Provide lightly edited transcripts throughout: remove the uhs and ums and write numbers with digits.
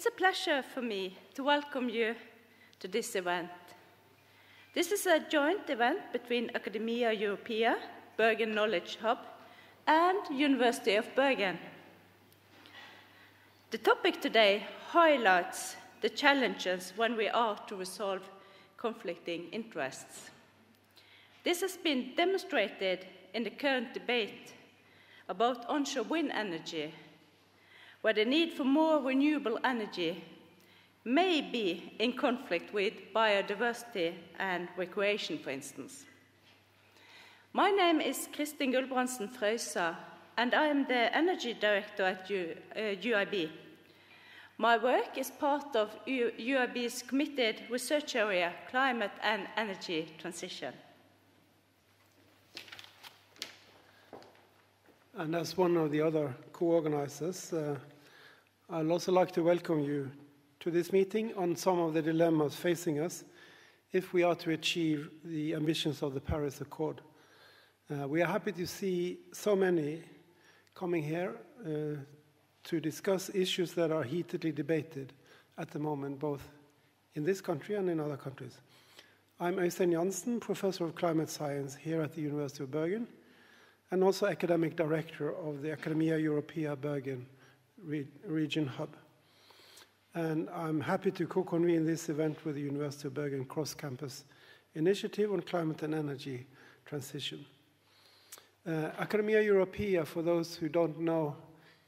It's a pleasure for me to welcome you to this event. This is a joint event between Academia Europaea, Bergen Knowledge Hub, and University of Bergen. The topic today highlights the challenges when we are to resolve conflicting interests. This has been demonstrated in the current debate about onshore wind energy, where the need for more renewable energy may be in conflict with biodiversity and recreation, for instance. My name is Kristin Gulbrandsen Frøysa, and I am the Energy Director at UIB. My work is part of UIB's committed research area, Climate and Energy Transition. And as one of the other co-organizers, I'd also like to welcome you to this meeting on some of the dilemmas facing us if we are to achieve the ambitions of the Paris Accord. We are happy to see so many coming here to discuss issues that are heatedly debated at the moment, both in this country and in other countries. I'm Øystein Jansen, Professor of Climate Science here at the University of Bergen, and also Academic Director of the Academia Europaea Bergen Region Hub. And I'm happy to co-convene this event with the University of Bergen Cross-Campus Initiative on Climate and Energy Transition. Academia Europaea, for those who don't know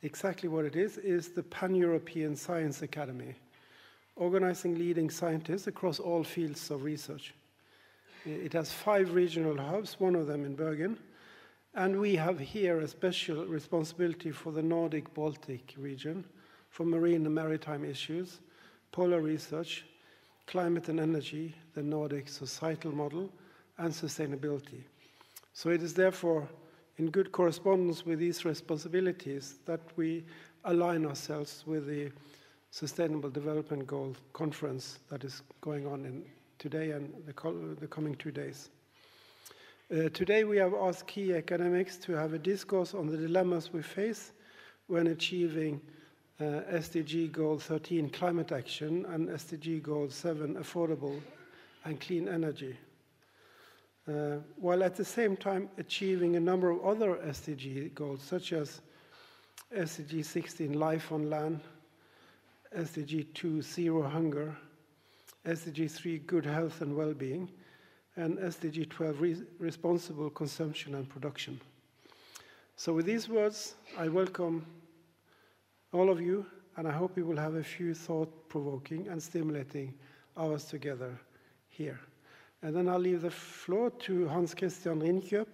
exactly what it is the Pan-European Science Academy, organizing leading scientists across all fields of research. It has 5 regional hubs, one of them in Bergen, and we have here a special responsibility for the Nordic-Baltic region, for marine and maritime issues, polar research, climate and energy, the Nordic societal model, and sustainability. So it is therefore in good correspondence with these responsibilities that we align ourselves with the Sustainable Development Goal Conference that is going on today and the coming 2 days. Today we have asked key academics to have a discourse on the dilemmas we face when achieving SDG Goal 13 climate action and SDG Goal 7 affordable and clean energy, while at the same time achieving a number of other SDG goals, such as SDG 16 life on land, SDG 2 zero hunger, SDG 3 good health and well-being, and SDG 12 responsible consumption and production. So with these words, I welcome all of you, and I hope we will have a few thought-provoking and stimulating hours together here. And then I'll leave the floor to Hans Christian Rinkjøp,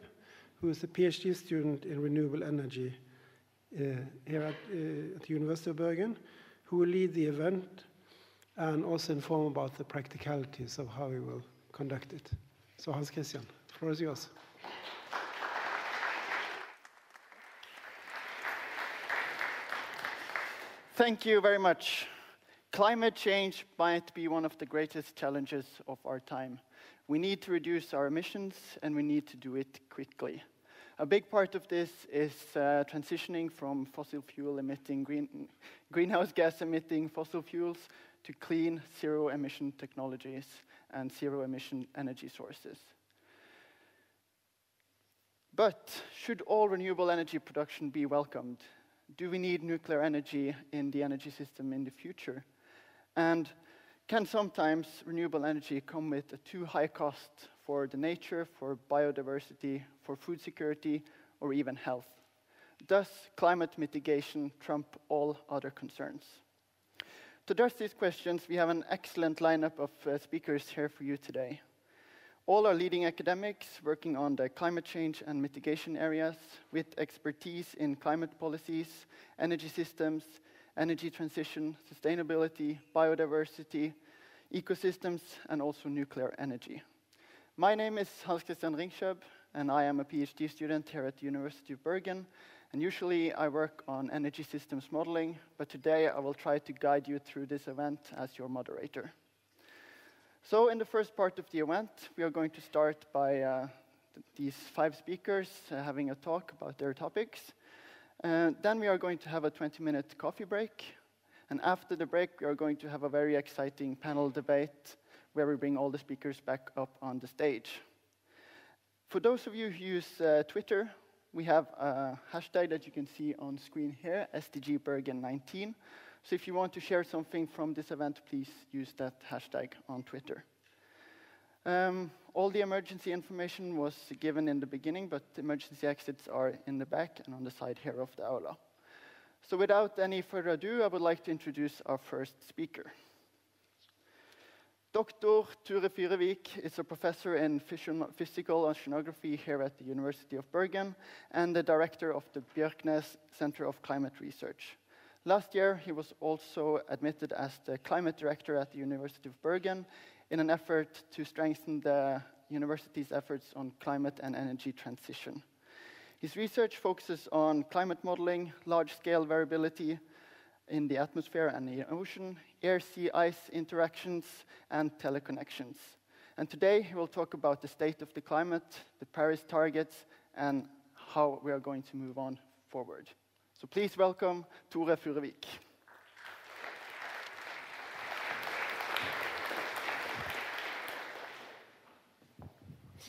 who is a PhD student in renewable energy here at the University of Bergen, who will lead the event and also inform about the practicalities of how we will conduct it. So Hans Christian, the floor is yours. Thank you very much. Climate change might be one of the greatest challenges of our time. We need to reduce our emissions, and we need to do it quickly. A big part of this is transitioning from fossil fuel emitting greenhouse gas emitting fossil fuels to clean zero emission technologies and zero emission energy sources. But should all renewable energy production be welcomed? Do we need nuclear energy in the energy system in the future? And can sometimes renewable energy come with a too high cost for the nature, for biodiversity, for food security, or even health? Does climate mitigation trump all other concerns? To address these questions, we have an excellent lineup of speakers here for you today. All are leading academics working on the climate change and mitigation areas with expertise in climate policies, energy systems, energy transition, sustainability, biodiversity, ecosystems, and also nuclear energy. My name is Hans Christian Rinkjøp, and I am a PhD student here at the University of Bergen. And usually I work on energy systems modeling, but today I will try to guide you through this event as your moderator. So in the first part of the event, we are going to start by these 5 speakers having a talk about their topics. Then we are going to have a 20-minute coffee break. And after the break, we are going to have a very exciting panel debate where we bring all the speakers back up on the stage. For those of you who use Twitter, we have a hashtag that you can see on screen here, SDG Bergen19. So if you want to share something from this event, please use that hashtag on Twitter. All the emergency information was given in the beginning, but emergency exits are in the back and on the side here of the aula. So without any further ado, I would like to introduce our first speaker. Dr. Ture Fyrevik is a professor in physical oceanography here at the University of Bergen and the director of the Bjørknes Center of Climate Research. Last year, he was also admitted as the climate director at the University of Bergen in an effort to strengthen the university's efforts on climate and energy transition. His research focuses on climate modeling, large-scale variability in the atmosphere and the ocean, air-sea-ice interactions, and teleconnections. And today, he will talk about the state of the climate, the Paris targets, and how we are going to move on forward. So please welcome Ture Fyrevik.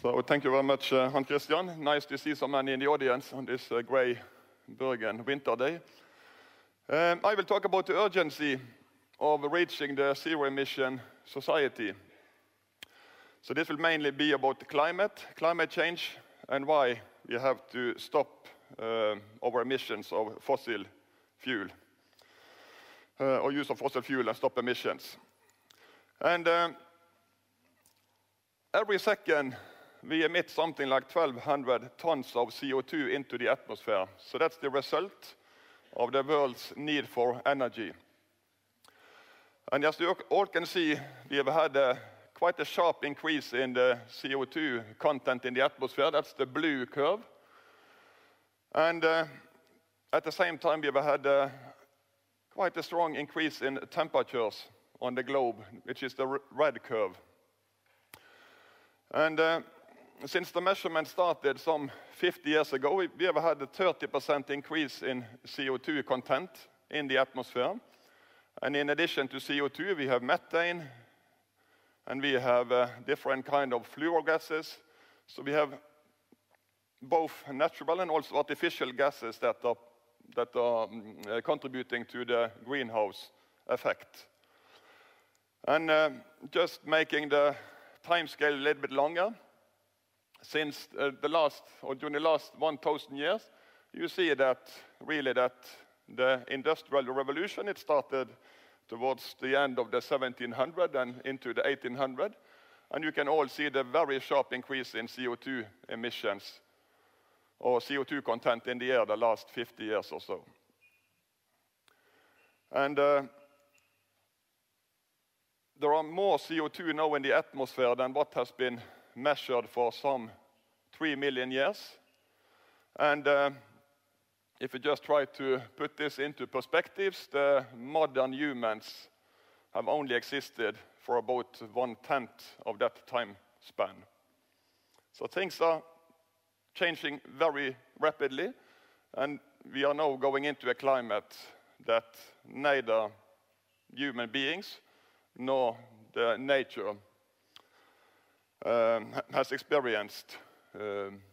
So thank you very much, Hans Christian. Nice to see so many in the audience on this grey Bergen winter day. I will talk about the urgency of reaching the zero-emission society. So this will mainly be about the climate change, and why we have to stop our emissions of fossil fuel, or use of fossil fuel and stop emissions. And every second, we emit something like 1,200 tons of CO2 into the atmosphere. So that's the result of the world's need for energy. And as you all can see, we have had quite a sharp increase in the CO2 content in the atmosphere. That's the blue curve. And at the same time, we have had quite a strong increase in temperatures on the globe, which is the red curve. And since the measurement started some 50 years ago, we have had a 30% increase in CO2 content in the atmosphere. And in addition to CO2, we have methane, and we have different kind of fluorogases. So we have both natural and also artificial gases that are contributing to the greenhouse effect. And just making the time scale a little bit longer, since during the last 1,000 years, you see that really that the Industrial Revolution, it started towards the end of the 1700 and into the 1800, and you can all see the very sharp increase in CO2 emissions or CO2 content in the air the last 50 years or so. And there are more CO2 now in the atmosphere than what has been measured for some 3 million years. And if you just try to put this into perspectives, the modern humans have only existed for about 1/10 of that time span. So things are changing very rapidly, and we are now going into a climate that neither human beings nor the nature has experienced for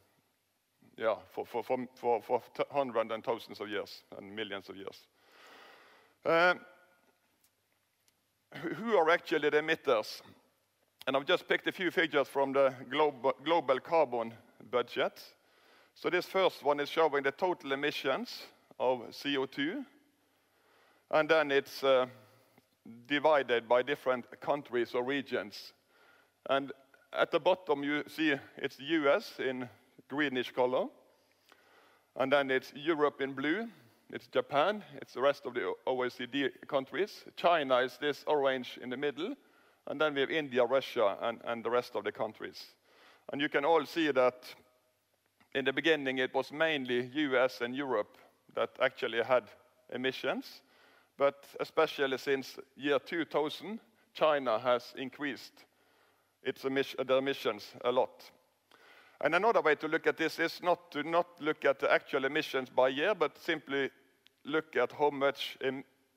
hundreds and thousands of years and millions of years. Who are actually the emitters? And I've just picked a few figures from the global carbon budget. So this first one is showing the total emissions of CO2, and then it's divided by different countries or regions. And at the bottom you see it's the US in greenish color, and then it's Europe in blue, it's Japan, it's the rest of the OECD countries. China is this orange in the middle, and then we have India, Russia, and the rest of the countries. And you can all see that in the beginning it was mainly US and Europe that actually had emissions, but especially since year 2000, China has increased their emissions a lot. And another way to look at this is not to look at the actual emissions by year, but simply look at how much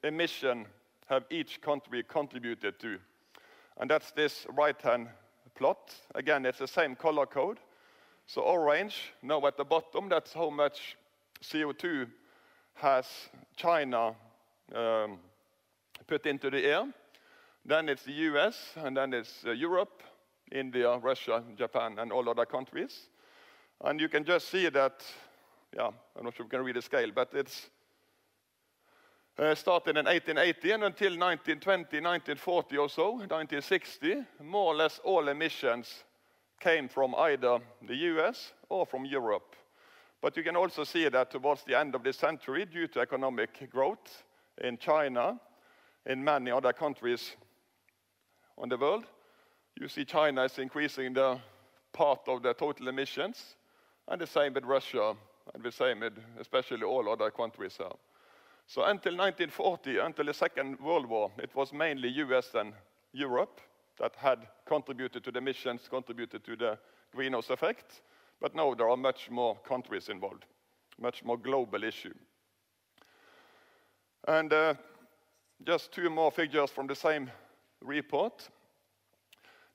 emission have each country contributed to. And that's this right-hand plot. Again, it's the same color code. So orange, now at the bottom, that's how much CO2 has China put into the air. Then it's the US, and then it's Europe, India, Russia, Japan, and all other countries. And you can just see that, yeah, I'm not sure if you can read the scale, but it's started in 1880 and until 1920, 1940 or so, 1960, more or less all emissions came from either the US or from Europe. But you can also see that towards the end of this century, due to economic growth in China, in many other countries on the world, you see China is increasing the part of the total emissions, and the same with Russia, and the same with especially all other countries here. So until 1940, until the Second World War, it was mainly US and Europe that had contributed to the emissions, contributed to the greenhouse effect. But now there are much more countries involved, much more global issue. And just two more figures from the same report.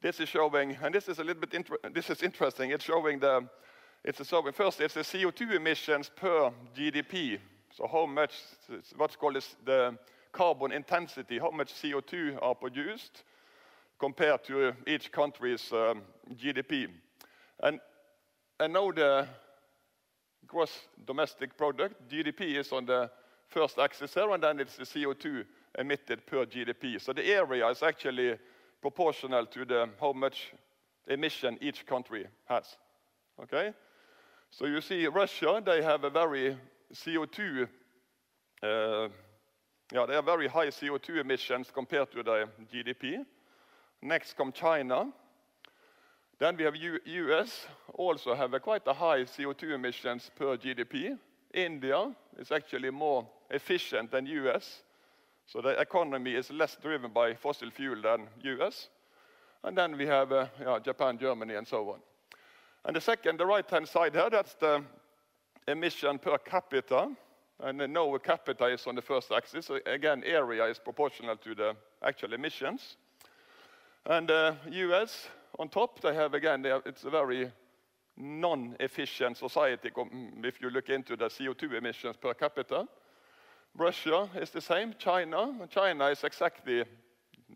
This is showing, and this is a little bit interesting. It's showing first it's the CO2 emissions per GDP. So how much, what's called the carbon intensity, how much CO2 are produced compared to each country's GDP. And now the gross domestic product, GDP, is on the first axis here, and then it's the CO2 emitted per GDP. So the area is actually proportional to how much emission each country has. Okay? So you see Russia, they have a very CO2, they have very high CO2 emissions compared to the GDP. Next comes China. Then we have US, also have quite a high CO2 emissions per GDP. India is actually more efficient than US. So the economy is less driven by fossil fuel than US. And then we have Japan, Germany, and so on. And the right-hand side here, that's the emission per capita. And now capita is on the first axis. So again, area is proportional to the actual emissions. And US on top, they have, again, it's a very non-efficient society if you look into the CO2 emissions per capita. Russia is the same. China is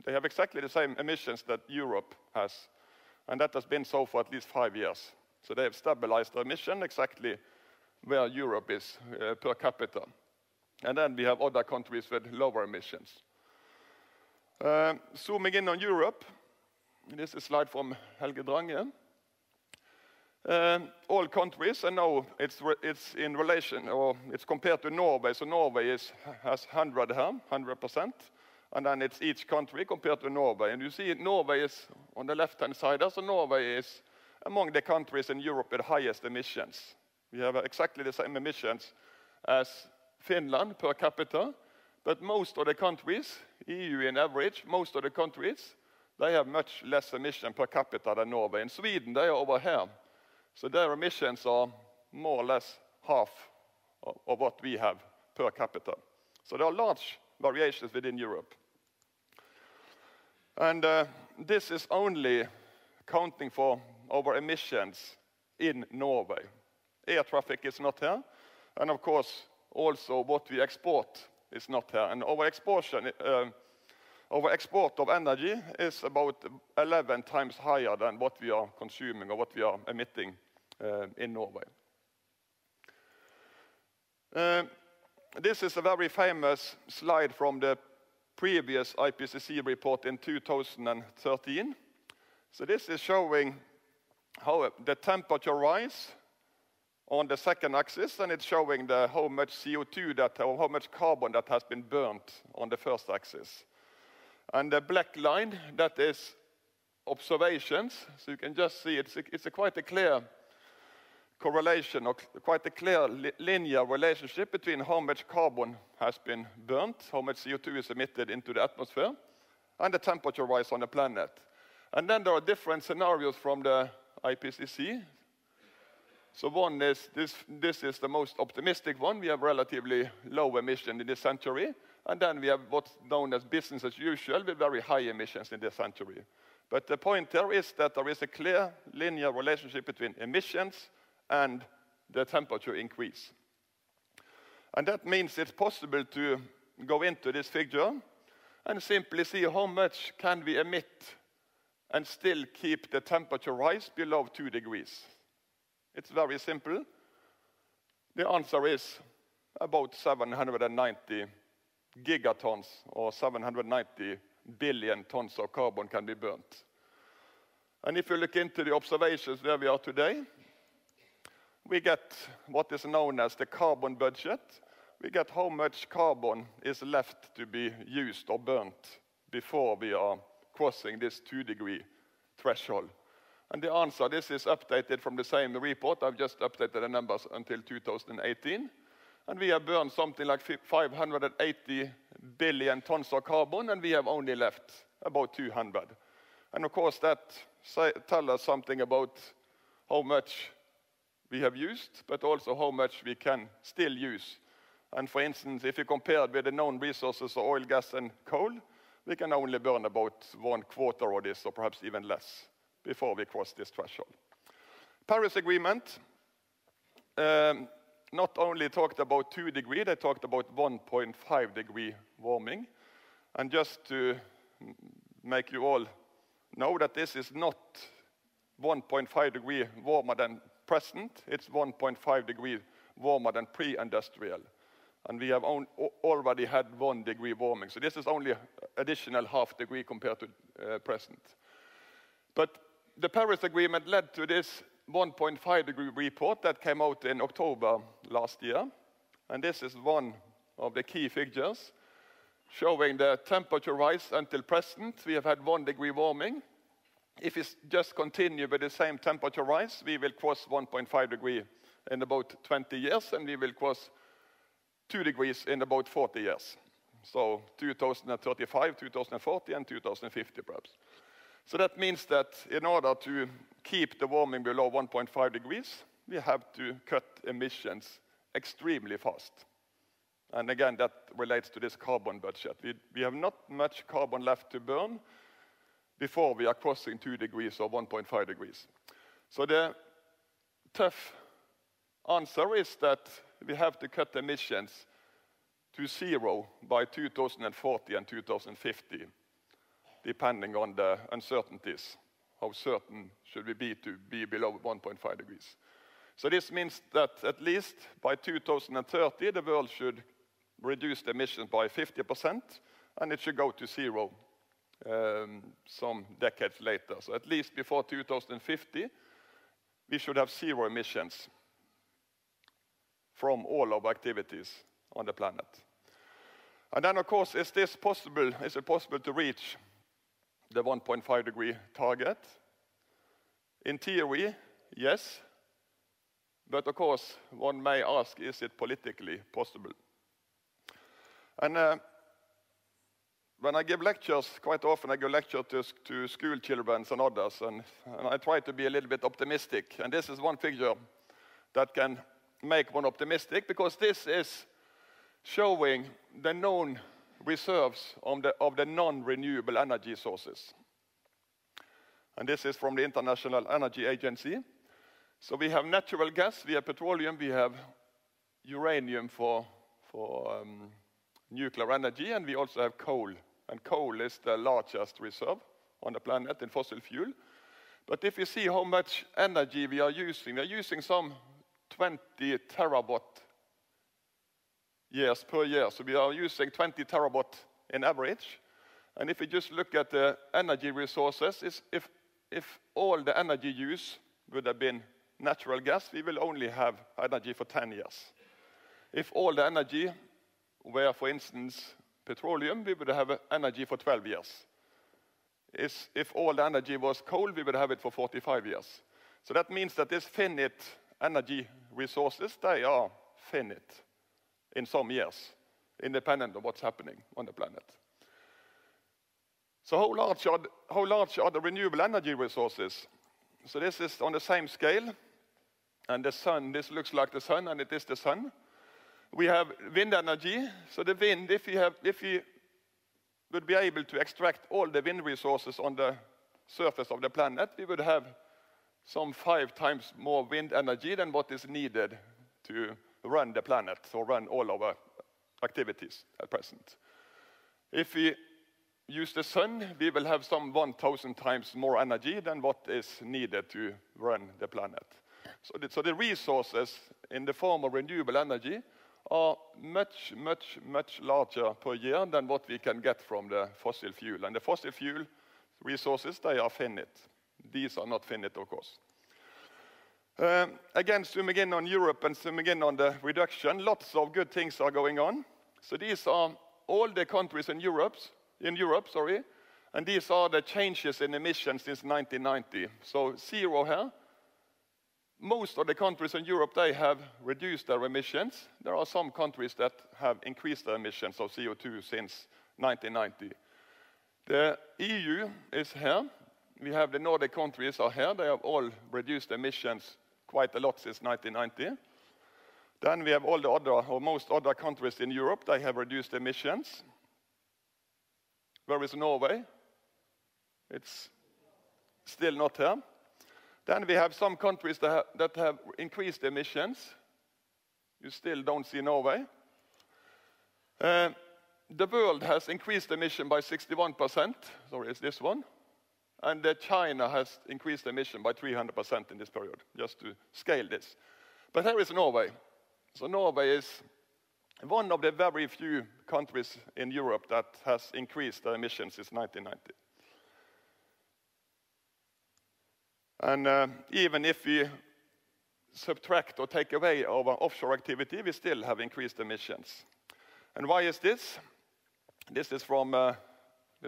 they have exactly the same emissions that Europe has. And that has been so for at least 5 years. So they have stabilized their emission exactly where Europe is per capita. And then we have other countries with lower emissions. Zooming in on Europe, this is a slide from Helge Drange. All countries, and now it's in relation, or it's compared to Norway. So Norway has 100%, and then it's each country compared to Norway. And you see Norway is on the left-hand side, so Norway is among the countries in Europe with the highest emissions. We have exactly the same emissions as Finland per capita, but most of the countries, EU in average, most of the countries, they have much less emission per capita than Norway. In Sweden, they are over here. So their emissions are more or less half of what we have per capita. So there are large variations within Europe. And this is only counting for our emissions in Norway. Air traffic is not here. And of course, also what we export is not here. And our export of energy is about 11 times higher than what we are consuming or what we are emitting in Norway. This is a very famous slide from the previous IPCC report in 2013. So this is showing how the temperature rise on the second axis, and it's showing how much CO2 or how much carbon that has been burnt on the first axis. And the black line, that is observations. So you can just see it's quite a clear correlation, or quite a clear linear relationship between how much carbon has been burnt, how much CO2 is emitted into the atmosphere, and the temperature rise on the planet. And then there are different scenarios from the IPCC. So one is, this is the most optimistic one. We have relatively low emission in this century. and then we have what's known as business as usual with very high emissions in this century. But the point here is that there is a clear linear relationship between emissions and the temperature increase. And that means it's possible to go into this figure and simply see how much can we emit and still keep the temperature rise below 2 degrees. It's very simple. The answer is about 790 gigatons or 790 billion tons of carbon can be burnt. And if you look into the observations where we are today, we get what is known as the carbon budget. We get how much carbon is left to be used or burnt before we are crossing this 2-degree threshold. And the answer, this is updated from the same report. I've just updated the numbers until 2018. And we have burned something like 580 billion tons of carbon, and we have only left about 200. And of course, that tells us something about how much we have used, but also how much we can still use. And for instance, if you compare it with the known resources of oil, gas, and coal, we can only burn about 1/4 of this, or perhaps even less, before we cross this threshold. Paris Agreement not only talked about 2 degrees, they talked about 1.5 degree warming. And just to make you all know that this is not 1.5 degree warmer than present, it's 1.5 degree warmer than pre-industrial. And we have already had 1 degree warming. So this is only additional ½ degree compared to present. But the Paris Agreement led to this 1.5 degree report that came out in October last year. And this is one of the key figures showing the temperature rise until present. We have had 1 degree warming. If we just continue with the same temperature rise, we will cross 1.5 degree in about 20 years, and we will cross 2 degrees in about 40 years. So 2035, 2040, and 2050 perhaps. So that means that in order to keep the warming below 1.5 degrees, we have to cut emissions extremely fast. And again, that relates to this carbon budget. We have not much carbon left to burn before we are crossing 2 degrees or 1.5 degrees. So the tough answer is that we have to cut emissions to 0 by 2040 and 2050, depending on the uncertainties. How certain should we be to be below 1.5 degrees? So this means that at least by 2030, the world should reduce the emissions by 50%, and it should go to 0 some decades later. So at least before 2050, we should have 0 emissions from all of our activities on the planet. And then, of course, is it possible to reach the 1.5 degree target? In theory, yes. But of course, one may ask, is it politically possible? And when I give lectures, quite often I give lectures to school children and others, and I try to be a little bit optimistic. And this is one figure that can make one optimistic, because this is showing the known reserves of the non-renewable energy sources. And this is from the International Energy Agency. So we have natural gas, we have petroleum, we have uranium for nuclear energy, and we also have coal. And coal is the largest reserve on the planet in fossil fuel. But if you see how much energy we are using some 20 terawatt years per year. So we are using 20 terawatt in average. And if we just look at the energy resources, if all the energy use would have been natural gas, we will only have energy for 10 years. If all the energy were, for instance, petroleum, we would have energy for 12 years. If all the energy was coal, we would have it for 45 years. So that means that these finite energy resources, they are finite in some years, independent of what's happening on the planet. So how large are the renewable energy resources? So this is on the same scale, and the sun, this looks like the sun, and it is the sun. We have wind energy. So the wind, if we would be able to extract all the wind resources on the surface of the planet, we would have some 5 times more wind energy than what is needed to run the planet or run all our activities at present. If we use the sun, we will have some 1,000 times more energy than what is needed to run the planet. So the resources in the form of renewable energy are much, much, much larger per year than what we can get from the fossil fuel. And the fossil fuel resources, they are finite. These are not finite, of course. Again, zooming in on Europe and zooming in on the reduction, lots of good things are going on. So these are all the countries in Europe, and these are the changes in emissions since 1990. So 0 here. Most of the countries in Europe, they have reduced their emissions. There are some countries that have increased their emissions of CO2 since 1990. The EU is here. We have the Nordic countries are here. They have all reduced emissions quite a lot since 1990. Then we have all the other, or most other countries in Europe, they have reduced emissions. Where is Norway? It's still not here. Then we have some countries that have increased emissions. You still don't see Norway. The world has increased emission by 61%. Sorry, it's this one. And China has increased emission by 300% in this period, just to scale this. But here is Norway. So Norway is one of the very few countries in Europe that has increased their emissions since 1990. And even if we subtract or take away our offshore activity, we still have increased emissions. And why is this? This is from the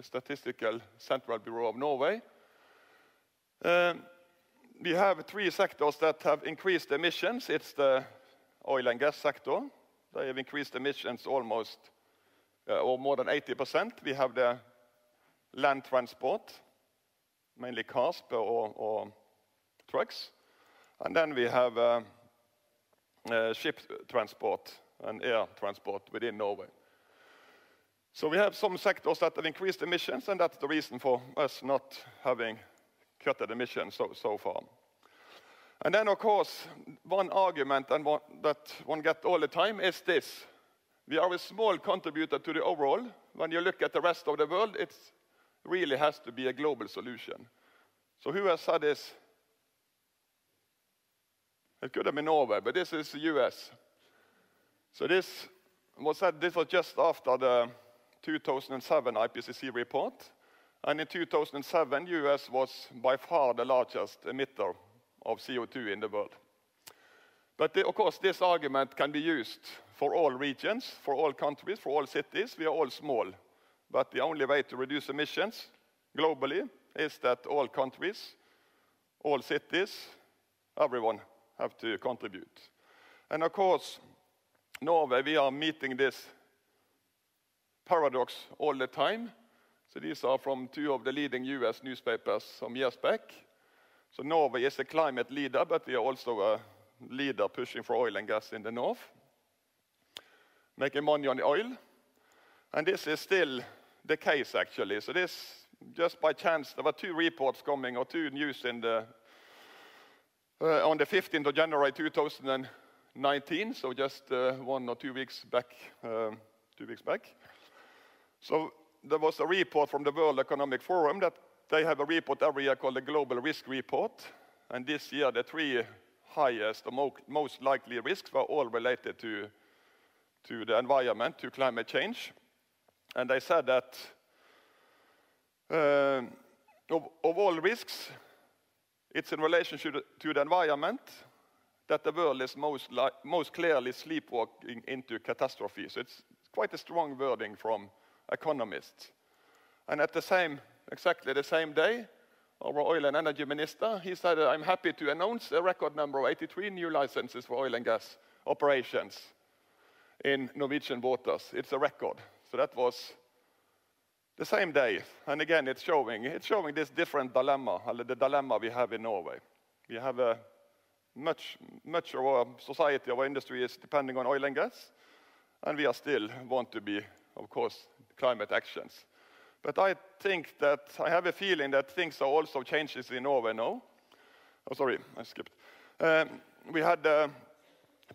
Statistical Central Bureau of Norway. We have 3 sectors that have increased emissions. It's the oil and gas sector. They have increased emissions almost, or more than 80%. We have the land transport, mainly cars or trucks. And then we have ship transport and air transport within Norway. So we have some sectors that have increased emissions, and that's the reason for us not having cut the emissions so far. And then, of course, one argument that one gets all the time is this. We are a small contributor to the overall. When you look at the rest of the world, it really has to be a global solution. So who has said this? It could have been Norway, but this is the US. So this was just after the 2007 IPCC report. And in 2007, US was by far the largest emitter of CO2 in the world. But of course, this argument can be used for all regions, for all countries, for all cities. We are all small. But the only way to reduce emissions globally is that all countries, all cities, everyone have to contribute. And of course, Norway, we are meeting this paradox all the time. So these are from 2 of the leading US newspapers some years back. So Norway is a climate leader, but we are also a leader pushing for oil and gas in the north, making money on the oil. And this is still the case, actually. So this, just by chance, there were 2 reports coming, or 2 news in on the 15th of January 2019, so just 1 or 2 weeks back. 2 weeks back. So there was a report from the World Economic Forum that they have a report every year called the Global Risk Report. And this year, the 3 highest or most likely risks were all related to the environment, to climate change. And they said that of all risks, it's in relation to the environment that the world is most clearly sleepwalking into catastrophe. So it's quite a strong wording from economists. And at exactly the same day, our oil and energy minister, he said, I'm happy to announce a record number of 83 new licenses for oil and gas operations in Norwegian waters. It's a record. So that was the same day. And again, it's showing this different dilemma, the dilemma we have in Norway. We have much of our society, our industry is depending on oil and gas. and we are still want to be, of course, climate actions. But I think that I have a feeling that things are also changes in Norway now. Oh, sorry, I skipped. We had a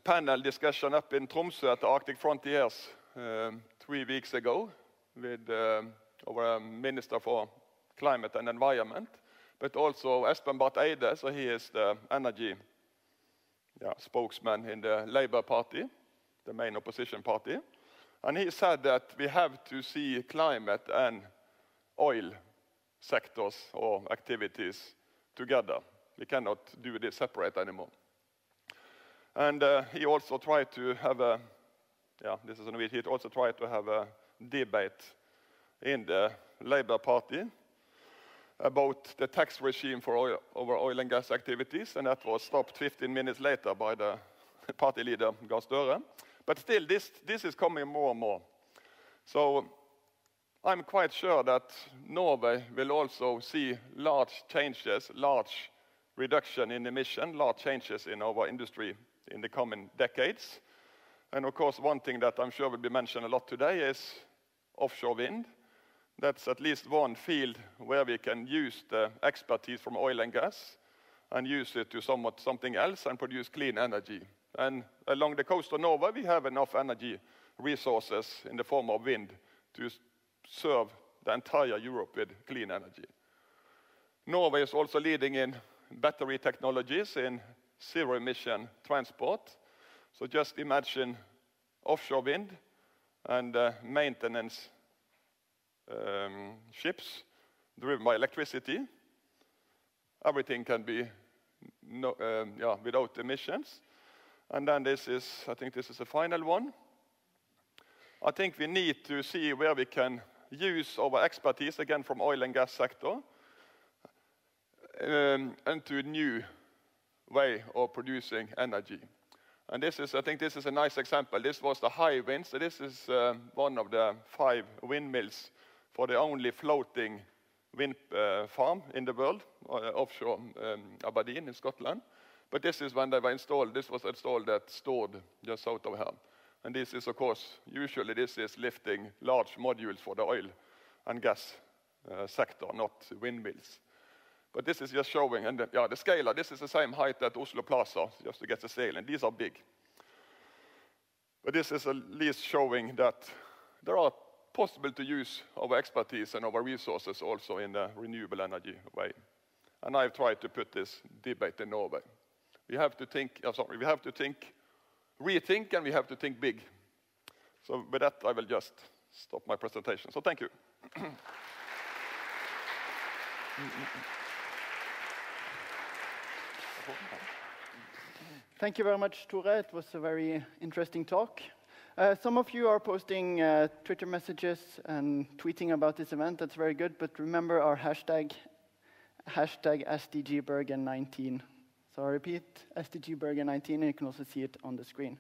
panel discussion up in Tromsø at the Arctic Frontiers 3 weeks ago with our Minister for Climate and Environment, but also Espen Barth Eide, so he is the energy spokesman in the Labour Party, the main opposition party. And he said that we have to see climate and oil sectors or activities together. We cannot do this separate anymore. And he also tried to have a, this is a Norwegian, he also tried to have a debate in the Labour Party about the tax regime for oil and gas activities, and that was stopped 15 minutes later by the party leader, Gahr Støre. But still, this is coming more and more. So I'm quite sure that Norway will also see large changes, large reduction in emission, large changes in our industry in the coming decades. And of course, one thing that I'm sure will be mentioned a lot today is offshore wind. That's at least one field where we can use the expertise from oil and gas and use it to something else and produce clean energy. And along the coast of Norway, we have enough energy resources in the form of wind to serve the entire Europe with clean energy. Norway is also leading in battery technologies in zero-emission transport. So just imagine offshore wind and maintenance ships driven by electricity. Everything can be without emissions. And then this is, I think this is the final one. I think we need to see where we can use our expertise, again from oil and gas sector, into a new way of producing energy. And this is, I think this is a nice example. This was the high wind. So this is one of the 5 windmills for the only floating wind farm in the world, offshore Aberdeen in Scotland. But this is when they were installed. This was installed at Stord, just south of here. And this is, of course, usually this is lifting large modules for the oil and gas sector, not windmills. But this is just showing, and the scale, this is the same height at Oslo Plaza, just to get the scale, and these are big. But this is at least showing that there are possible to use our expertise and our resources also in the renewable energy way. And I've tried to put this debate in Norway. We have to think, we have to think, rethink, and we have to think big. So with that, I will just stop my presentation. So thank you. Thank you very much, Tore. It was a very interesting talk. Some of you are posting Twitter messages and tweeting about this event. That's very good. But remember our hashtag SDG Bergen19. So I repeat, SDG Bergen19, and you can also see it on the screen.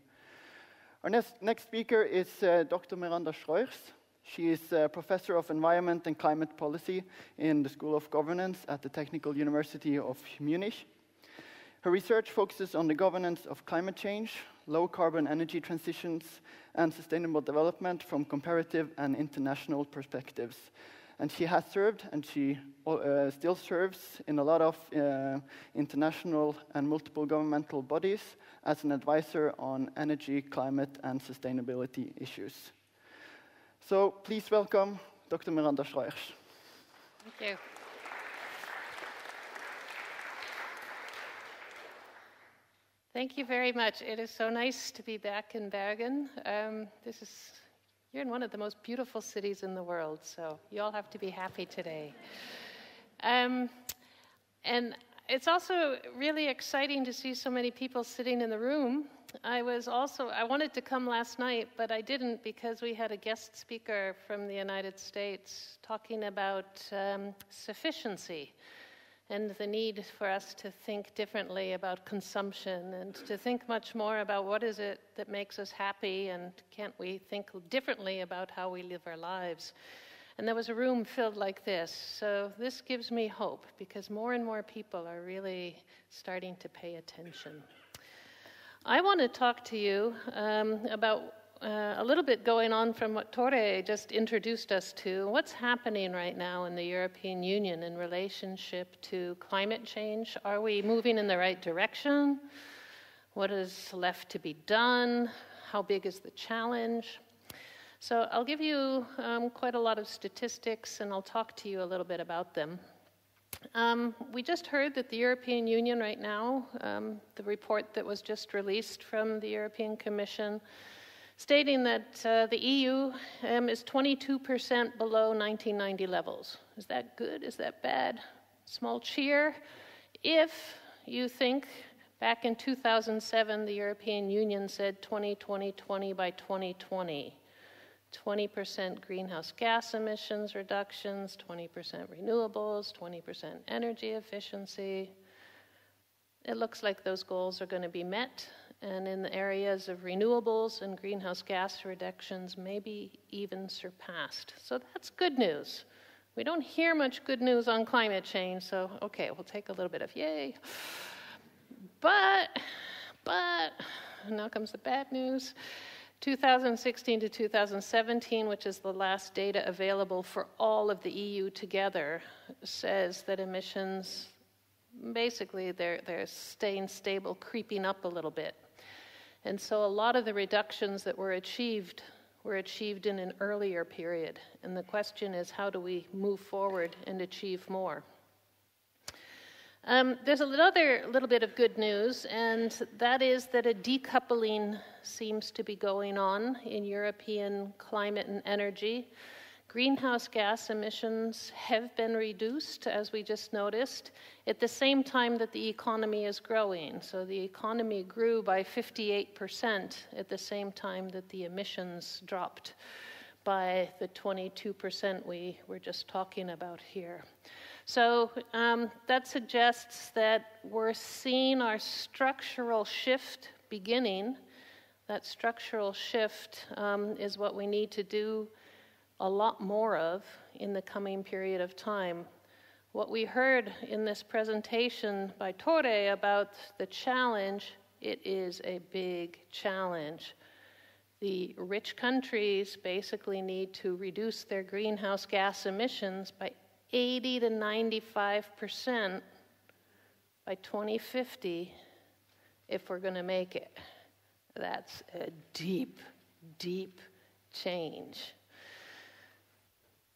Our next speaker is Dr. Miranda Schwarz. She is a professor of environment and climate policy in the School of Governance at the Technical University of Munich. Her research focuses on the governance of climate change, low-carbon energy transitions, and sustainable development from comparative and international perspectives. And she has served, and she still serves, in a lot of international and multiple governmental bodies as an advisor on energy, climate, and sustainability issues. So please welcome Dr. Miranda Schwarz. Thank you. Thank you very much. It is so nice to be back in Bergen. You're in one of the most beautiful cities in the world, so you all have to be happy today. And it's also really exciting to see so many people sitting in the room. I wanted to come last night, but I didn't because we had a guest speaker from the United States talking about sufficiency and the need for us to think differently about consumption and to think much more about what is it that makes us happy, and can't we think differently about how we live our lives. And there was a room filled like this, so this gives me hope because more and more people are really starting to pay attention. I want to talk to you about a little bit going on from what Tore just introduced us to. What's happening right now in the European Union in relationship to climate change? Are we moving in the right direction? What is left to be done? How big is the challenge? So I'll give you quite a lot of statistics, and I'll talk to you a little bit about them. We just heard that the European Union right now, the report that was just released from the European Commission, stating that the EU is 22% below 1990 levels. Is that good? Is that bad? Small cheer. If you think back in 2007, the European Union said 20-20-20 by 2020. 20% greenhouse gas emissions reductions, 20% renewables, 20% energy efficiency. It looks like those goals are going to be met, and in the areas of renewables and greenhouse gas reductions, maybe even surpassed. So that's good news. We don't hear much good news on climate change, so okay, we'll take a little bit of yay. But, and now comes the bad news. 2016 to 2017, which is the last data available for all of the EU together, says that emissions, basically they're staying stable, creeping up a little bit. And so a lot of the reductions that were achieved in an earlier period. And the question is, how do we move forward and achieve more? There's another little bit of good news, and that is that a decoupling seems to be going on in European climate and energy. Greenhouse gas emissions have been reduced, as we just noticed, at the same time that the economy is growing. So the economy grew by 58% at the same time that the emissions dropped by the 22% we were just talking about here. So that suggests that we're seeing our structural shift beginning. That structural shift is what we need to do a lot more of in the coming period of time. What we heard in this presentation by Tore about the challenge, it is a big challenge. The rich countries basically need to reduce their greenhouse gas emissions by 80 to 95% by 2050 if we're going to make it. That's a deep, deep change.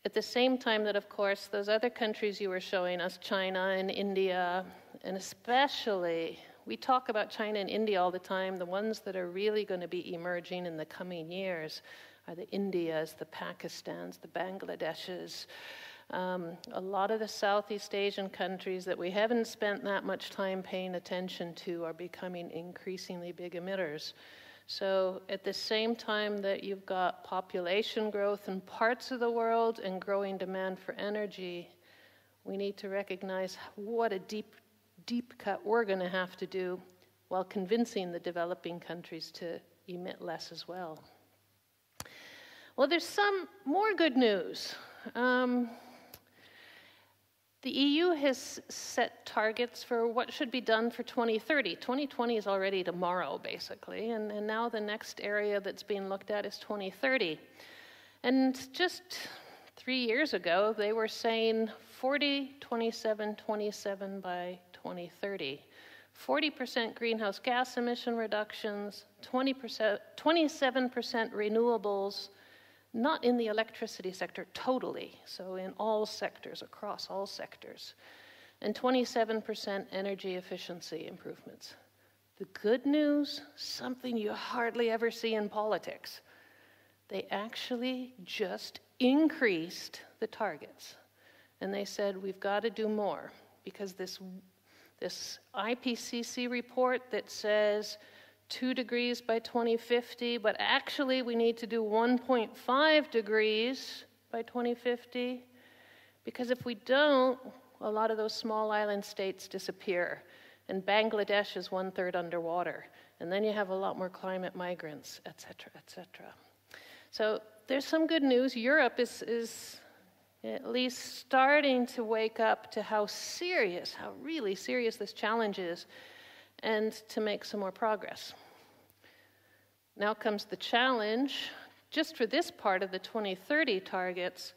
At the same time that, of course, those other countries you were showing us, China and India, and especially, we talk about China and India all the time, the ones that are really going to be emerging in the coming years are the Indias, the Pakistans, the Bangladeshs, a lot of the Southeast Asian countries that we haven't spent that much time paying attention to are becoming increasingly big emitters. So at the same time that you've got population growth in parts of the world and growing demand for energy, we need to recognize what a deep, deep cut we're going to have to do while convincing the developing countries to emit less as well. Well, there's some more good news. The EU has set targets for what should be done for 2030. 2020 is already tomorrow, basically, and now the next area that's being looked at is 2030. And just 3 years ago, they were saying 40, 27, 27 by 2030. 40% greenhouse gas emission reductions, 27% renewables, not in the electricity sector totally, so in all sectors, across all sectors, and 27% energy efficiency improvements. The good news, something you hardly ever see in politics, they actually just increased the targets. And they said, we've got to do more, because this IPCC report that says 2 degrees by 2050, but actually we need to do 1.5 degrees by 2050, because if we don't, a lot of those small island states disappear, and Bangladesh is 1/3 underwater, and then you have a lot more climate migrants, et cetera, et cetera. So there's some good news. Europe is at least starting to wake up to how really serious this challenge is, and to make some more progress. Now comes the challenge. Just for this part of the 2030 targets,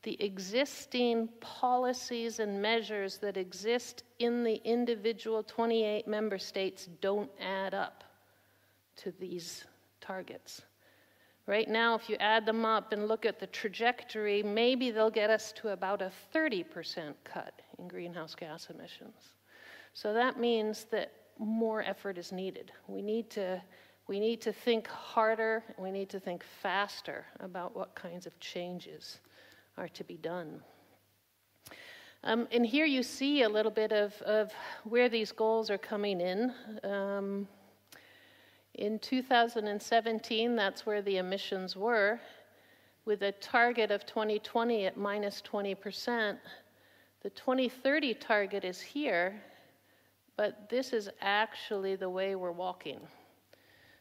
the existing policies and measures that exist in the individual 28 member states don't add up to these targets. Right now, if you add them up and look at the trajectory, maybe they'll get us to about a 30% cut in greenhouse gas emissions. So that means that more effort is needed. We need to think harder, we need to think faster about what kinds of changes are to be done. And here you see a little bit of where these goals are coming in. In 2017, that's where the emissions were, with a target of 2020 at minus 20%. The 2030 target is here, but this is actually the way we're walking.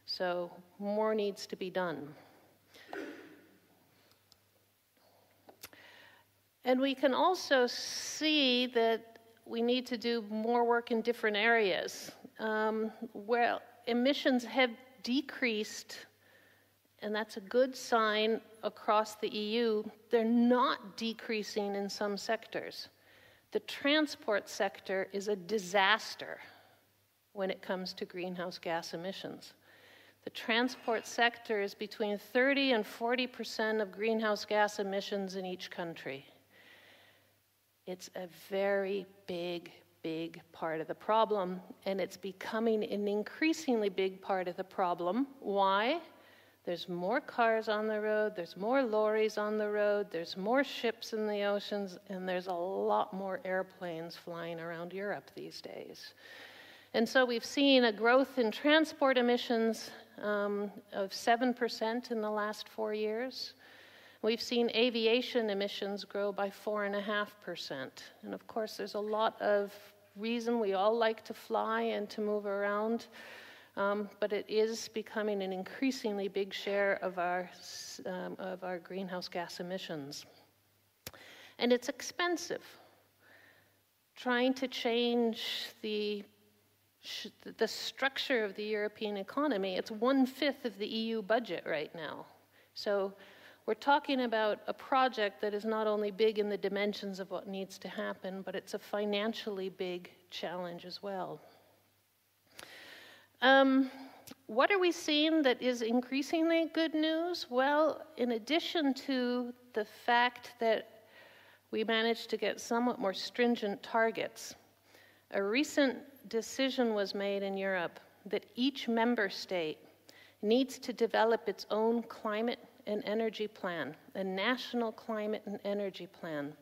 So more needs to be done. And we can also see that we need to do more work in different areas. Where emissions have decreased, and that's a good sign across the EU, they're not decreasing in some sectors. The transport sector is a disaster when it comes to greenhouse gas emissions. The transport sector is between 30 and 40% of greenhouse gas emissions in each country. It's a very big part of the problem, and it's becoming an increasingly big part of the problem. Why? There's more cars on the road, there's more lorries on the road, there's more ships in the oceans, and there's a lot more airplanes flying around Europe these days. And so we've seen a growth in transport emissions of 7% in the last 4 years. We've seen aviation emissions grow by 4.5%. And of course, there's a lot of reason we all like to fly and to move around, but it is becoming an increasingly big share of our greenhouse gas emissions. And it's expensive. Trying to change the structure of the European economy, it's 1/5 of the EU budget right now. So we're talking about a project that is not only big in the dimensions of what needs to happen, but it's a financially big challenge as well. What are we seeing that is increasingly good news? Well, in addition to the fact that we managed to get somewhat more stringent targets, a recent decision was made in Europe that each member state needs to develop its own climate and energy plan, a national climate and energy plan.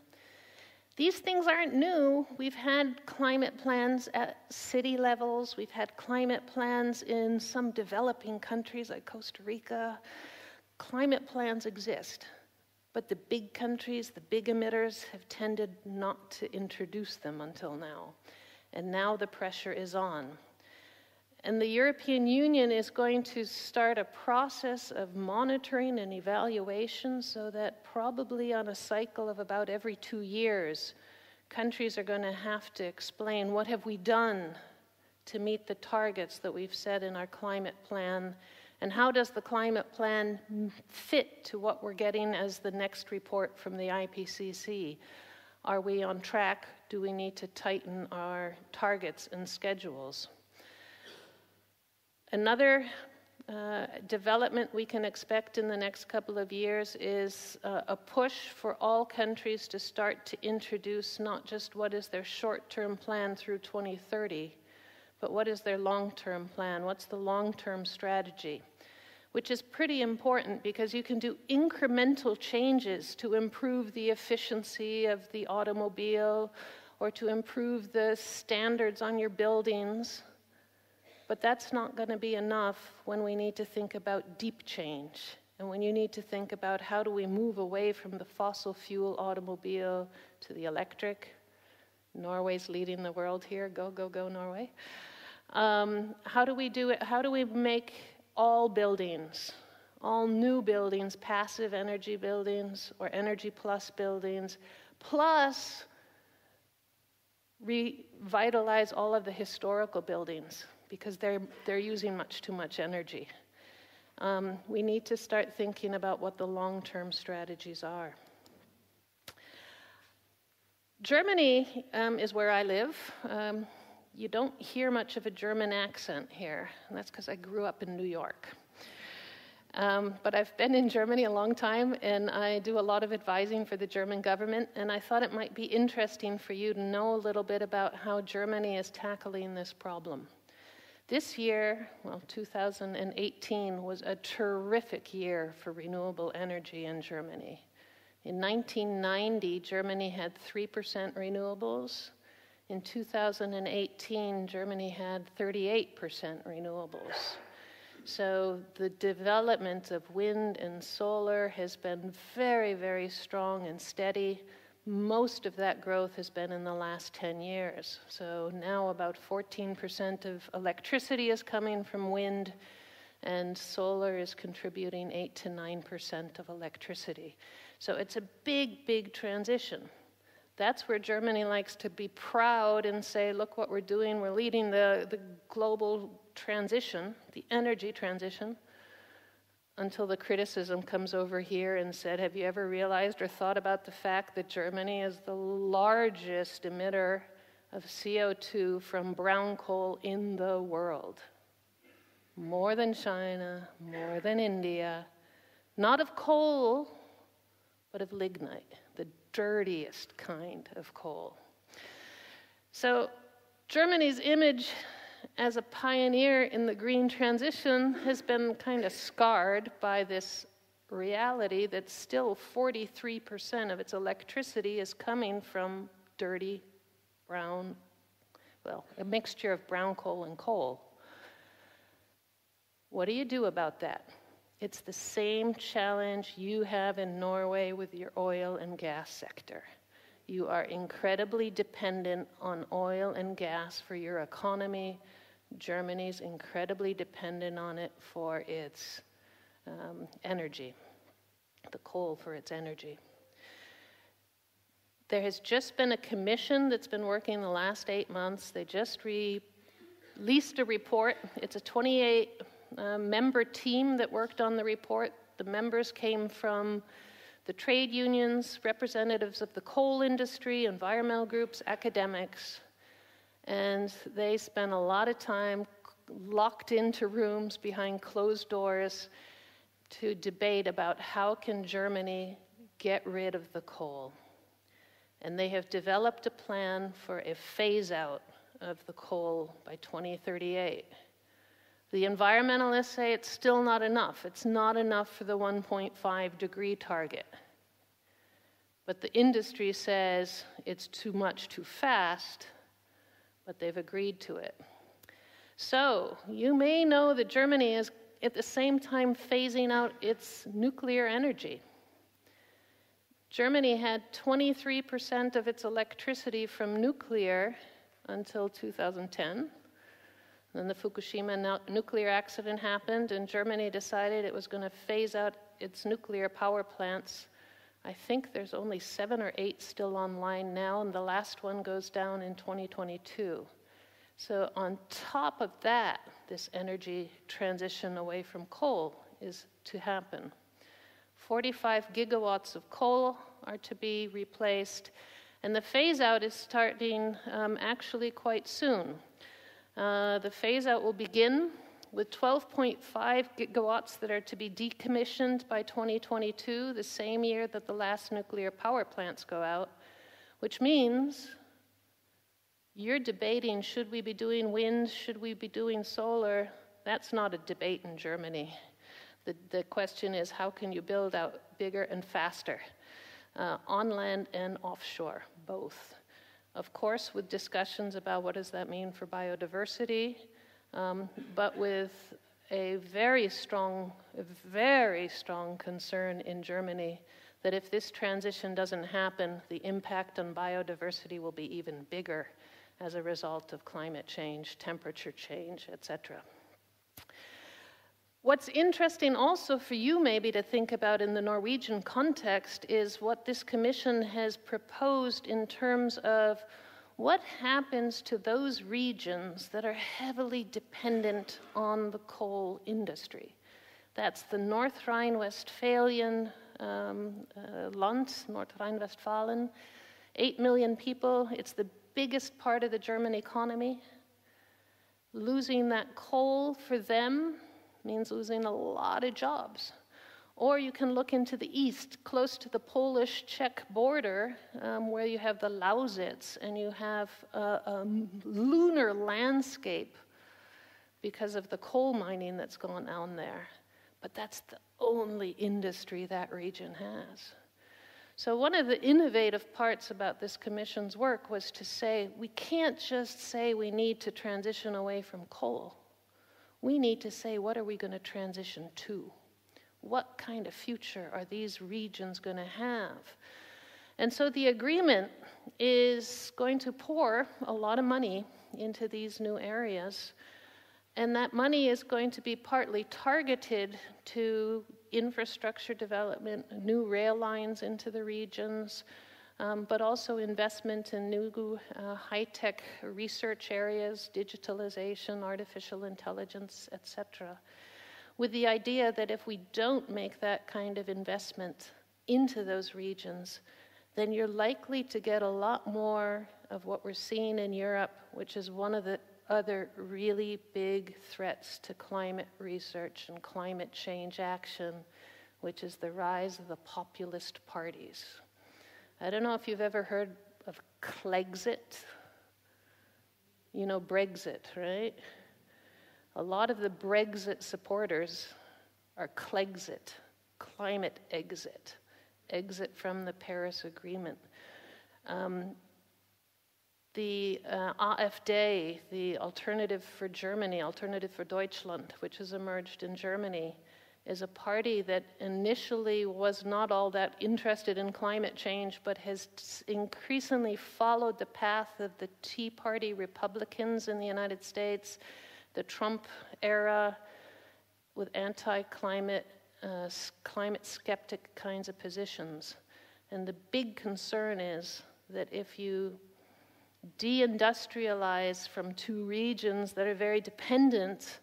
These things aren't new. We've had climate plans at city levels. We've had climate plans in some developing countries like Costa Rica. Climate plans exist, but the big countries, the big emitters, have tended not to introduce them until now. And now the pressure is on. And the European Union is going to start a process of monitoring and evaluation so that probably on a cycle of about every 2 years, countries are going to have to explain what have we done to meet the targets that we've set in our climate plan, and how does the climate plan fit to what we're getting as the next report from the IPCC? Are we on track? Do we need to tighten our targets and schedules? Another development we can expect in the next couple of years is a push for all countries to start to introduce not just what is their short-term plan through 2030, but what is their long-term plan? What's the long-term strategy? Which is pretty important because you can do incremental changes to improve the efficiency of the automobile or to improve the standards on your buildings. But that's not going to be enough when we need to think about deep change, and when you need to think about how do we move away from the fossil fuel automobile to the electric. Norway's leading the world here. Go, go, go, Norway. How do we do it? How do we make all buildings, all new buildings, passive energy buildings or energy plus buildings, plus revitalize all of the historical buildings? Because they're using much too much energy. we need to start thinking about what the long-term strategies are. Germany is where I live. You don't hear much of a German accent here, and that's because I grew up in New York. But I've been in Germany a long time, and I do a lot of advising for the German government, and I thought it might be interesting for you to know a little bit about how Germany is tackling this problem. This year, well, 2018, was a terrific year for renewable energy in Germany. In 1990, Germany had 3% renewables. In 2018, Germany had 38% renewables. So the development of wind and solar has been very, very strong and steady. Most of that growth has been in the last 10 years. So now about 14% of electricity is coming from wind, and solar is contributing 8 to 9% of electricity. So it's a big, big transition. That's where Germany likes to be proud and say, look what we're doing, we're leading the global transition, the energy transition, until the criticism comes over here and said, have you ever realized or thought about the fact that Germany is the largest emitter of CO2 from brown coal in the world? More than China, more than India, not of coal, but of lignite, the dirtiest kind of coal. So Germany's image as a pioneer in the green transition has been kind of scarred by this reality that still 43% of its electricity is coming from dirty brown, well, a mixture of brown coal and coal. What do you do about that? It's the same challenge you have in Norway with your oil and gas sector. You are incredibly dependent on oil and gas for your economy. Germany's incredibly dependent on it for its energy, the coal for its energy. There has just been a commission that's been working the last 8 months. They just released a report. It's a 28-member team that worked on the report. The members came from the trade unions, representatives of the coal industry, environmental groups, academics, and they spent a lot of time locked into rooms behind closed doors to debate about how can Germany get rid of the coal. And they have developed a plan for a phase-out of the coal by 2038. The environmentalists say it's still not enough. It's not enough for the 1.5 degree target. But the industry says it's too much too fast, but they've agreed to it. So you may know that Germany is at the same time phasing out its nuclear energy. Germany had 23% of its electricity from nuclear until 2010. Then the Fukushima nuclear accident happened, and Germany decided it was going to phase out its nuclear power plants. I think there's only 7 or 8 still online now, and the last one goes down in 2022. So on top of that, this energy transition away from coal is to happen. 45 gigawatts of coal are to be replaced, and the phase-out is starting actually quite soon. The phase-out will begin with 12.5 gigawatts that are to be decommissioned by 2022, the same year that the last nuclear power plants go out, which means you're debating, should we be doing wind, should we be doing solar? That's not a debate in Germany. The question is, how can you build out bigger and faster, on land and offshore, both? Of course, with discussions about what does that mean for biodiversity, but with a very strong concern in Germany that if this transition doesn't happen, the impact on biodiversity will be even bigger as a result of climate change, temperature change, etc. What's interesting also for you maybe to think about in the Norwegian context is what this commission has proposed in terms of what happens to those regions that are heavily dependent on the coal industry. That's the North Rhine-Westphalian Land, North Rhine-Westphalen. 8 million people. It's the biggest part of the German economy. Losing that coal for them means losing a lot of jobs. Or you can look into the east, close to the Polish-Czech border, where you have the Lausitz, and you have a lunar landscape because of the coal mining that's going on there. But that's the only industry that region has. So one of the innovative parts about this commission's work was to say, we can't just say we need to transition away from coal. We need to say, what are we going to transition to? What kind of future are these regions going to have? And so the agreement is going to pour a lot of money into these new areas. And that money is going to be partly targeted to infrastructure development, new rail lines into the regions, but also investment in new high-tech research areas, digitalization, artificial intelligence, etc. With the idea that if we don't make that kind of investment into those regions, then you're likely to get a lot more of what we're seeing in Europe, which is one of the other really big threats to climate research and climate change action, which is the rise of the populist parties. I don't know if you've ever heard of Clegxit. You know Brexit, right? A lot of the Brexit supporters are Clegxit, climate exit, exit from the Paris Agreement. The AfD, the Alternative for Germany, Alternative for Deutschland, which has emerged in Germany, is a party that initially was not all that interested in climate change, but has increasingly followed the path of the Tea Party Republicans in the United States, the Trump era, with anti-climate, climate skeptic kinds of positions. And the big concern is that if you deindustrialize from two regions that are very dependent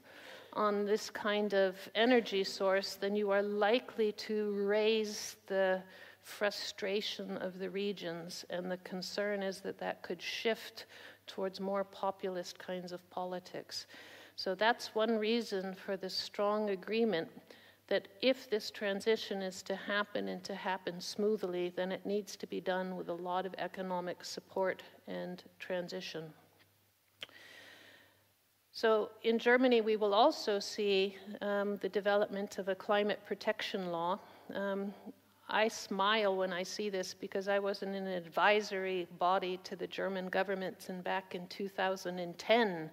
on this kind of energy source, then you are likely to raise the frustration of the regions. And the concern is that that could shift towards more populist kinds of politics. So that's one reason for the strong agreement that if this transition is to happen and to happen smoothly, then it needs to be done with a lot of economic support and transition. So in Germany, we will also see the development of a climate protection law. I smile when I see this because I was in an advisory body to the German government, and back in 2010,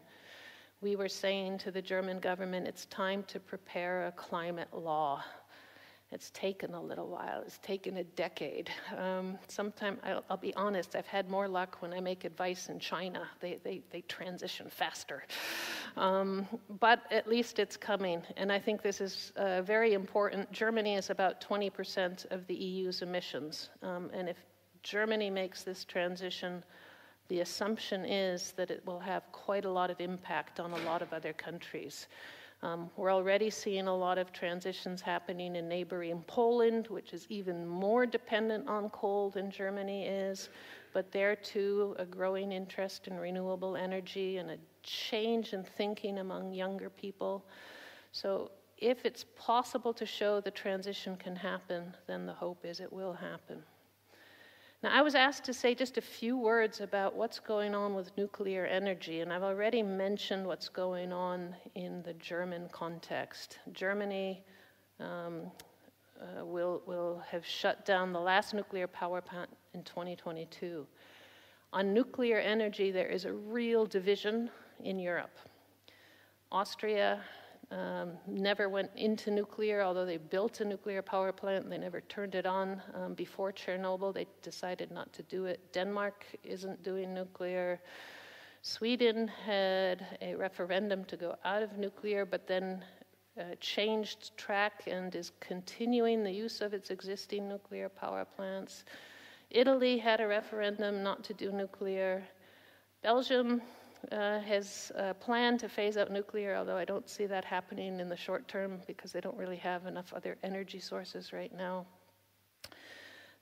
we were saying to the German government, it's time to prepare a climate law. It's taken a little while. It's taken a decade. Sometime, I'll be honest, I've had more luck when I make advice in China. They transition faster. But at least it's coming. And I think this is very important. Germany is about 20% of the EU's emissions. And if Germany makes this transition, the assumption is that it will have quite a lot of impact on a lot of other countries. We're already seeing a lot of transitions happening in neighboring Poland, which is even more dependent on coal than Germany is. But there too, a growing interest in renewable energy and a change in thinking among younger people. So if it's possible to show the transition can happen, then the hope is it will happen. Now, I was asked to say just a few words about what's going on with nuclear energy, and I've already mentioned what's going on in the German context. Germany will have shut down the last nuclear power plant in 2022. On nuclear energy, there is a real division in Europe. Austria never went into nuclear, although they built a nuclear power plant. They never turned it on. Before Chernobyl, they decided not to do it. Denmark isn't doing nuclear. Sweden had a referendum to go out of nuclear, but then changed track and is continuing the use of its existing nuclear power plants. Italy had a referendum not to do nuclear. Belgium has planned to phase out nuclear, although I don't see that happening in the short term because they don't really have enough other energy sources right now.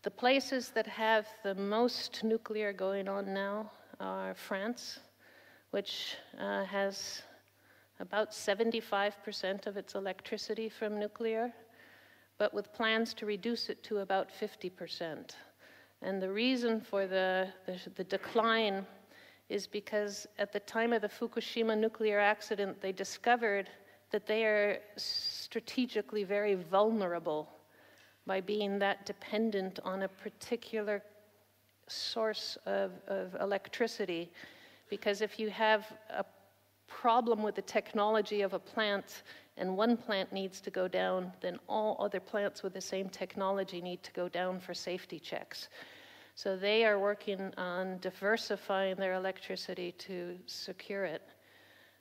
The places that have the most nuclear going on now are France, which has about 75% of its electricity from nuclear, but with plans to reduce it to about 50%. And the reason for the decline is because at the time of the Fukushima nuclear accident, they discovered that they are strategically very vulnerable by being that dependent on a particular source of electricity. Because if you have a problem with the technology of a plant and one plant needs to go down, then all other plants with the same technology need to go down for safety checks. So they are working on diversifying their electricity to secure it.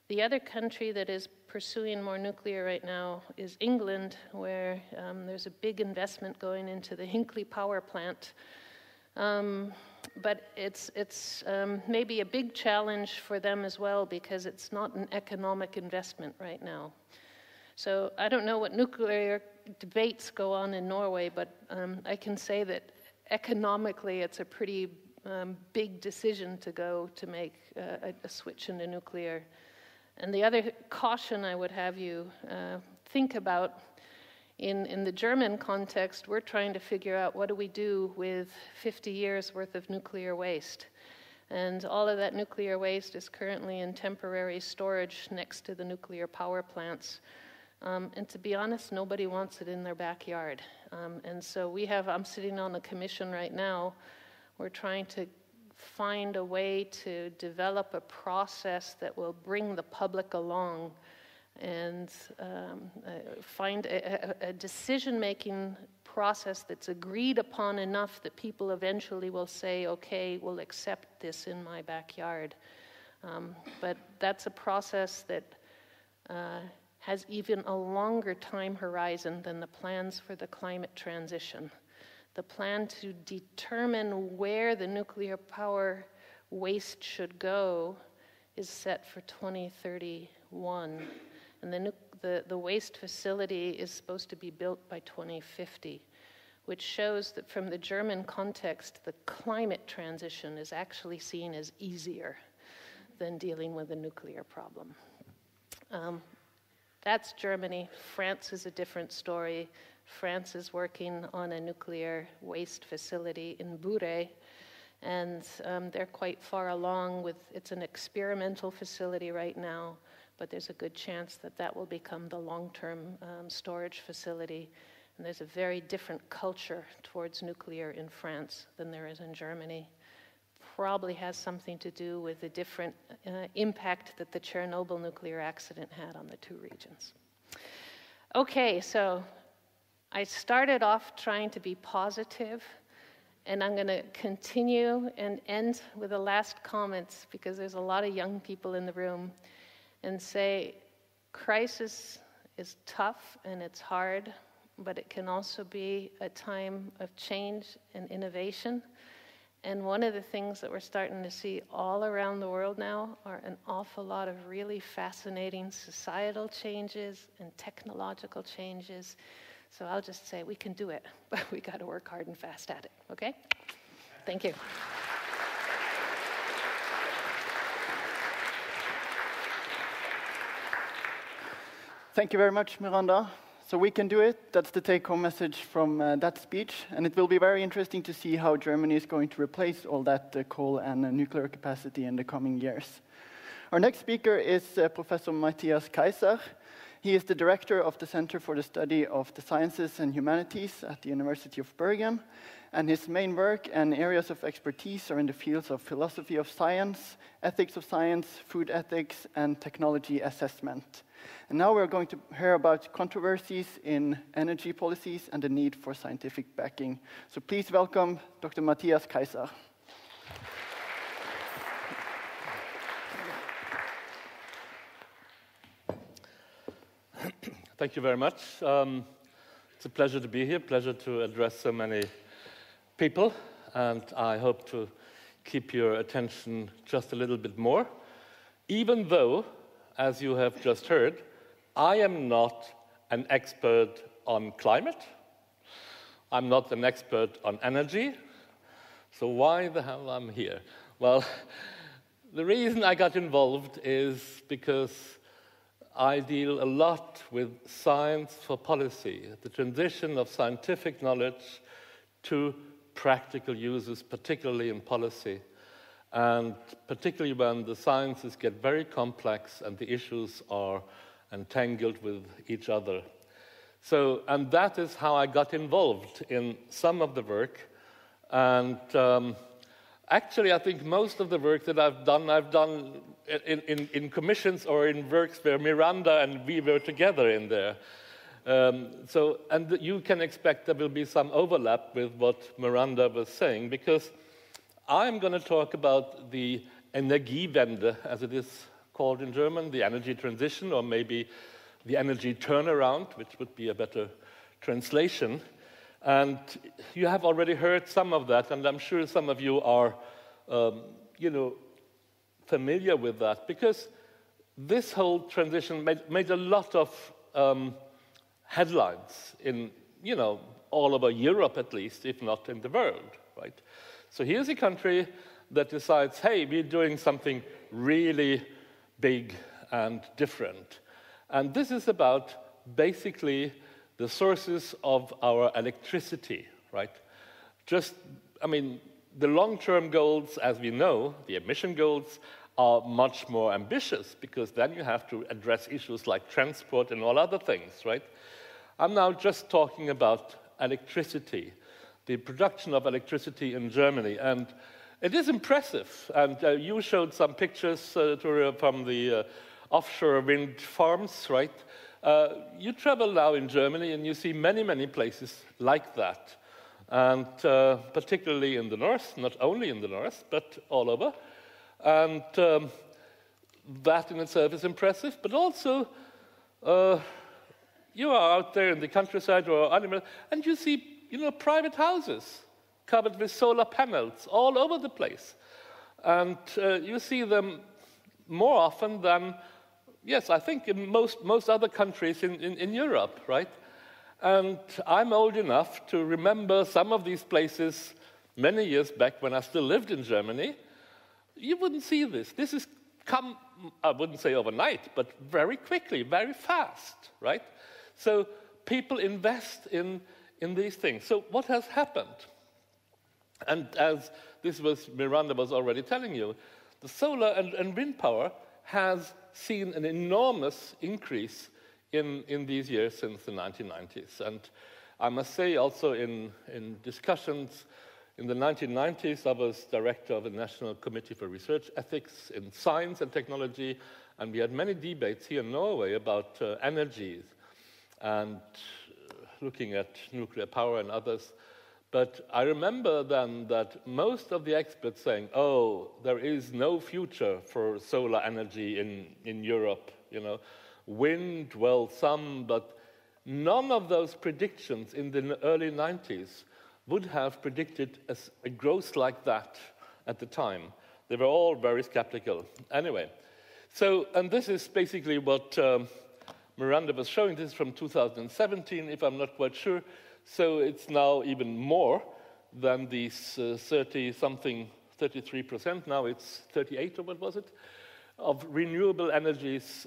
The other country that is pursuing more nuclear right now is England, where there's a big investment going into the Hinkley power plant. But it's maybe a big challenge for them as well because it's not an economic investment right now. So I don't know what nuclear debates go on in Norway, but I can say that economically it's a pretty big decision to make a switch into nuclear. And the other caution I would have you think about, in the German context, we're trying to figure out what do we do with 50 years worth of nuclear waste. And all of that nuclear waste is currently in temporary storage next to the nuclear power plants. And to be honest, nobody wants it in their backyard. And so I'm sitting on a commission right now. We're trying to find a way to develop a process that will bring the public along and find a decision-making process that's agreed upon enough that people eventually will say, okay, we'll accept this in my backyard. But that's a process that has even a longer time horizon than the plans for the climate transition. The plan to determine where the nuclear power waste should go is set for 2031. And the waste facility is supposed to be built by 2050, which shows that from the German context, the climate transition is actually seen as easier than dealing with the nuclear problem. That's Germany. France is a different story. France is working on a nuclear waste facility in Bure, and they're quite far along with, it's an experimental facility right now, but there's a good chance that that will become the long-term storage facility. And there's a very different culture towards nuclear in France than there is in Germany. Probably has something to do with the different impact that the Chernobyl nuclear accident had on the two regions. Okay, so I started off trying to be positive, and I'm going to continue and end with the last comments because there's a lot of young people in the room, and say crisis is tough and it's hard, but it can also be a time of change and innovation. And one of the things that we're starting to see all around the world now are an awful lot of really fascinating societal changes and technological changes. So I'll just say we can do it, but we got to work hard and fast at it, okay? Thank you. Thank you very much, Miranda. So we can do it. That's the take-home message from that speech. And it will be very interesting to see how Germany is going to replace all that coal and nuclear capacity in the coming years. Our next speaker is Professor Matthias Kaiser. He is the director of the Center for the Study of the Sciences and Humanities at the University of Bergen. And his main work and areas of expertise are in the fields of philosophy of science, ethics of science, food ethics, and technology assessment. And now we're going to hear about controversies in energy policies and the need for scientific backing. So please welcome Dr. Matthias Kaiser. Thank you very much. It's a pleasure to be here, pleasure to address so many people, and I hope to keep your attention just a little bit more. even though, as you have just heard, I am not an expert on climate. I'm not an expert on energy. So why the hell I'm here? Well, the reason I got involved is because I deal a lot with science for policy, the transition of scientific knowledge to practical uses, particularly in policy, and particularly when the sciences get very complex and the issues are entangled with each other. So, and that is how I got involved in some of the work. And actually, I think most of the work that I've done in commissions or in works where Miranda and we were together in there. And you can expect there will be some overlap with what Miranda was saying, because I'm going to talk about the Energiewende, as it is called in German, the energy transition, or maybe the energy turnaround, which would be a better translation. And you have already heard some of that, and I'm sure some of you are, familiar with that, because this whole transition made a lot of headlines in, all over Europe at least, if not in the world, right? So here's a country that decides, hey, we're doing something really big and different. And this is about basically the sources of our electricity, right? The long-term goals, as we know, the emission goals, are much more ambitious, because then you have to address issues like transport and all other things, right? I'm now just talking about electricity, the production of electricity in Germany, and it is impressive. And you showed some pictures from the offshore wind farms, right? You travel now in Germany and you see many, many places like that. And particularly in the north, not only in the north, but all over. And that in itself is impressive, but also you are out there in the countryside or animal, and you see, private houses covered with solar panels all over the place. And you see them more often than, yes, I think in most other countries in Europe, right? And I'm old enough to remember some of these places many years back when I still lived in Germany. You wouldn't see this. This has come, I wouldn't say overnight, but very quickly, very fast, right? So people invest in these things. So what has happened? And as Miranda was already telling you, the solar and wind power has seen an enormous increase in these years since the 1990s. And I must say also in discussions in the 1990s, I was director of the National Committee for Research Ethics in Science and Technology, and we had many debates here in Norway about energies and looking at nuclear power and others. But I remember then that most of the experts saying, oh, there is no future for solar energy in Europe, Wind, well, some, but none of those predictions in the early 90s would have predicted a growth like that at the time. They were all very skeptical. Anyway, and this is basically what Miranda was showing. This is from 2017, if I'm not quite sure. So it's now even more than these 30-something, 33%. Now it's 38, or what was it? Of renewable energies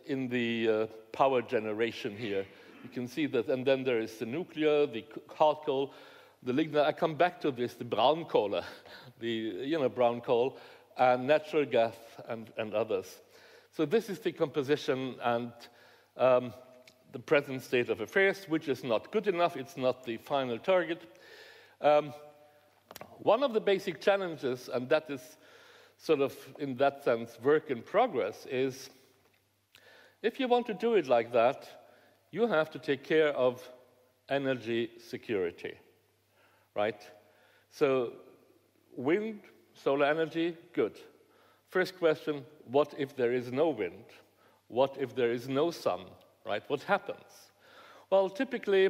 in the power generation here. You can see that, and then there is the nuclear, the hard coal, the lignite. I come back to this, the braunkohle, brown coal, and natural gas and others. So this is the composition and the present state of affairs, which is not good enough. It's not the final target. One of the basic challenges, and that is sort of, in that sense, work in progress, is if you want to do it like that, you have to take care of energy security, right? So wind, solar energy, good. First question, what if there is no wind? What if there is no sun, right? What happens? Well, typically,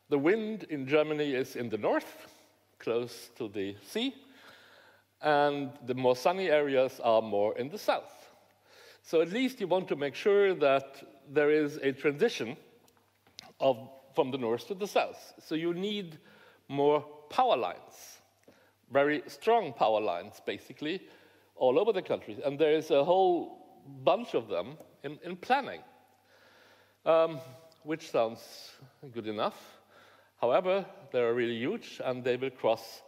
the wind in Germany is in the north, close to the sea. and the more sunny areas are more in the south. So at least you want to make sure that there is a transition from the north to the south. So you need more power lines, very strong power lines, basically, all over the country. And there is a whole bunch of them in planning, which sounds good enough. However, they are really huge, and they will cross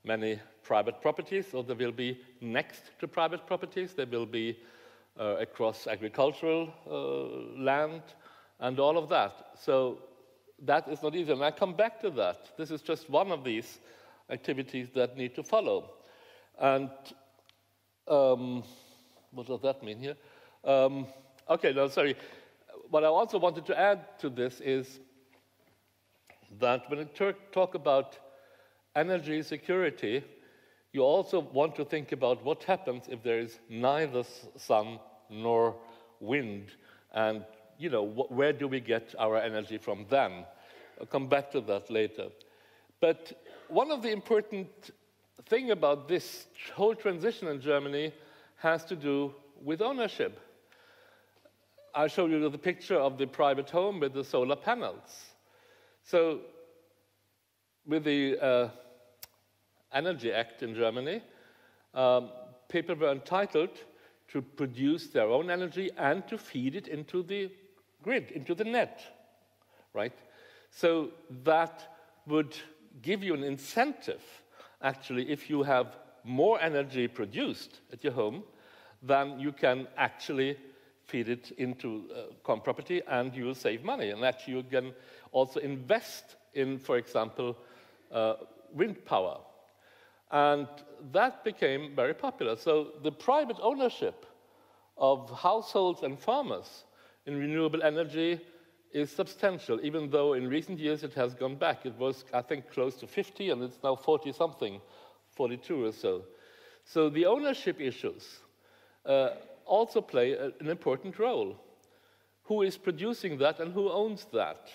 many private properties, or they will be next to private properties. They will be across agricultural land and all of that. So that is not easy, and I come back to that. This is just one of these activities that need to follow. And what does that mean here? Okay, no, sorry. What I also wanted to add to this is that when you talk about energy security, you also want to think about what happens if there is neither sun nor wind, and where do we get our energy from then? I'll come back to that later. But one of the important thing about this whole transition in Germany has to do with ownership. I showed you the picture of the private home with the solar panels. So with the Energy Act in Germany, people were entitled to produce their own energy and to feed it into the grid, into the net, right? So that would give you an incentive, actually, if you have more energy produced at your home, then you can actually feed it into common property and you will save money. And actually you can also invest in, for example, wind power. And that became very popular. So the private ownership of households and farmers in renewable energy is substantial, even though in recent years it has gone back. It was, I think, close to 50, and it's now 40-something, 42 or so. So the ownership issues also play an important role. Who is producing that and who owns that?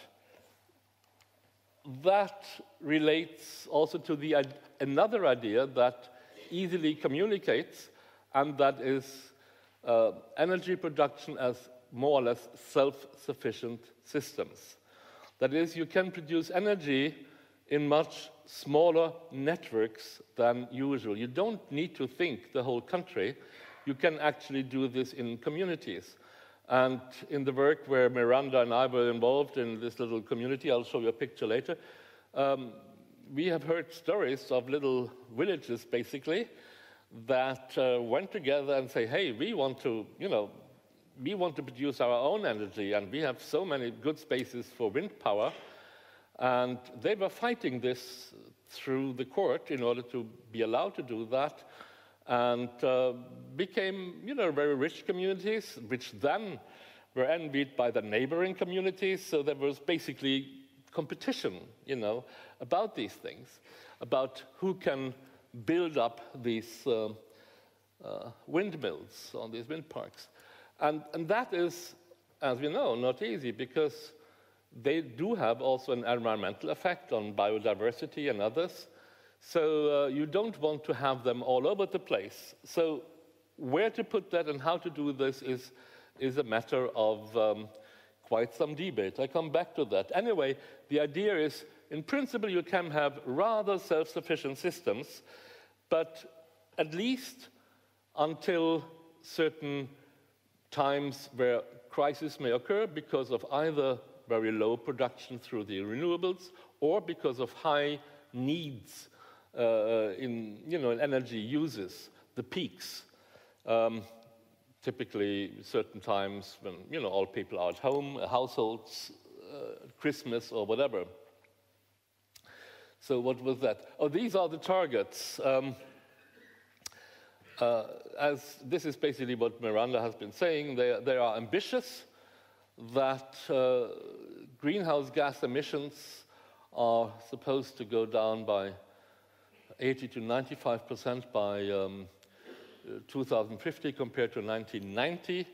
That relates also to another idea that easily communicates, and that is energy production as more or less self-sufficient systems. That is, you can produce energy in much smaller networks than usual. You don't need to think the whole country. You can actually do this in communities. And in the work where Miranda and I were involved in this little community, I'll show you a picture later, we have heard stories of little villages, basically, that went together and say, hey, we want to produce our own energy, and we have so many good spaces for wind power. And they were fighting this through the court in order to be allowed to do that, and became, very rich communities, which then were envied by the neighboring communities. So there was basically competition, about these things, about who can build up these windmills on these wind parks. And that is, as we know, not easy, because they do have also an environmental effect on biodiversity and others. So you don't want to have them all over the place. So where to put that and how to do this is a matter of quite some debate. I come back to that. Anyway, the idea is, in principle, you can have rather self-sufficient systems, but at least until certain times where crisis may occur because of either very low production through the renewables or because of high needs in energy uses, the peaks. Typically, certain times when all people are at home, households, Christmas or whatever. So what was that? Oh, these are the targets. As this is basically what Miranda has been saying, they are ambitious, that greenhouse gas emissions are supposed to go down by 80 to 95% by 2050 compared to 1990.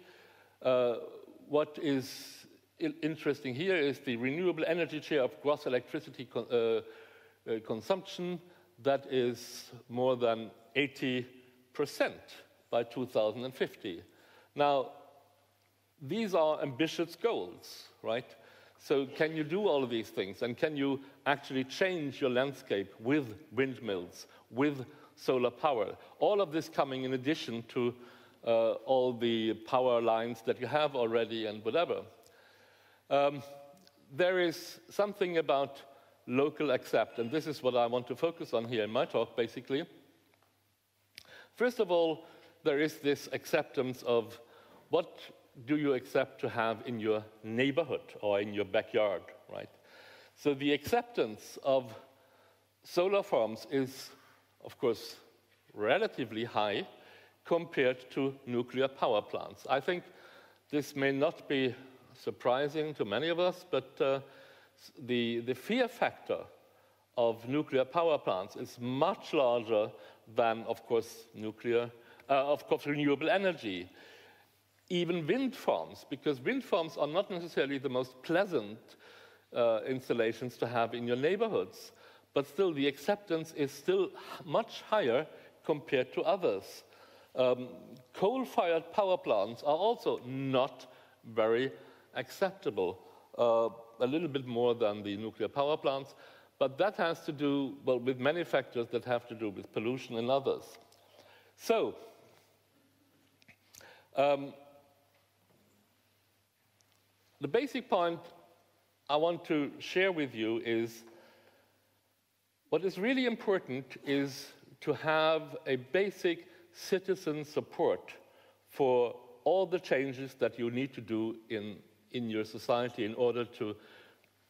What is interesting here is the renewable energy share of gross electricity consumption. That is more than 80% by 2050. Now, these are ambitious goals, right? So can you do all of these things? And can you actually change your landscape with windmills, with solar power? All of this coming in addition to all the power lines that you have already and whatever. There is something about local accept, and this is what I want to focus on here in my talk, basically. First of all, there is this acceptance of what do you accept to have in your neighborhood or in your backyard, right? So the acceptance of solar farms is, of course, relatively high compared to nuclear power plants. I think this may not be surprising to many of us, but the fear factor of nuclear power plants is much larger than, of course, renewable energy. Even wind farms, because wind farms are not necessarily the most pleasant installations to have in your neighborhoods, but still the acceptance is still much higher compared to others. Coal-fired power plants are also not very acceptable, a little bit more than the nuclear power plants, but that has to do, well, with many factors that have to do with pollution and others. So, the basic point I want to share with you is what is really important is to have a basic citizen support for all the changes that you need to do in your society in order to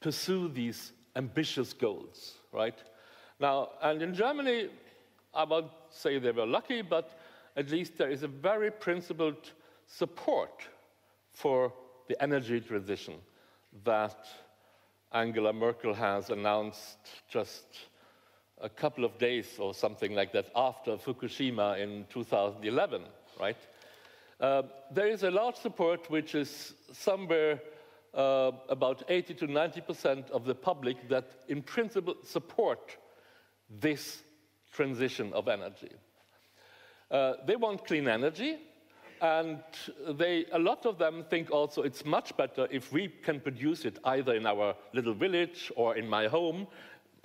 pursue these ambitious goals, right? Now, and in Germany, I won't say they were lucky, but at least there is a very principled support for the energy transition that Angela Merkel has announced just a couple of days or something like that after Fukushima in 2011, right? There is a large support which is somewhere about 80 to 90% of the public that in principle support this transition of energy. They want clean energy, and a lot of them think also it's much better if we can produce it either in our little village or in my home,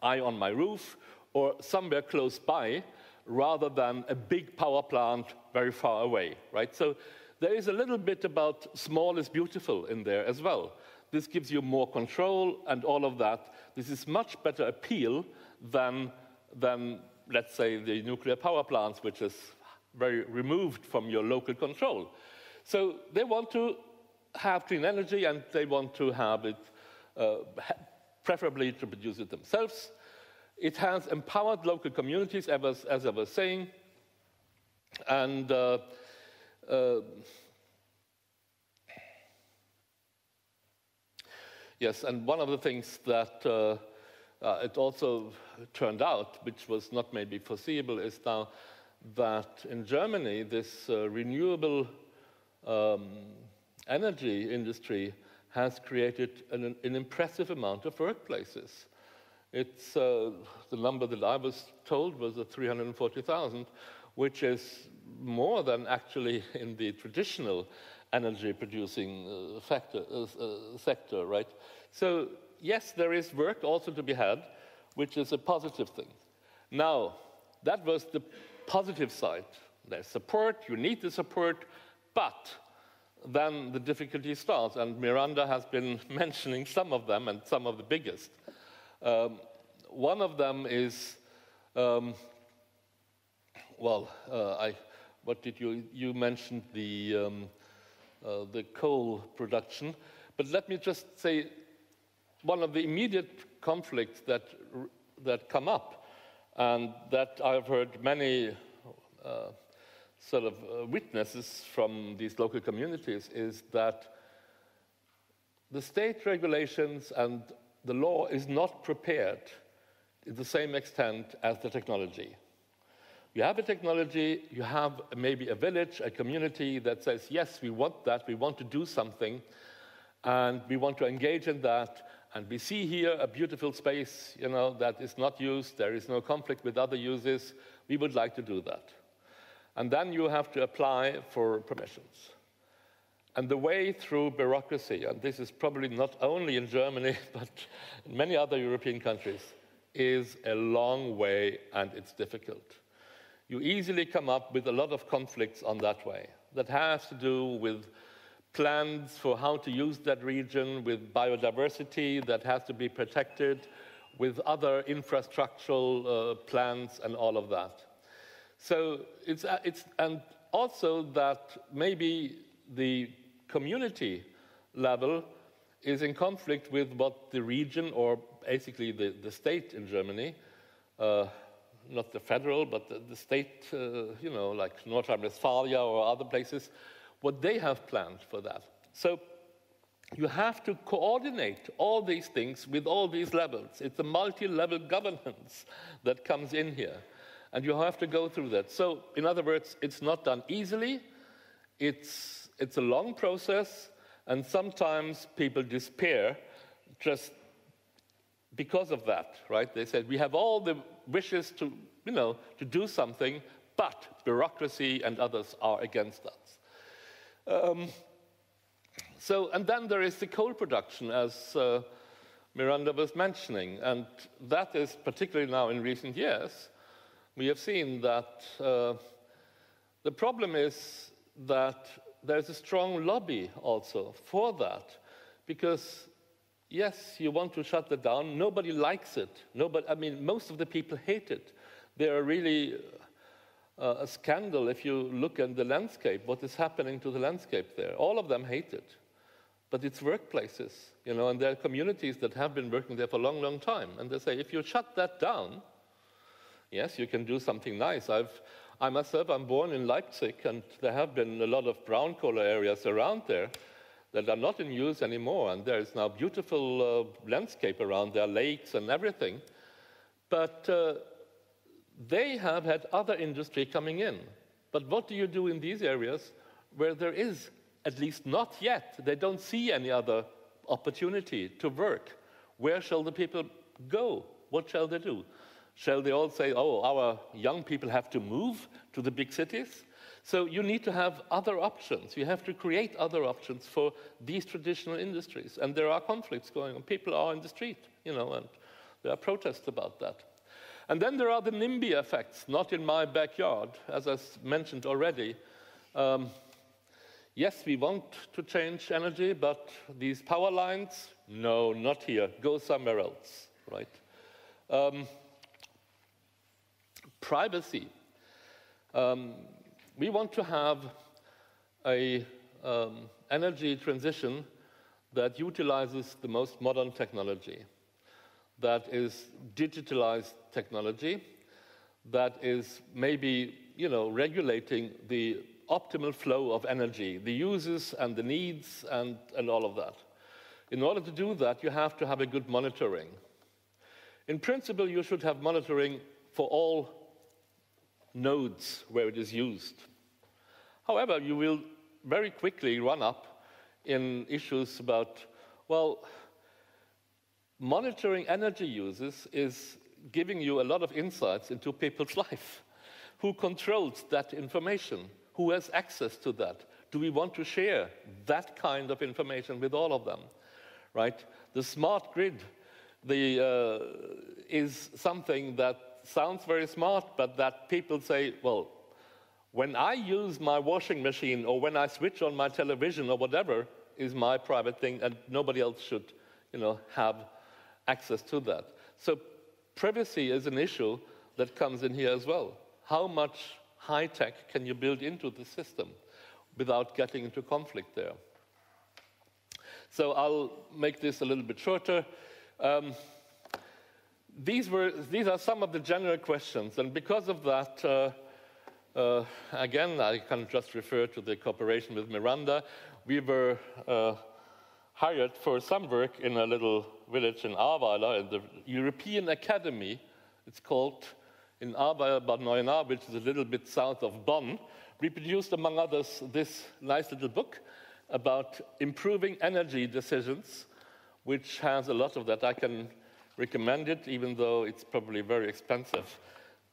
I on my roof, or somewhere close by, rather than a big power plant very far away, right? So there is a little bit about small is beautiful in there as well. This gives you more control and all of that. This is much better appeal than let's say, the nuclear power plants, which is very removed from your local control. So they want to have clean energy, and they want to have it, preferably to produce it themselves. It has empowered local communities, as I was saying, and yes, and one of the things that it also turned out, which was not maybe foreseeable, is now that in Germany, this renewable energy industry has created an impressive amount of workplaces. It's the number that I was told was 340,000, which is more than actually in the traditional energy-producing sector, right? So yes, there is work also to be had, which is a positive thing. Now, that was the positive side. There's support, you need the support, but then the difficulty starts, and Miranda has been mentioning some of them, and some of the biggest. One of them is, you mentioned the coal production, but let me just say, one of the immediate conflicts that come up, and that I've heard many witnesses from these local communities, is that the state regulations and the law is not prepared to the same extent as the technology. You have a technology, you have maybe a village, a community that says, yes, we want that, we want to do something, and we want to engage in that, and we see here a beautiful space, that is not used, there is no conflict with other uses, we would like to do that. And then you have to apply for permissions. And the way through bureaucracy, and this is probably not only in Germany, but in many other European countries, is a long way, and it's difficult. You easily come up with a lot of conflicts on that way. That has to do with plans for how to use that region, with biodiversity that has to be protected, with other infrastructural plans and all of that. So and also that maybe the community level is in conflict with what the region, or basically the state in Germany, not the federal, but the state, like North Rhine-Westphalia or other places, what they have planned for that. So you have to coordinate all these things with all these levels. It's a multi-level governance that comes in here. And you have to go through that. So, in other words, it's not done easily. It's a long process, and sometimes people despair just because of that, right? They said, we have all the wishes to do something, but bureaucracy and others are against us. And then there is the coal production, as Miranda was mentioning, and that is particularly now in recent years. We have seen that the problem is that there's a strong lobby also for that, because yes, you want to shut that down. Nobody likes it. Most of the people hate it. They are really a scandal if you look at the landscape, what is happening to the landscape there. All of them hate it. But it's workplaces, and there are communities that have been working there for a long, long time. And they say, if you shut that down, yes, you can do something nice. I'm born in Leipzig, and there have been a lot of brown collar areas around there that are not in use anymore, and there is now beautiful landscape around there, lakes and everything. But they have had other industry coming in. But what do you do in these areas where there is, at least not yet, they don't see any other opportunity to work? Where shall the people go? What shall they do? Shall they all say, oh, our young people have to move to the big cities? So you need to have other options. You have to create other options for these traditional industries. And there are conflicts going on. People are in the street, and there are protests about that. And then there are the NIMBY effects, not in my backyard, as I mentioned already. Yes, we want to change energy, but these power lines, no, not here. Go somewhere else, right? Privacy. We want to have an energy transition that utilizes the most modern technology, that is digitalized technology, that is maybe, regulating the optimal flow of energy, the uses and the needs and all of that. In order to do that, you have to have a good monitoring. In principle, you should have monitoring for all nodes where it is used. However, you will very quickly run up in issues about, monitoring energy uses is giving you a lot of insights into people's life. Who controls that information? Who has access to that? Do we want to share that kind of information with all of them? Right? The smart grid is something that sounds very smart, but that people say, well, when I use my washing machine or when I switch on my television or whatever is my private thing, and nobody else should, have access to that. So privacy is an issue that comes in here as well. How much high tech can you build into the system without getting into conflict there? So I'll make this a little bit shorter. These are some of the general questions, and because of that, again, I can just refer to the cooperation with Miranda. We were hired for some work in a little village in Ahrweiler, in the European Academy, it's called, in Ahrweiler, Bad Neuenahr, which is a little bit south of Bonn. We produced, among others, this nice little book about improving energy decisions which has a lot of that. I can recommend it, even though it's probably very expensive.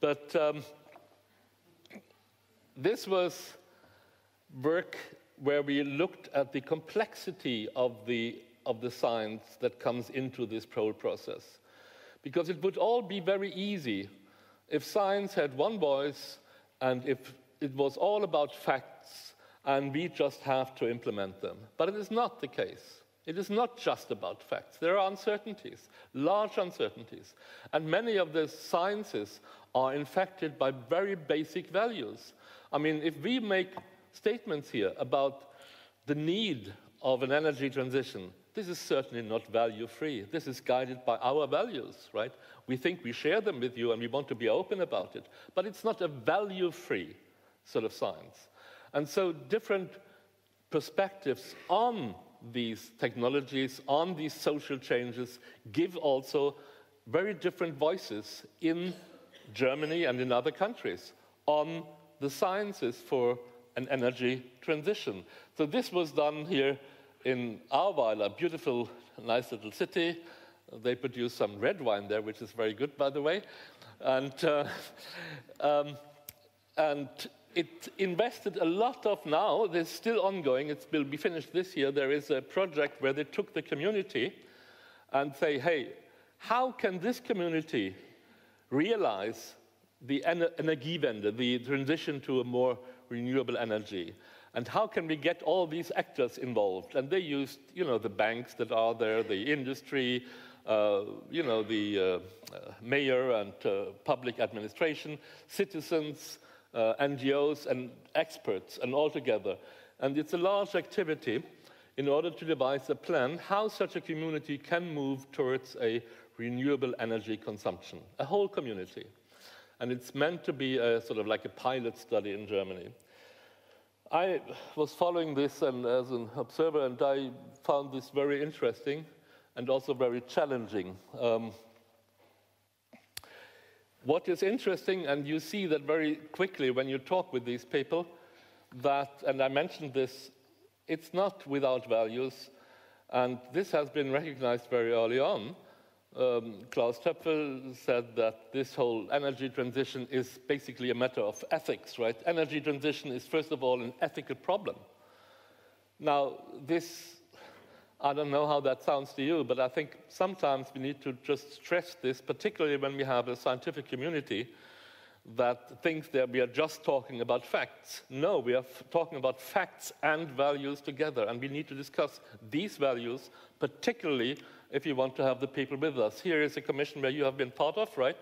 But this was work where we looked at the complexity of the science that comes into this whole process. Because it would all be very easy if science had one voice and if it was all about facts and we just have to implement them. But it is not the case. It is not just about facts. There are uncertainties, large uncertainties. And many of the sciences are infected by very basic values. I mean, if we make statements here about the need of an energy transition, this is certainly not value-free. This is guided by our values, right? We think we share them with you and we want to be open about it. But it's not a value-free sort of science. And so different perspectives on these technologies, on these social changes, give also very different voices in Germany and in other countries on the sciences for an energy transition. So this was done here in Ahrweiler, a beautiful, nice little city. They produce some red wine there, which is very good, by the way. And it invested a lot of now, there's still ongoing, it will be finished this year. There is a project where they took the community and say, hey, how can this community realize the Energiewende, the transition to a more renewable energy? And how can we get all these actors involved? And they used, the banks that are there, the industry, the mayor and public administration, citizens, NGOs and experts, and all together. And it's a large activity in order to devise a plan how such a community can move towards a renewable energy consumption, a whole community. And it's meant to be a sort of like a pilot study in Germany. I was following this and as an observer, and I found this very interesting and also very challenging. What is interesting, and you see that very quickly when you talk with these people, that, and I mentioned this, it's not without values, and this has been recognized very early on. Klaus Töpfel said that this whole energy transition is basically a matter of ethics, right? Energy transition is, first of all, an ethical problem. Now, this, I don't know how that sounds to you, but I think sometimes we need to just stress this, particularly when we have a scientific community that thinks that we are just talking about facts. No, we are talking about facts and values together, and we need to discuss these values, particularly if you want to have the people with us. Here is a commission where you have been part of, right?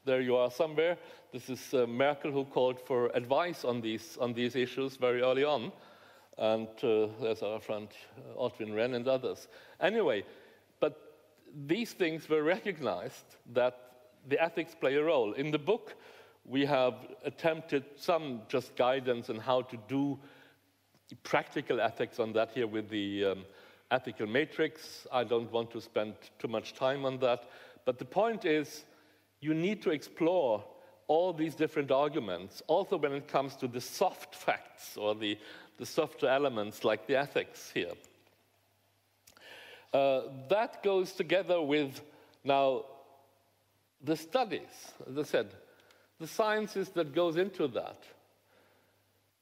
There you are somewhere. This is Merkel, who called for advice on these issues very early on. And there's our friend Otwin Renn and others. Anyway, but these things were recognized that the ethics play a role. In the book, we have attempted some just guidance on how to do practical ethics on that here with the ethical matrix. I don't want to spend too much time on that. But the point is, you need to explore all these different arguments, also when it comes to the soft facts or the softer elements like the ethics here. That goes together with now the studies, as I said, the sciences that goes into that.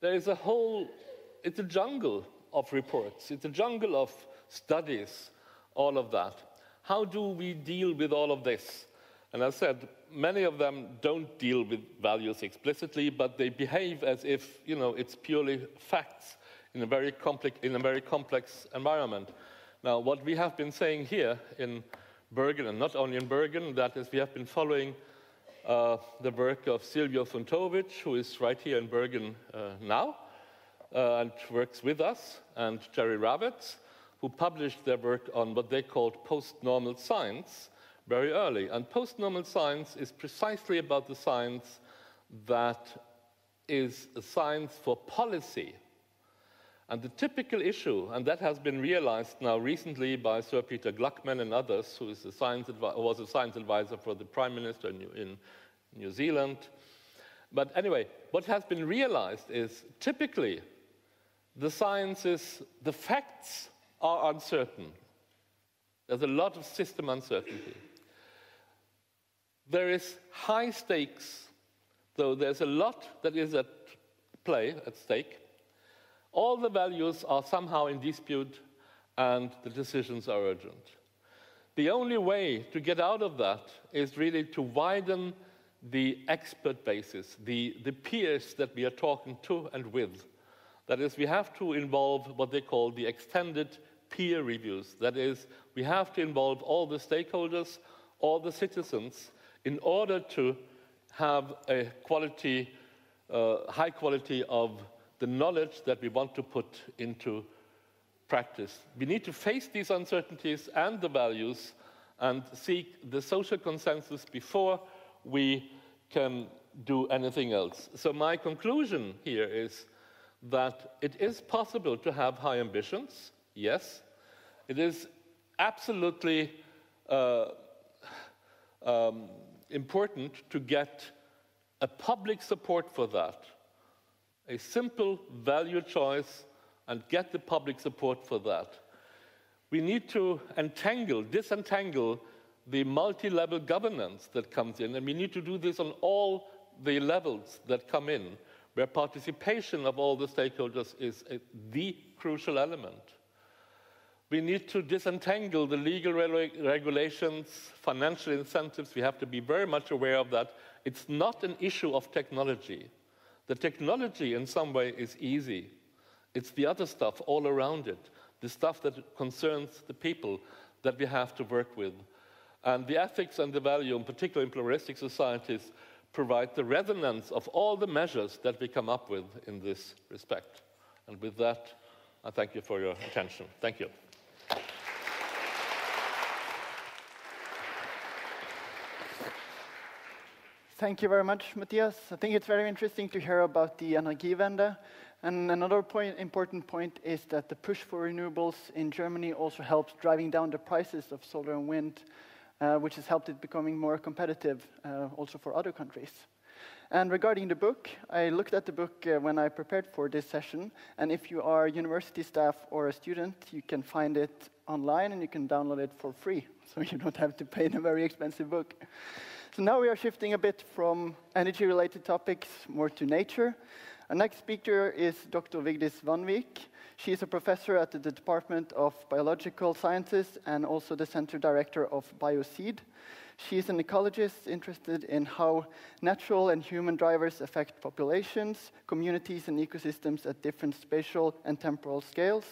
There is it's a jungle of reports, it's a jungle of studies, all of that. How do we deal with all of this? And as I said, many of them don't deal with values explicitly, but they behave as if, it's purely facts in a very complex environment. Now, what we have been saying here in Bergen, and not only in Bergen, that is, we have been following the work of Silvio Funtovic, who is right here in Bergen now, and works with us, and Jerry Ravitz, who published their work on what they called post-normal science very early. And post-normal science is precisely about the science that is a science for policy. And the typical issue, and that has been realized now recently by Sir Peter Gluckman and others, who is was a science advisor for the Prime Minister in New Zealand. But anyway, what has been realized is typically the facts are uncertain. There's a lot of system uncertainty. There is high stakes, though there's a lot that is at play, at stake. All the values are somehow in dispute, and the decisions are urgent. The only way to get out of that is really to widen the expert basis, the peers that we are talking to and with. That is, we have to involve what they call the extended peer reviews. That is, we have to involve all the stakeholders, all the citizens, in order to have a quality, high quality of the knowledge that we want to put into practice. We need to face these uncertainties and the values and seek the social consensus before we can do anything else. So my conclusion here is that it is possible to have high ambitions, yes. It is absolutely important to get a public support for that, a simple value choice, and get the public support for that. We need to disentangle the multi-level governance that comes in, and we need to do this on all the levels that come in, where participation of all the stakeholders is the crucial element. We need to disentangle the legal regulations, financial incentives. We have to be very much aware of that. It's not an issue of technology. The technology in some way is easy. It's the other stuff all around it, the stuff that concerns the people that we have to work with. And the ethics and the value, in particular in pluralistic societies, provide the resonance of all the measures that we come up with in this respect. And with that, I thank you for your attention. Thank you. Thank you very much, Matthias. I think it's very interesting to hear about the Energiewende. And another important point is that the push for renewables in Germany also helps driving down the prices of solar and wind, which has helped it becoming more competitive also for other countries. And regarding the book, I looked at the book when I prepared for this session. And if you are university staff or a student, you can find it online and you can download it for free. So you don't have to pay a very expensive book. So now we are shifting a bit from energy-related topics more to nature. Our next speaker is Dr. Vigdis Vanvik. She is a professor at the Department of Biological Sciences and also the Center Director of BioSeed. She is an ecologist interested in how natural and human drivers affect populations, communities, and ecosystems at different spatial and temporal scales,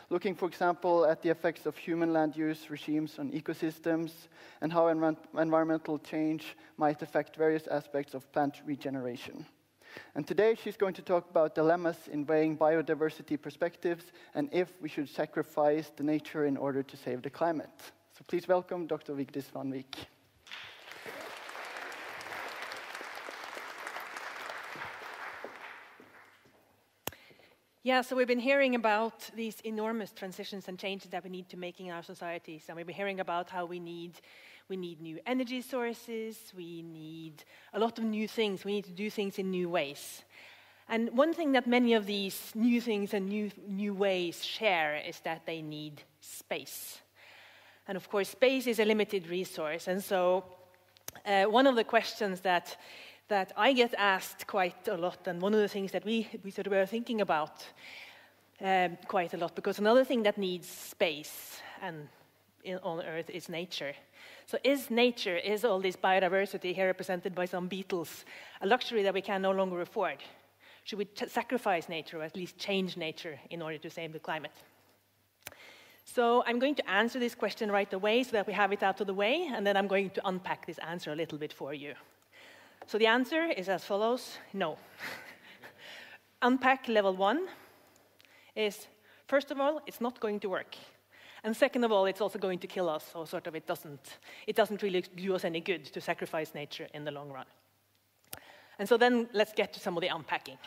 looking, for example, at the effects of human land use regimes on ecosystems and how environmental change might affect various aspects of plant regeneration. And today she's going to talk about dilemmas in weighing biodiversity perspectives and if we should sacrifice the nature in order to save the climate. So please welcome Dr. Vigdis Vanvik. Yeah, so we've been hearing about these enormous transitions and changes that we need to make in our societies. And we've been hearing about how we need new energy sources, we need a lot of new things, we need to do things in new ways. And one thing that many of these new things and new ways share is that they need space. And of course, space is a limited resource. And so one of the questions that I get asked quite a lot, and one of the things that we sort of were thinking about quite a lot, because another thing that needs space on Earth is nature. So is all this biodiversity here represented by some beetles a luxury that we can no longer afford? Should we sacrifice nature, or at least change nature, in order to save the climate? So I'm going to answer this question right away so that we have it out of the way, and then I'm going to unpack this answer a little bit for you. So the answer is as follows: no. Unpack level 1 is, first of all, it's not going to work. And second of all, it's also going to kill us, so sort of it doesn't really do us any good to sacrifice nature in the long run. And so then let's get to some of the unpacking.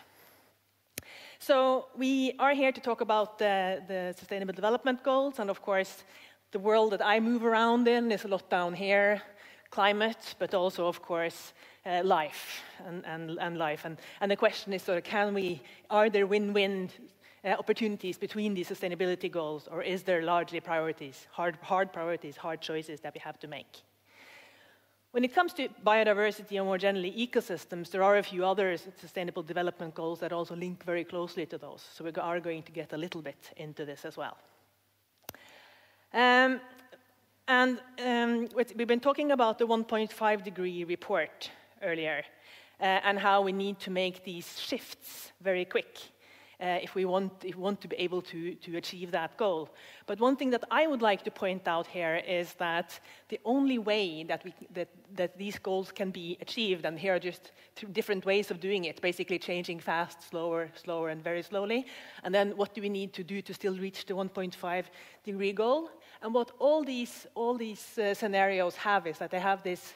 So we are here to talk about the Sustainable Development Goals, and of course, the world that I move around in is a lot down here, climate, but also, of course, life and life. And the question is, sort of, are there win-win opportunities between these sustainability goals, or is there largely priorities, hard priorities, hard choices that we have to make? When it comes to biodiversity and more generally ecosystems, there are a few other sustainable development goals that also link very closely to those. So we are going to get a little bit into this as well. We've been talking about the 1.5 degree report earlier and how we need to make these shifts very quick. If we want to be able to achieve that goal. But one thing that I would like to point out here is that the only way that these goals can be achieved, and here are just different ways of doing it, basically changing fast, slower, and very slowly, and then what do we need to do to still reach the 1.5 degree goal? And what all these scenarios have is that they have this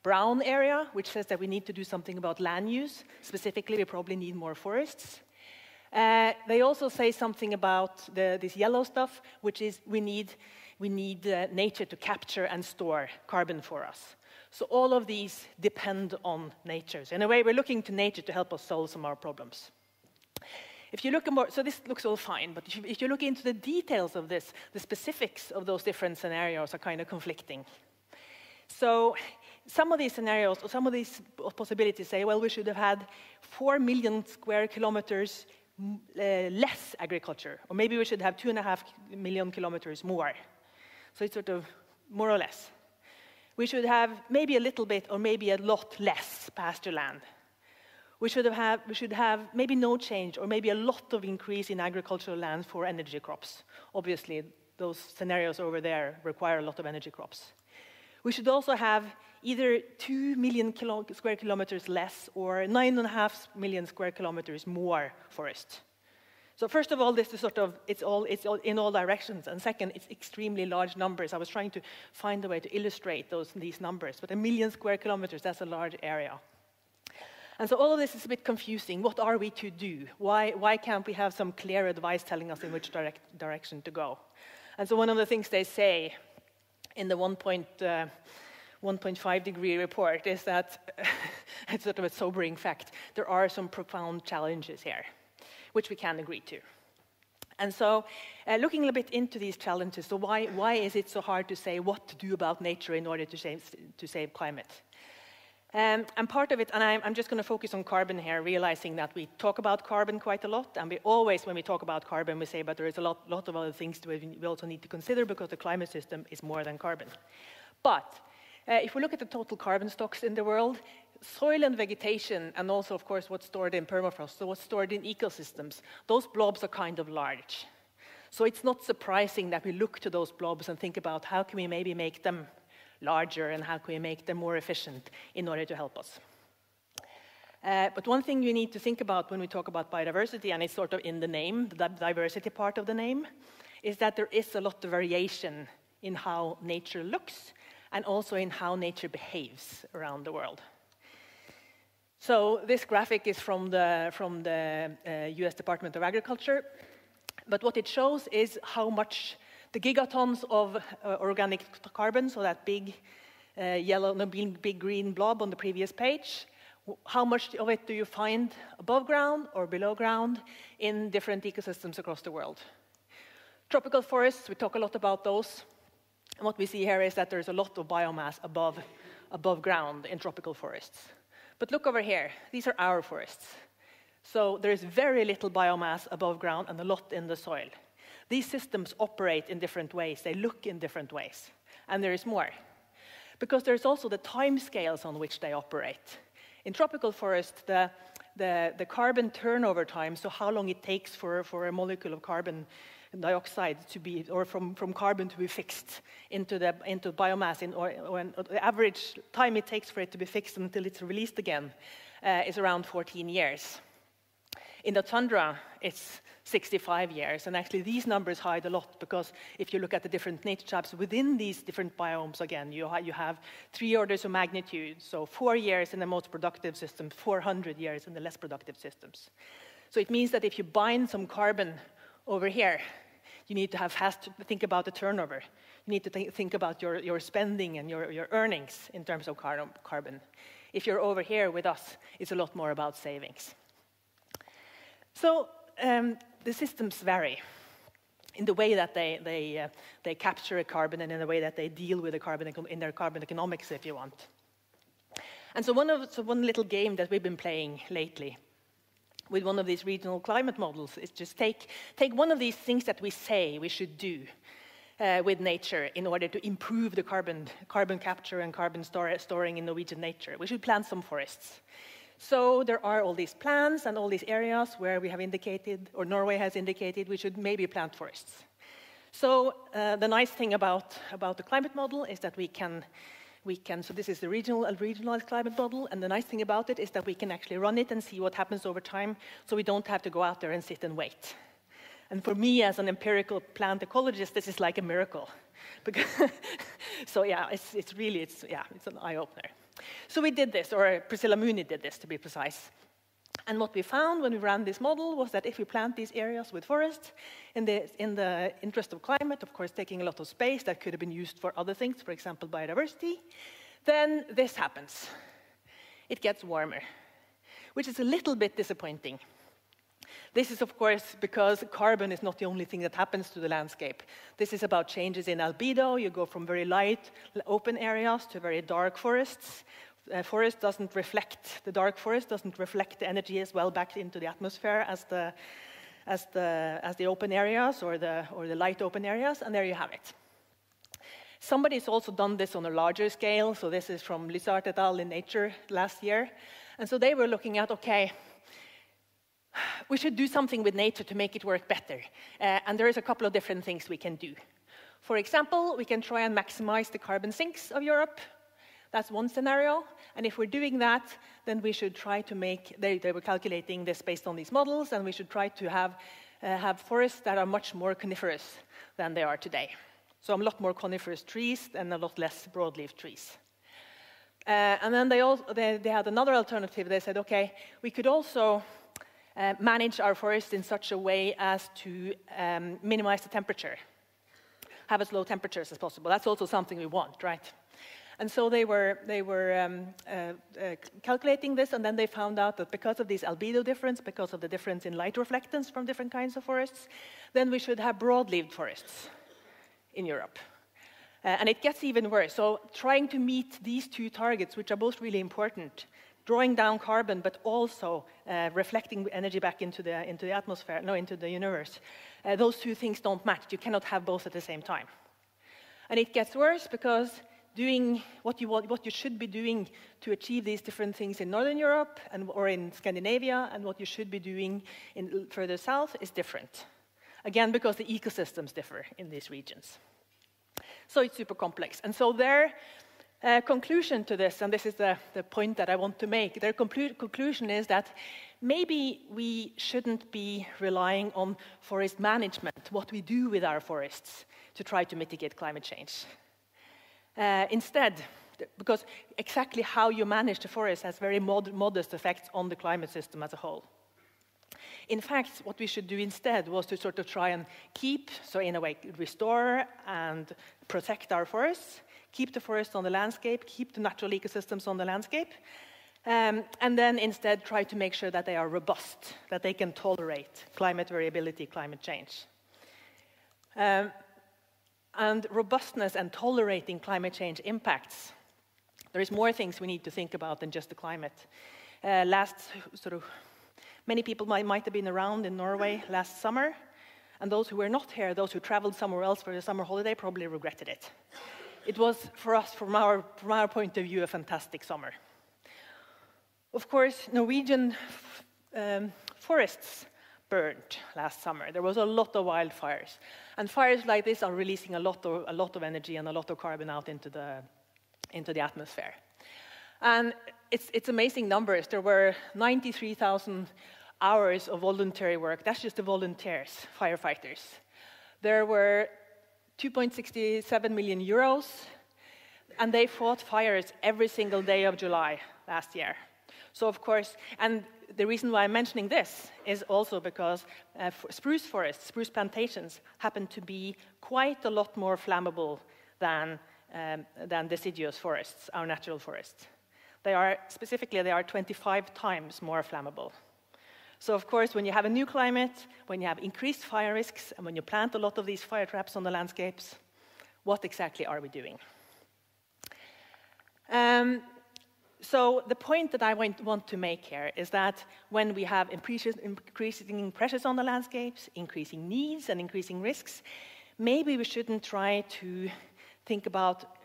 brown area, which says that we need to do something about land use. Specifically, we probably need more forests. They also say something about this yellow stuff, which is we need nature to capture and store carbon for us. So all of these depend on nature. So in a way, we're looking to nature to help us solve some of our problems. If you look more, so this looks all fine, but if you look into the details of this, the specifics of those different scenarios are kind of conflicting. So some of these scenarios, or some of these possibilities say, well, we should have had 4 million square kilometers less agriculture, or maybe we should have 2.5 million kilometers more. So it's sort of more or less. We should have maybe a little bit or maybe a lot less pasture land. We should have maybe no change or maybe a lot of increase in agricultural land for energy crops. Obviously, those scenarios over there require a lot of energy crops. We should also have either 2 million square kilometers less or 9.5 million square kilometers more forest. So first of all, this is it's all in all directions. And second, it's extremely large numbers. I was trying to find a way to illustrate these numbers. But 1 million square kilometers, that's a large area. And so all of this is a bit confusing. What are we to do? Why can't we have some clear advice telling us in which direction to go? And so one of the things they say in the 1.5 degree report is that, it's sort of a sobering fact, there are some profound challenges here, which we can agree to. And so looking a little bit into these challenges, so why is it so hard to say what to do about nature in order to save climate? And part of it, and I'm just going to focus on carbon here, realizing that we talk about carbon quite a lot, and we always, when we talk about carbon, we say, but there is a lot of other things we also need to consider because the climate system is more than carbon. But if we look at the total carbon stocks in the world, soil and vegetation, and also, of course, what's stored in permafrost, so what's stored in ecosystems, those blobs are kind of large. So it's not surprising that we look to those blobs and think about how can we maybe make them larger and how can we make them more efficient in order to help us. But one thing we need to think about when we talk about biodiversity, and it's sort of in the name, the diversity part of the name, is that there is a lot of variation in how nature looks and also in how nature behaves around the world. So this graphic is from the US Department of Agriculture, but what it shows is how much the gigatons of organic carbon, so that big big green blob on the previous page, how much of it do you find above ground or below ground in different ecosystems across the world? Tropical forests, we talk a lot about those. And what we see here is that there's a lot of biomass above ground in tropical forests. But look over here, these are our forests. So there's very little biomass above ground and a lot in the soil. These systems operate in different ways, they look in different ways. And there is more. Because there's also the time scales on which they operate. In tropical forests, the carbon turnover time, so how long it takes for a molecule of carbon dioxide to be, or from carbon to be fixed into biomass, or the average time it takes for it to be fixed until it's released again is around 14 years. In the tundra, it's 65 years, and actually these numbers hide a lot, because if you look at the different nature types within these different biomes, again, you have 3 orders of magnitude, so 4 years in the most productive systems, 400 years in the less productive systems. So it means that if you bind some carbon over here, you need to think about the turnover. You need to think about your spending and your earnings in terms of carbon. If you're over here with us, it's a lot more about savings. So the systems vary in the way that they capture a carbon and in the way that they deal with the carbon in their carbon economics, if you want. And so one little game that we've been playing lately with one of these regional climate models is just take one of these things that we say we should do with nature in order to improve the carbon capture and carbon storing in Norwegian nature. We should plant some forests. So there are all these plans and all these areas where we have indicated, or Norway has indicated, we should maybe plant forests. So the nice thing about the climate model is that we can, so this is the regionalized climate model, and the nice thing about it is that we can actually run it and see what happens over time, so we don't have to go out there and sit and wait. And for me, as an empirical plant ecologist, this is like a miracle. So yeah, it's an eye-opener. So we did this, or Priscilla Mooney did this, to be precise. And what we found when we ran this model was that if we plant these areas with forests, in the interest of climate, of course taking a lot of space that could have been used for other things, for example biodiversity, then this happens. It gets warmer, which is a little bit disappointing. This is, of course, because carbon is not the only thing that happens to the landscape. This is about changes in albedo. You go from very light, open areas to very dark forests. The dark forest doesn't reflect the energy as well back into the atmosphere as the open areas or the light open areas, and there you have it. Somebody's also done this on a larger scale. So this is from Lizard et al. In Nature last year. And so they were looking at, okay, we should do something with nature to make it work better. And there is a couple of different things we can do. For example, we can try and maximize the carbon sinks of Europe. That's one scenario. And if we're doing that, then we should try to make, they were calculating this based on these models, and we should try to have forests that are much more coniferous than they are today. So a lot more coniferous trees and a lot less broadleaf trees. And then they had another alternative. They said, okay, we could also manage our forest in such a way as to minimize the temperature, have as low temperatures as possible. That's also something we want, right? And so they were calculating this, and then they found out that because of this albedo difference, because of the difference in light reflectance from different kinds of forests, then we should have broad-leaved forests in Europe. And it gets even worse. So trying to meet these two targets, which are both really important, drawing down carbon, but also reflecting energy back into the atmosphere, into the universe. Those two things don't match. You cannot have both at the same time. And it gets worse because doing what you should be doing to achieve these different things in Northern Europe or in Scandinavia, and what you should be doing further south is different. Again, because the ecosystems differ in these regions. So it's super complex. And so their conclusion to this, and this is the point that I want to make, their conclusion is that maybe we shouldn't be relying on forest management, what we do with our forests, to try to mitigate climate change. Instead, because exactly how you manage the forest has very modest effects on the climate system as a whole. In fact, what we should do instead was to sort of try and keep, so in a way, restore and protect our forests, keep the forest on the landscape, keep the natural ecosystems on the landscape, and then instead try to make sure that they are robust, that they can tolerate climate variability, climate change. And robustness and tolerating climate change impacts. There is more things we need to think about than just the climate. Many people might have been around in Norway last summer, and those who were not here, those who traveled somewhere else for the summer holiday, probably regretted it. It was, for us, from our point of view, a fantastic summer. Of course, Norwegian forests burned last summer. There was a lot of wildfires. And fires like this are releasing a lot of energy and a lot of carbon out into the atmosphere. And it's amazing numbers. There were 93,000 hours of voluntary work. That's just the volunteers, firefighters. There were 2.67 million euros, and they fought fires every single day of July last year. So, of course, and the reason why I'm mentioning this is also because spruce forests, spruce plantations, happen to be quite a lot more flammable than deciduous forests, our natural forests. They are 25 times more flammable. So of course, when you have a new climate, when you have increased fire risks, and when you plant a lot of these fire traps on the landscapes, what exactly are we doing? So the point that I want to make here is that when we have increasing pressures on the landscapes, increasing needs and increasing risks, maybe we shouldn't try to think about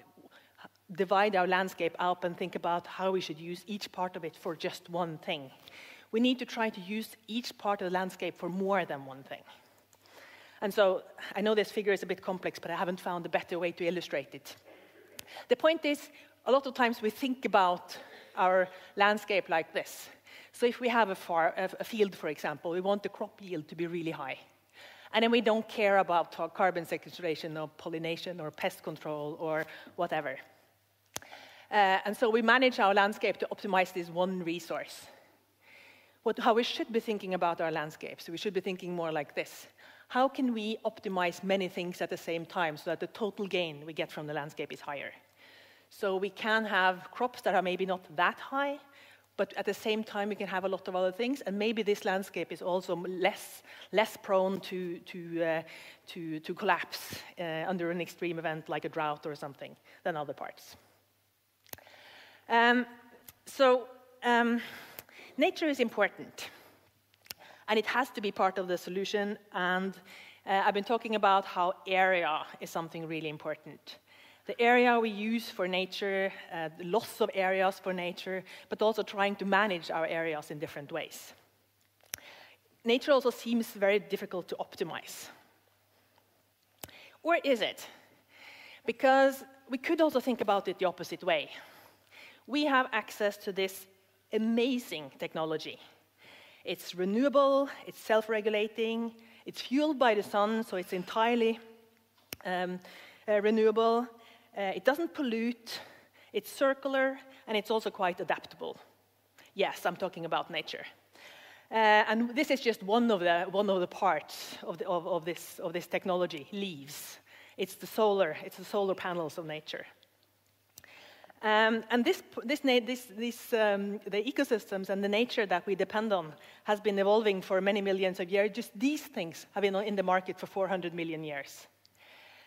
divide our landscape up and think about how we should use each part of it for just one thing. We need to try to use each part of the landscape for more than one thing. And so I know this figure is a bit complex, but I haven't found a better way to illustrate it. The point is, a lot of times we think about our landscape like this. So if we have a field, for example, we want the crop yield to be really high. And then we don't care about carbon sequestration or pollination or pest control or whatever. And so we manage our landscape to optimize this one resource. How we should be thinking about our landscapes, we should be thinking more like this. How can we optimize many things at the same time so that the total gain we get from the landscape is higher? So we can have crops that are maybe not that high, but at the same time we can have a lot of other things, and maybe this landscape is also less prone to collapse under an extreme event like a drought or something than other parts. Nature is important, and it has to be part of the solution, and I've been talking about how area is something really important. The area we use for nature, the loss of areas for nature, but also trying to manage our areas in different ways. Nature also seems very difficult to optimize. Or is it? Because we could also think about it the opposite way. We have access to this amazing technology. It's renewable, it's self-regulating, it's fueled by the sun, so it's entirely renewable. It doesn't pollute, it's circular, and it's also quite adaptable. Yes, I'm talking about nature. And this is just one of the parts of this technology, leaves. It's the solar panels of nature. And the ecosystems and the nature that we depend on has been evolving for many millions of years. Just these things have been in the market for 400 million years.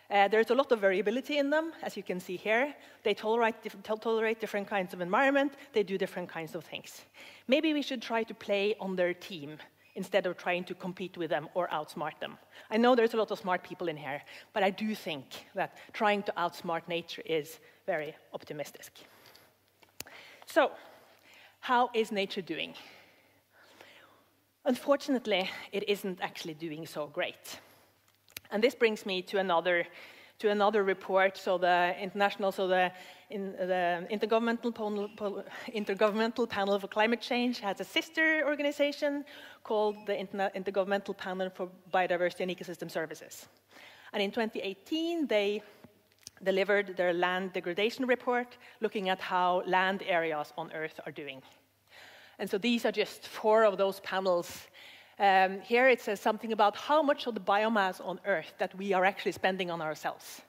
There's a lot of variability in them, as you can see here. They tolerate different kinds of environment. They do different kinds of things. Maybe we should try to play on their team instead of trying to compete with them or outsmart them. I know there's a lot of smart people in here, but I do think that trying to outsmart nature is very optimistic. So, how is nature doing? Unfortunately, it isn't actually doing so great. And this brings me to another report. So the Intergovernmental Panel for Climate Change has a sister organization called the Intergovernmental Panel for Biodiversity and Ecosystem Services. And in 2018, they delivered their land degradation report, looking at how land areas on Earth are doing. And so these are just 4 of those panels. Here it says something about how much of the biomass on Earth that we are actually spending on ourselves.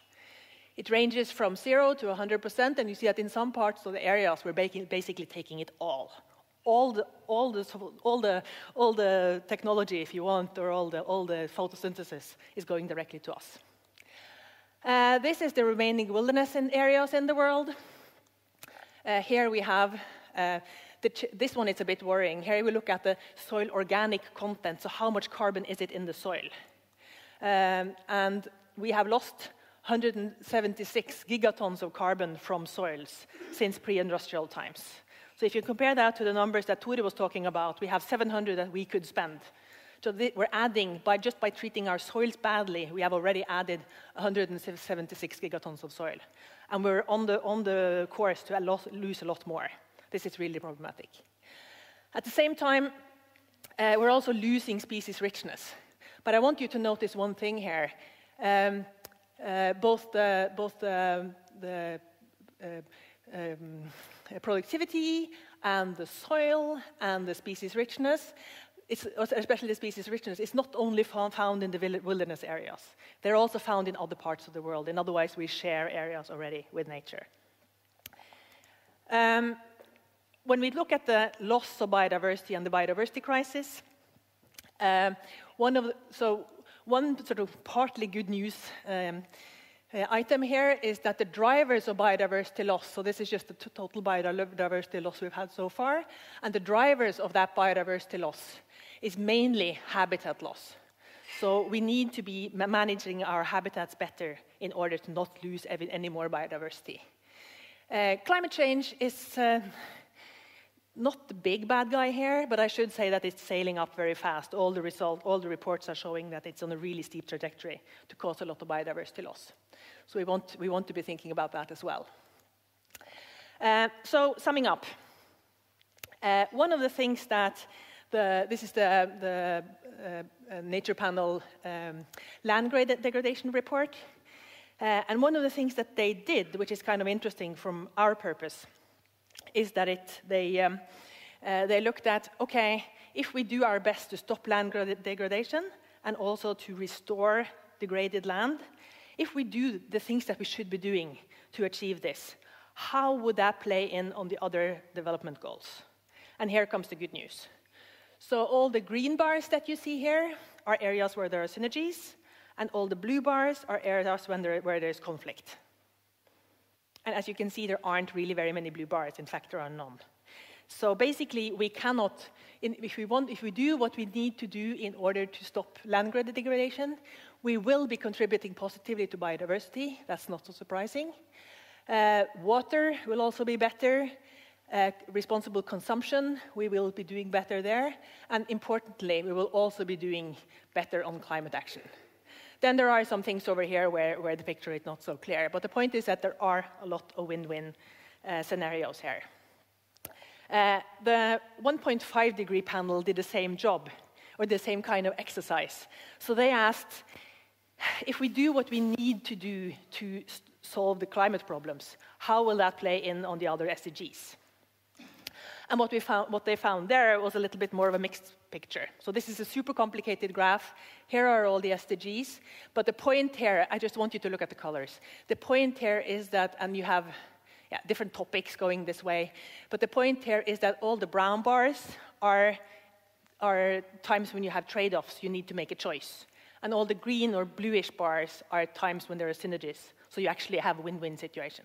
It ranges from 0 to 100%, and you see that in some parts of the areas we're basically taking it all. All the technology, if you want, or all the photosynthesis is going directly to us. This is the remaining wilderness areas in the world. Here we have. This one is a bit worrying. Here we look at the soil organic content, so how much carbon is it in the soil? And we have lost 176 gigatons of carbon from soils since pre-industrial times. So if you compare that to the numbers that Tore was talking about, we have 700 that we could spend. So we're adding, just by treating our soils badly, we have already added 176 gigatons of soil. And we're on the course to lose a lot more. This is really problematic. At the same time, we're also losing species richness. But I want you to notice one thing here. Both the productivity and the soil and the species richness, especially the species richness, is not only found in the wilderness areas. They're also found in other parts of the world, and otherwise we share areas already with nature. When we look at the loss of biodiversity and the biodiversity crisis, One sort of partly good news item here is that the drivers of biodiversity loss, so this is just the total biodiversity loss we've had so far, and the drivers of that biodiversity loss is mainly habitat loss. So we need to be managing our habitats better in order to not lose any more biodiversity. Climate change is not the big bad guy here, but I should say that it's sailing up very fast. All the reports are showing that it's on a really steep trajectory to cause a lot of biodiversity loss. So we want to be thinking about that as well. So summing up, one of the things that this is the Nature Panel land grade degradation report, and one of the things that they did, which is kind of interesting from our purpose, is that they looked at, okay, if we do our best to stop land degradation and also to restore degraded land, if we do the things that we should be doing to achieve this, how would that play in on the other development goals? And here comes the good news. So all the green bars that you see here are areas where there are synergies, and all the blue bars are areas where there's conflict. And as you can see, there aren't really very many blue bars. In fact, there are none. So basically, we cannot, if we do what we need to do in order to stop land degradation, we will be contributing positively to biodiversity. That's not so surprising. Water will also be better. Responsible consumption, we will be doing better there. And importantly, we will also be doing better on climate action. Then there are some things over here where the picture is not so clear. But the point is that there are a lot of win-win scenarios here. The 1.5 degree panel did the same job, or the same kind of exercise. So they asked, if we do what we need to do to solve the climate problems, how will that play in on the other SDGs? And what they found there was a little bit more of a mixed picture. So this is a super complicated graph. Here are all the SDGs. But the point here, I just want you to look at the colors. The point here is that, and you have different topics going this way, but the point here is that all the brown bars are times when you have trade-offs, you need to make a choice. And all the green or bluish bars are times when there are synergies. So you actually have a win-win situation.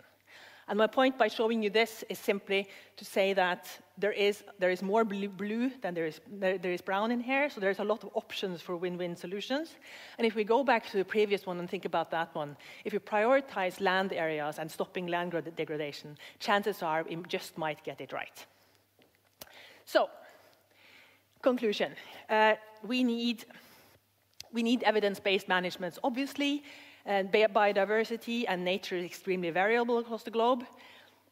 And my point by showing you this is simply to say that there is more blue than there is brown in here, so there's a lot of options for win-win solutions. And if we go back to the previous one and think about that one, if you prioritize land areas and stopping land degradation, chances are we just might get it right. So, conclusion. We need evidence-based management, obviously. And biodiversity and nature is extremely variable across the globe.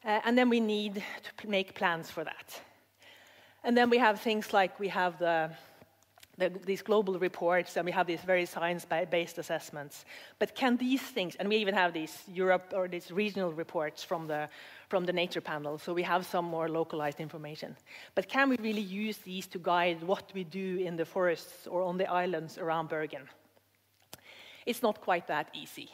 And then we need to make plans for that. And then we have things like we have these global reports, and we have these very science-based assessments. But can these things, and we even have these these regional reports from the Nature Panel, so we have some more localized information. But can we really use these to guide what we do in the forests or on the islands around Bergen? It's not quite that easy.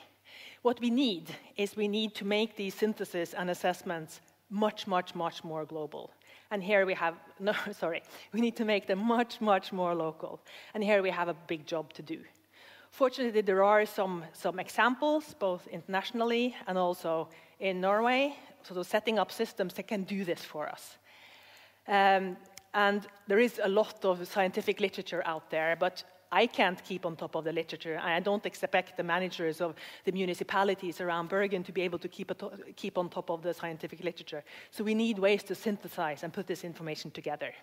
What we need is we need to make these synthesis and assessments much, much, much more global. And here we have, we need to make them much, much more local. And here we have a big job to do. Fortunately, there are some examples, both internationally and also in Norway, so setting up systems that can do this for us. And there is a lot of scientific literature out there, but I can't keep on top of the literature, and I don't expect the managers of the municipalities around Bergen to be able to keep on top of the scientific literature. So we need ways to synthesize and put this information together.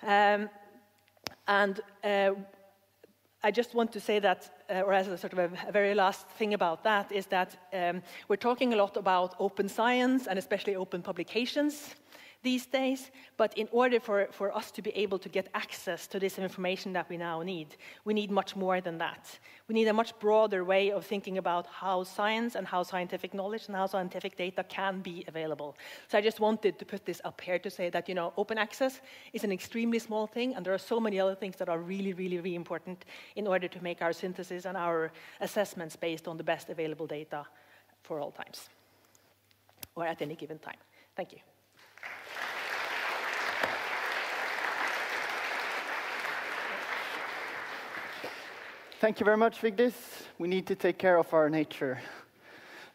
I just want to say that, or as a sort of a very last thing about that, is that we're talking a lot about open science and especially open publications these days, but in order for us to be able to get access to this information that we now need, we need much more than that. We need a much broader way of thinking about how science and how scientific knowledge and how scientific data can be available. So I just wanted to put this up here to say that, open access is an extremely small thing, and there are so many other things that are really, really, really important in order to make our synthesis and our assessments based on the best available data for all times, or at any given time. Thank you. Thank you very much, Vigdis. We need to take care of our nature.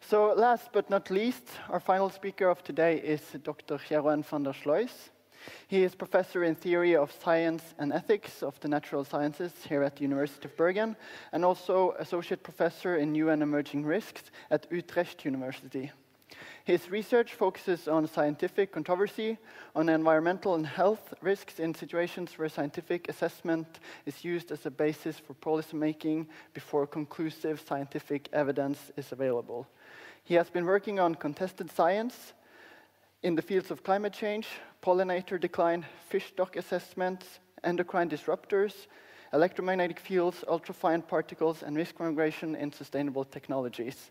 So last but not least, our final speaker of today is Dr. Jeroen van der Sluis. He is professor in theory of science and ethics of the natural sciences here at the University of Bergen, and also associate professor in new and emerging risks at Utrecht University. His research focuses on scientific controversy, on environmental and health risks in situations where scientific assessment is used as a basis for policymaking before conclusive scientific evidence is available. He has been working on contested science in the fields of climate change, pollinator decline, fish stock assessments, endocrine disruptors, electromagnetic fields, ultrafine particles, and risk migration in sustainable technologies.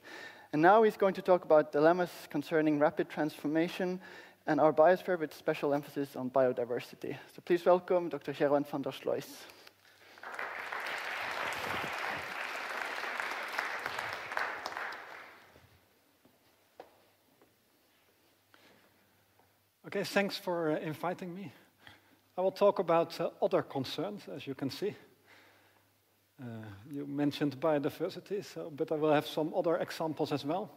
And now he's going to talk about dilemmas concerning rapid transformation and our biosphere with special emphasis on biodiversity. So please welcome Dr. Jeroen van der Sluis. Okay, thanks for inviting me. I will talk about other concerns, as you can see. You mentioned biodiversity, but I will have some other examples as well.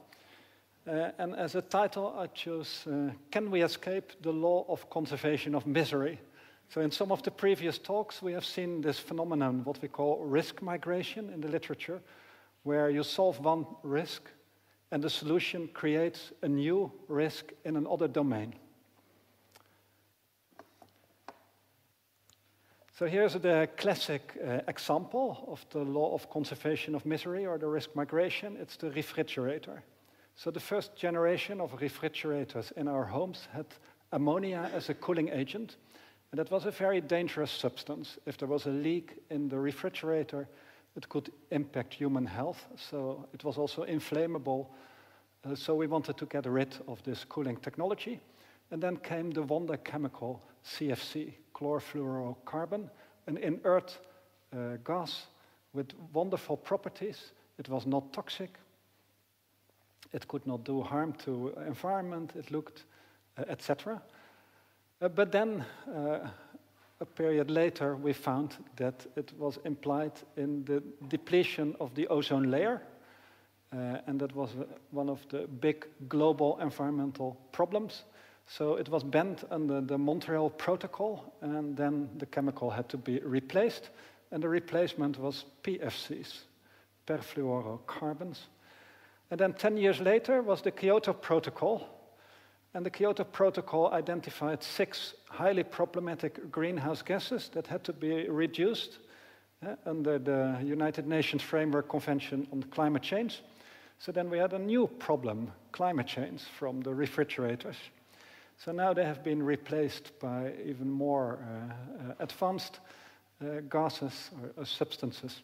And as a title, I chose, Can we escape the law of conservation of misery? So in some of the previous talks, we have seen this phenomenon, what we call risk migration in the literature, where you solve one risk, and the solution creates a new risk in another domain. So here's the classic example of the law of conservation of misery or the risk migration. It's the refrigerator. So the first generation of refrigerators in our homes had ammonia as a cooling agent. And that was a very dangerous substance. If there was a leak in the refrigerator, it could impact human health. So it was also inflammable. So we wanted to get rid of this cooling technology. And then came the wonder chemical CFC, chlorofluorocarbon, an inert gas with wonderful properties. It was not toxic. It could not do harm to environment. It looked, etc. But then, a period later, we found that it was implied in the depletion of the ozone layer. And that was one of the big global environmental problems. So it was banned under the Montreal Protocol, and then the chemical had to be replaced. And the replacement was PFCs, perfluorocarbons. And then 10 years later was the Kyoto Protocol. And the Kyoto Protocol identified 6 highly problematic greenhouse gases that had to be reduced under the United Nations Framework Convention on Climate Change. So then we had a new problem, climate change, from the refrigerators. So now they have been replaced by even more advanced gases or substances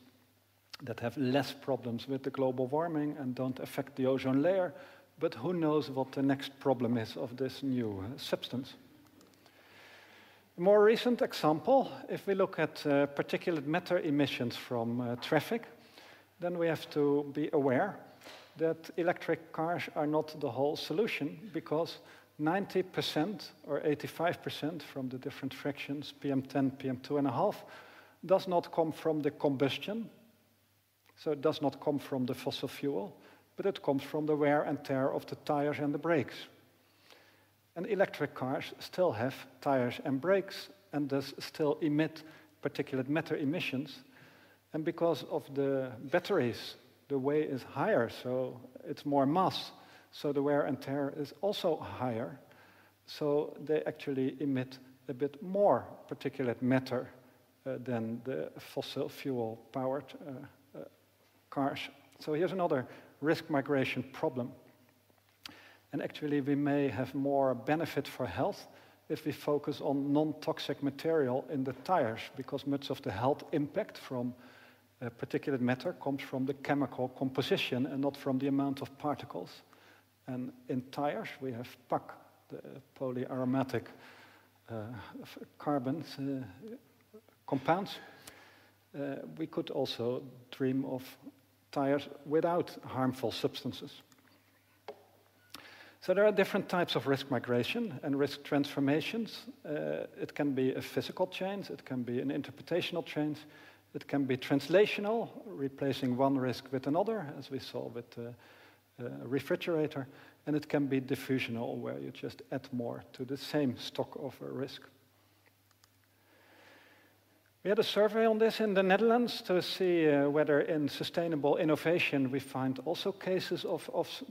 that have less problems with the global warming and don't affect the ozone layer. But who knows what the next problem is of this new substance? A more recent example, if we look at particulate matter emissions from traffic, then we have to be aware that electric cars are not the whole solution, because 90% or 85% from the different fractions, PM10, PM2.5, does not come from the combustion. So it does not come from the fossil fuel, but it comes from the wear and tear of the tires and the brakes. And electric cars still have tires and brakes, and thus still emit particulate matter emissions. And because of the batteries, the weight is higher, so it's more mass. So the wear and tear is also higher. So they actually emit a bit more particulate matter than the fossil fuel-powered cars. So here's another risk migration problem. And actually we may have more benefit for health if we focus on non-toxic material in the tires, because much of the health impact from particulate matter comes from the chemical composition and not from the amount of particles. And in tires, we have PAC, the polyaromatic carbons, compounds. We could also dream of tires without harmful substances. So there are different types of risk migration and risk transformations. It can be a physical change, it can be an interpretational change, It can be translational, replacing one risk with another, as we saw with the refrigerator, and it can be diffusional, where you just add more to the same stock of a risk. We had a survey on this in the Netherlands to see whether in sustainable innovation we find also cases of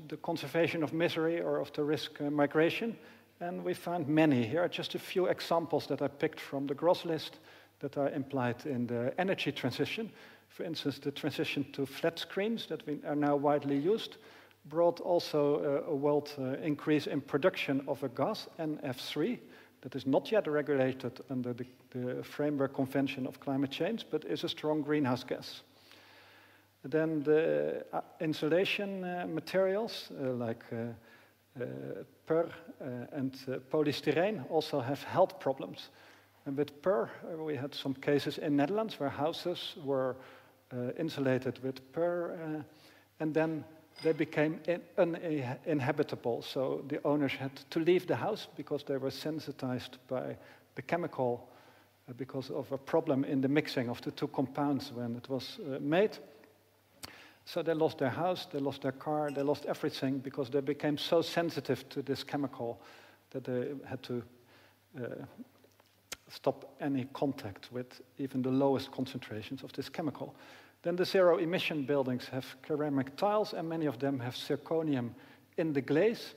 the conservation of misery or of the risk migration. And we found many. Here are just a few examples that I picked from the gross list that are implied in the energy transition. For instance, the transition to flat screens that are now widely used brought also a world increase in production of a gas, NF3, that is not yet regulated under the Framework Convention of Climate Change, but is a strong greenhouse gas. Then the insulation materials like PER and polystyrene also have health problems. And with PER, we had some cases in Netherlands where houses were insulated with PER, and then they became uninhabitable. So the owners had to leave the house because they were sensitized by the chemical because of a problem in the mixing of the two compounds when it was made. So they lost their house, they lost their car, they lost everything because they became so sensitive to this chemical that they had to stop any contact with even the lowest concentrations of this chemical. Then the zero-emission buildings have ceramic tiles, and many of them have zirconium in the glaze.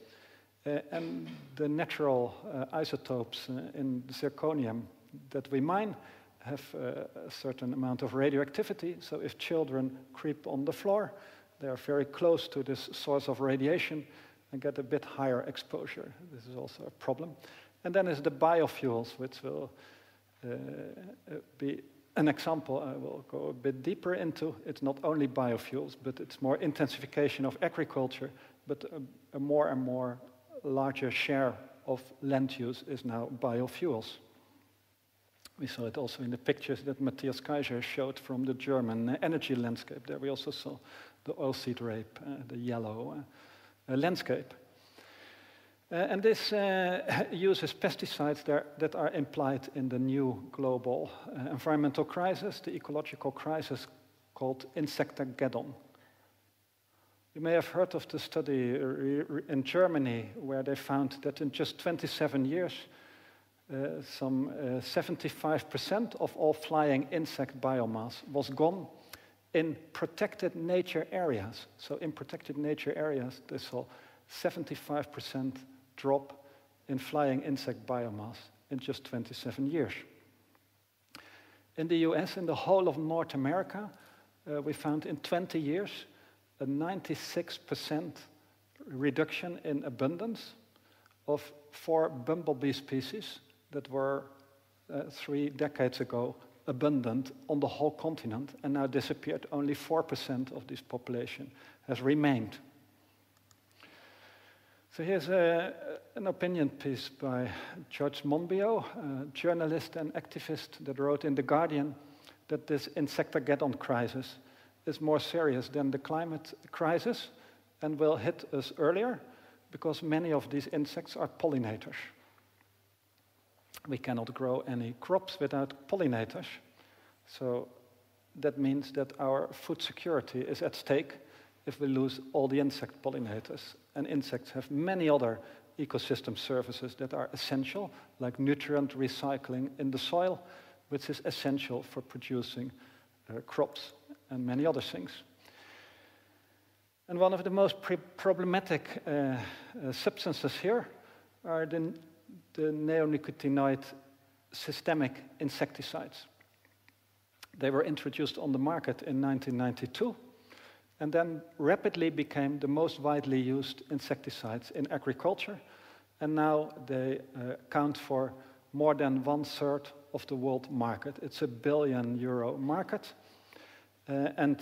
And the natural isotopes in the zirconium that we mine have a certain amount of radioactivity. So if children creep on the floor, they are very close to this source of radiation and get a bit higher exposure. This is also a problem. And then is the biofuels, which will be an example I will go a bit deeper into. It's not only biofuels, but it's more intensification of agriculture, but a more and more larger share of land use is now biofuels. We saw it also in the pictures that Matthias Kaiser showed from the German energy landscape. There we also saw the oilseed rape, the yellow landscape. And this uses pesticides that are implied in the new global environmental crisis, the ecological crisis called Insectageddon. You may have heard of the study in Germany where they found that in just 27 years, some 75% of all flying insect biomass was gone in protected nature areas. So in protected nature areas, they saw 75% drop in flying insect biomass in just 27 years. In the US, in the whole of North America, we found in 20 years a 96% reduction in abundance of 4 bumblebee species that were 3 decades ago abundant on the whole continent and now disappeared. Only 4% of this population has remained. So here's an opinion piece by George Monbiot, a journalist and activist that wrote in The Guardian that this Insectageddon crisis is more serious than the climate crisis and will hit us earlier because many of these insects are pollinators. We cannot grow any crops without pollinators. So that means that our food security is at stake if we lose all the insect pollinators. And insects have many other ecosystem services that are essential, like nutrient recycling in the soil, which is essential for producing crops and many other things. And one of the most problematic substances here are the neonicotinoid systemic insecticides. They were introduced on the market in 1992 and then rapidly became the most widely used insecticides in agriculture. And now they account for more than 1/3 of the world market. It's a €1 billion market. And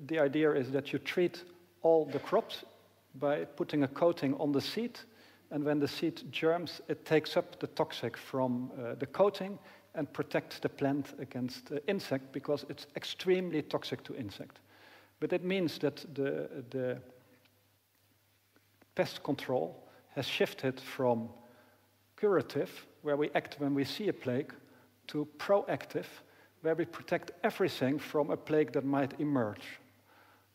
the idea is that you treat all the crops by putting a coating on the seed. And when the seed germs, it takes up the toxic from the coating and protects the plant against insect because it's extremely toxic to insect. But it means that the pest control has shifted from curative, where we act when we see a plague, to proactive, where we protect everything from a plague that might emerge.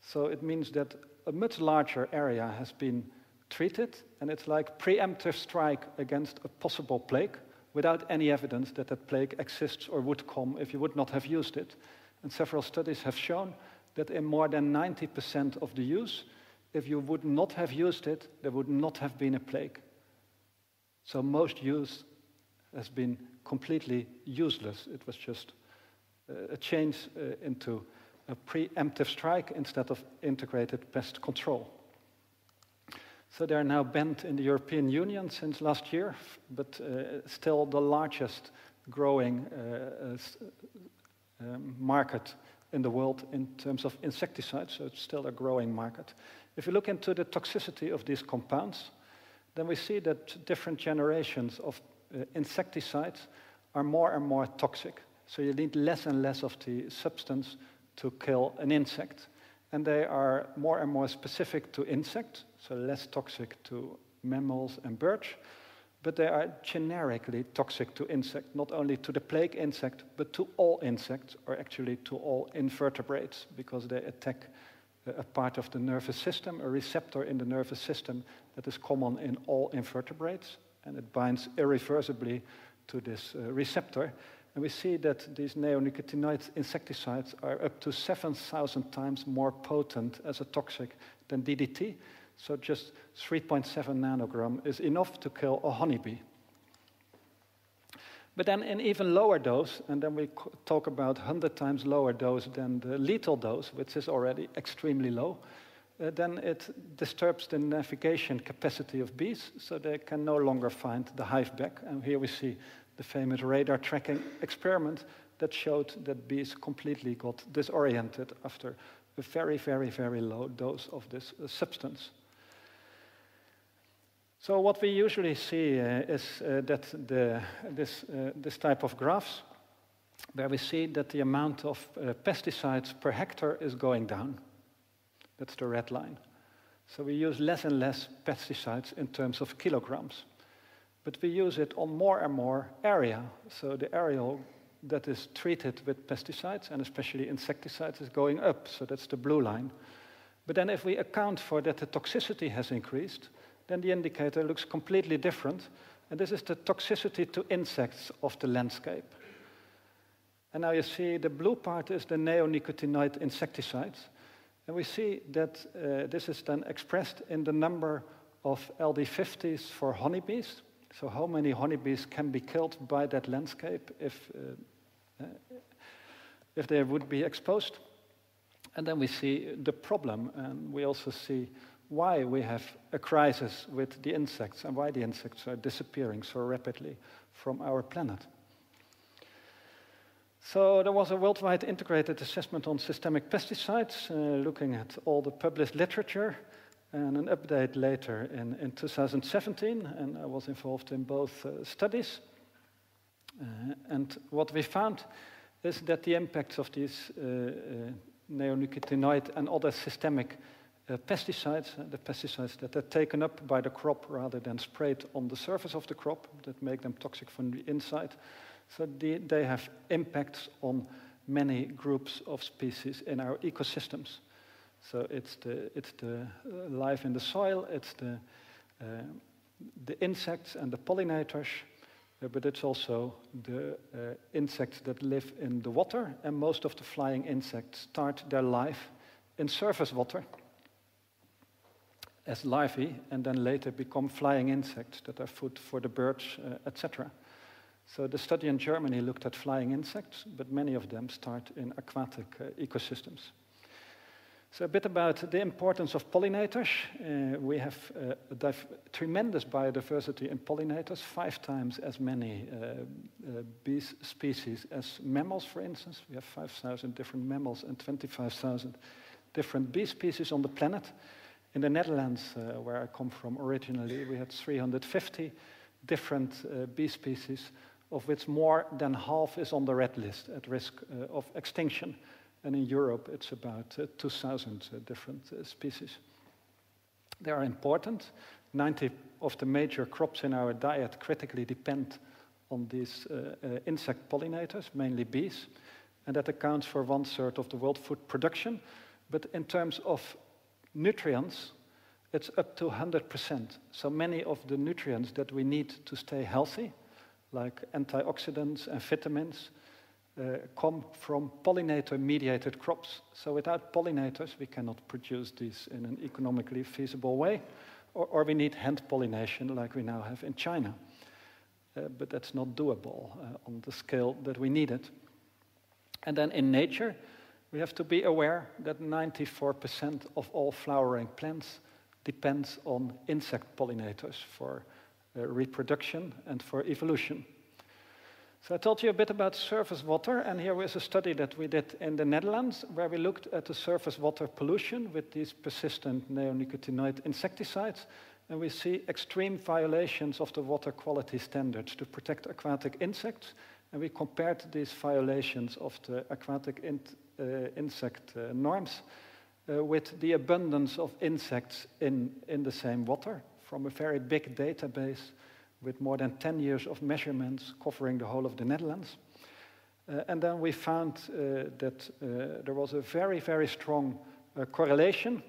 So it means that a much larger area has been treated, and it's like preemptive strike against a possible plague without any evidence that that plague exists or would come if you would not have used it. And several studies have shown that in more than 90% of the use, if you would not have used it, there would not have been a plague. So most use has been completely useless. It was just a change into a preemptive strike instead of integrated pest control. So they are now banned in the European Union since last year, but still the largest growing market in the world in terms of insecticides, so it's still a growing market. If you look into the toxicity of these compounds, then we see that different generations of insecticides are more and more toxic. So you need less and less of the substance to kill an insect. And they are more and more specific to insects, so less toxic to mammals and birds, but they are generically toxic to insects, not only to the plague insect, but to all insects, or actually to all invertebrates, because they attack a part of the nervous system, a receptor in the nervous system that is common in all invertebrates, and it binds irreversibly to this receptor. And we see that these neonicotinoid insecticides are up to 7,000 times more potent as a toxic than DDT. So just 3.7 nanogram is enough to kill a honeybee. But then in even lower dose, and then we talk about 100 times lower dose than the lethal dose, which is already extremely low, then it disturbs the navigation capacity of bees, so they can no longer find the hive back. And here we see the famous radar tracking experiment that showed that bees completely got disoriented after a very, very, very low dose of this substance. So what we usually see is that this type of graphs, where we see that the amount of pesticides per hectare is going down. That's the red line. So we use less and less pesticides in terms of kilograms. But we use it on more and more area. So the area that is treated with pesticides, and especially insecticides, is going up. So that's the blue line. But then if we account for that the toxicity has increased, then the indicator looks completely different. And this is the toxicity to insects of the landscape. And now you see the blue part is the neonicotinoid insecticides. And we see that this is then expressed in the number of LD50s for honeybees. So how many honeybees can be killed by that landscape if they would be exposed? And then we see the problem, and we also see why we have a crisis with the insects and why the insects are disappearing so rapidly from our planet. So there was a worldwide integrated assessment on systemic pesticides, looking at all the published literature, and an update later in 2017, and I was involved in both studies. And what we found is that the impacts of these neonicotinoid and other systemic pesticides, the pesticides that are taken up by the crop rather than sprayed on the surface of the crop, that make them toxic from the inside. So they have impacts on many groups of species in our ecosystems. So it's the life in the soil, it's the insects and the pollinators, but it's also the insects that live in the water, and most of the flying insects start their life in surface water as larvae, and then later become flying insects that are food for the birds, etc. So the study in Germany looked at flying insects, but many of them start in aquatic ecosystems. So a bit about the importance of pollinators. We have a tremendous biodiversity in pollinators, 5 times as many bee species as mammals, for instance. We have 5,000 different mammals and 25,000 different bee species on the planet. In the Netherlands, where I come from originally, we had 350 different bee species, of which more than half is on the red list at risk of extinction. And in Europe, it's about 2,000 different species. They are important. 90 of the major crops in our diet critically depend on these insect pollinators, mainly bees. and that accounts for 1/3 of the world food production. But in terms of nutrients, it's up to 100%. So many of the nutrients that we need to stay healthy, like antioxidants and vitamins, come from pollinator-mediated crops. So without pollinators, we cannot produce these in an economically feasible way, or we need hand pollination like we now have in China. But that's not doable on the scale that we need it. And then in nature, we have to be aware that 94% of all flowering plants depends on insect pollinators for reproduction and for evolution. So I told you a bit about surface water, and here is a study that we did in the Netherlands, where we looked at the surface water pollution with these persistent neonicotinoid insecticides, and we see extreme violations of the water quality standards to protect aquatic insects, and we compared these violations of the aquatic insect norms with the abundance of insects in the same water from a very big database with more than 10 years of measurements covering the whole of the Netherlands. And then we found that there was a very, very strong correlation,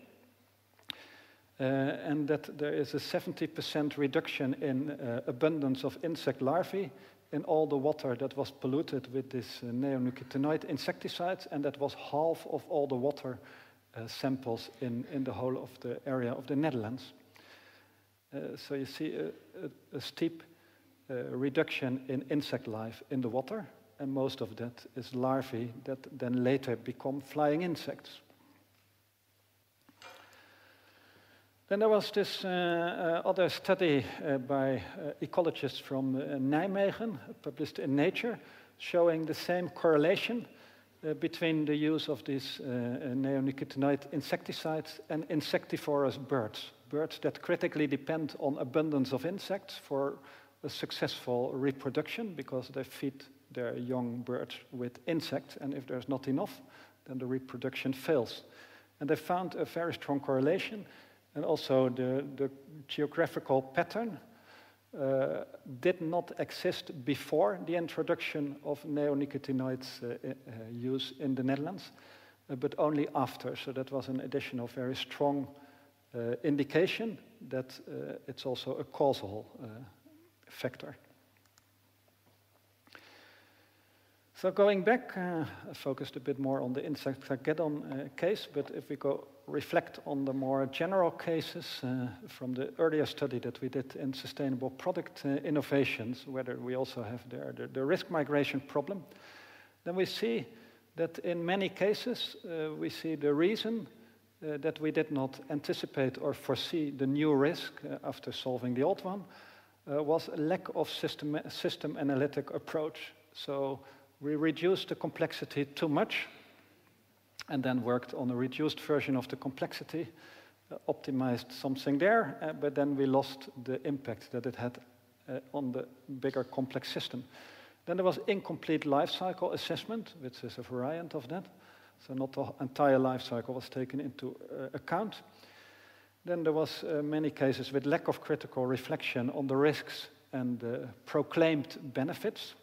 and that there is a 70% reduction in abundance of insect larvae in all the water that was polluted with this neonicotinoid insecticides, and that was half of all the water samples in the whole of the area of the Netherlands. So you see a steep reduction in insect life in the water, and most of that is larvae that then later become flying insects. Then there was this other study by ecologists from Nijmegen, published in Nature, showing the same correlation between the use of these neonicotinoid insecticides and insectivorous birds. Birds that critically depend on abundance of insects for a successful reproduction, because they feed their young birds with insects, and if there's not enough, then the reproduction fails. And they found a very strong correlation, and also the geographical pattern did not exist before the introduction of neonicotinoids use in the Netherlands, but only after. So that was an additional very strong indication that it's also a causal factor. So going back, I focused a bit more on the Insectageddon case, but if we go reflect on the more general cases from the earlier study that we did in sustainable product innovations, whether we also have there the risk migration problem, then we see that in many cases we see the reason that we did not anticipate or foresee the new risk after solving the old one was a lack of system analytic approach. So we reduced the complexity too much and then worked on a reduced version of the complexity, optimized something there, but then we lost the impact that it had on the bigger complex system. Then there was incomplete life cycle assessment, which is a variant of that. So not the entire life cycle was taken into account. Then there was many cases with lack of critical reflection on the risks and the proclaimed benefits.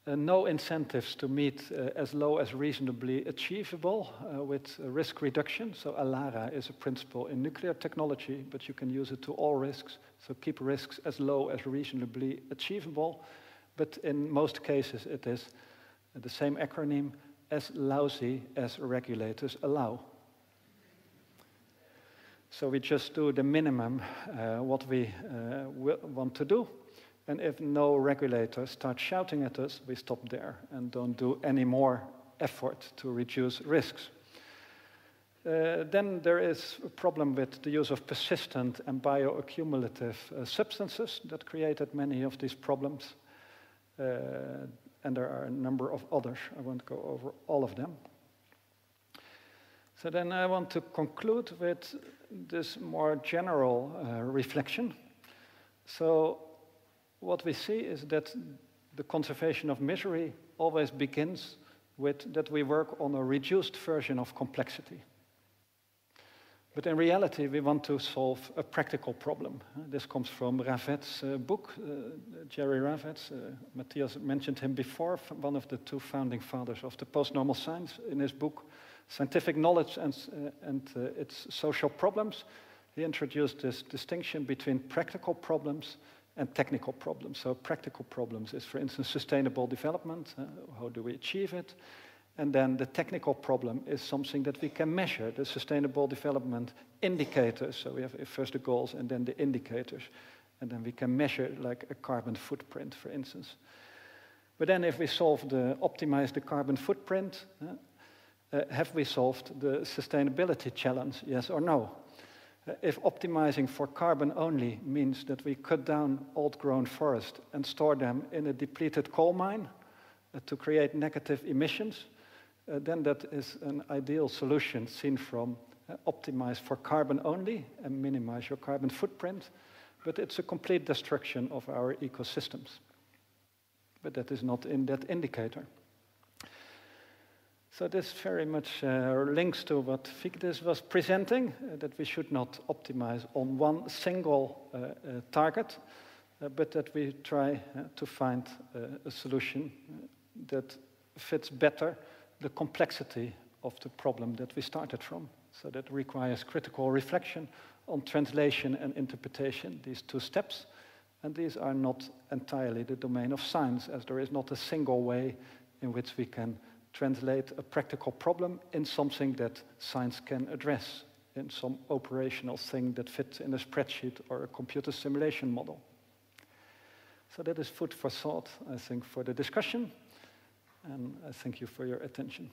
No incentives to meet as low as reasonably achievable with risk reduction. So ALARA is a principle in nuclear technology, but you can use it to all risks. So keep risks as low as reasonably achievable. But in most cases it is the same acronym, as lousy as regulators allow. So we just do the minimum what we want to do. And if no regulator starts shouting at us, we stop there and don't do any more effort to reduce risks. Then there is a problem with the use of persistent and bioaccumulative substances that created many of these problems. And there are a number of others. I won't go over all of them. So then I want to conclude with this more general reflection. So what we see is that the conservation of misery always begins with that we work on a reduced version of complexity. But in reality, we want to solve a practical problem. This comes from Ravet's book, Jerry Ravet's. Matthias mentioned him before, one of the two founding fathers of the post-normal science. In his book, Scientific Knowledge and Its Social Problems, he introduced this distinction between practical problems and technical problems. So practical problems is, for instance, sustainable development. How do we achieve it? And then the technical problem is something that we can measure, the sustainable development indicators. So we have first the goals and then the indicators. And then we can measure like a carbon footprint, for instance. But then if we optimize the carbon footprint, have we solved the sustainability challenge, yes or no? If optimizing for carbon only means that we cut down old-grown forest and store them in a depleted coal mine to create negative emissions, then that is an ideal solution seen from optimize for carbon only and minimize your carbon footprint, but it's a complete destruction of our ecosystems. But that is not in that indicator. So this very much links to what Vigdis was presenting, that we should not optimize on one single target, but that we try to find a solution that fits better the complexity of the problem that we started from. So that requires critical reflection on translation and interpretation, these two steps. And these are not entirely the domain of science, as there is not a single way in which we can translate a practical problem in something that science can address, in some operational thing that fits in a spreadsheet or a computer simulation model. So that is food for thought, I think, for the discussion. And I thank you for your attention.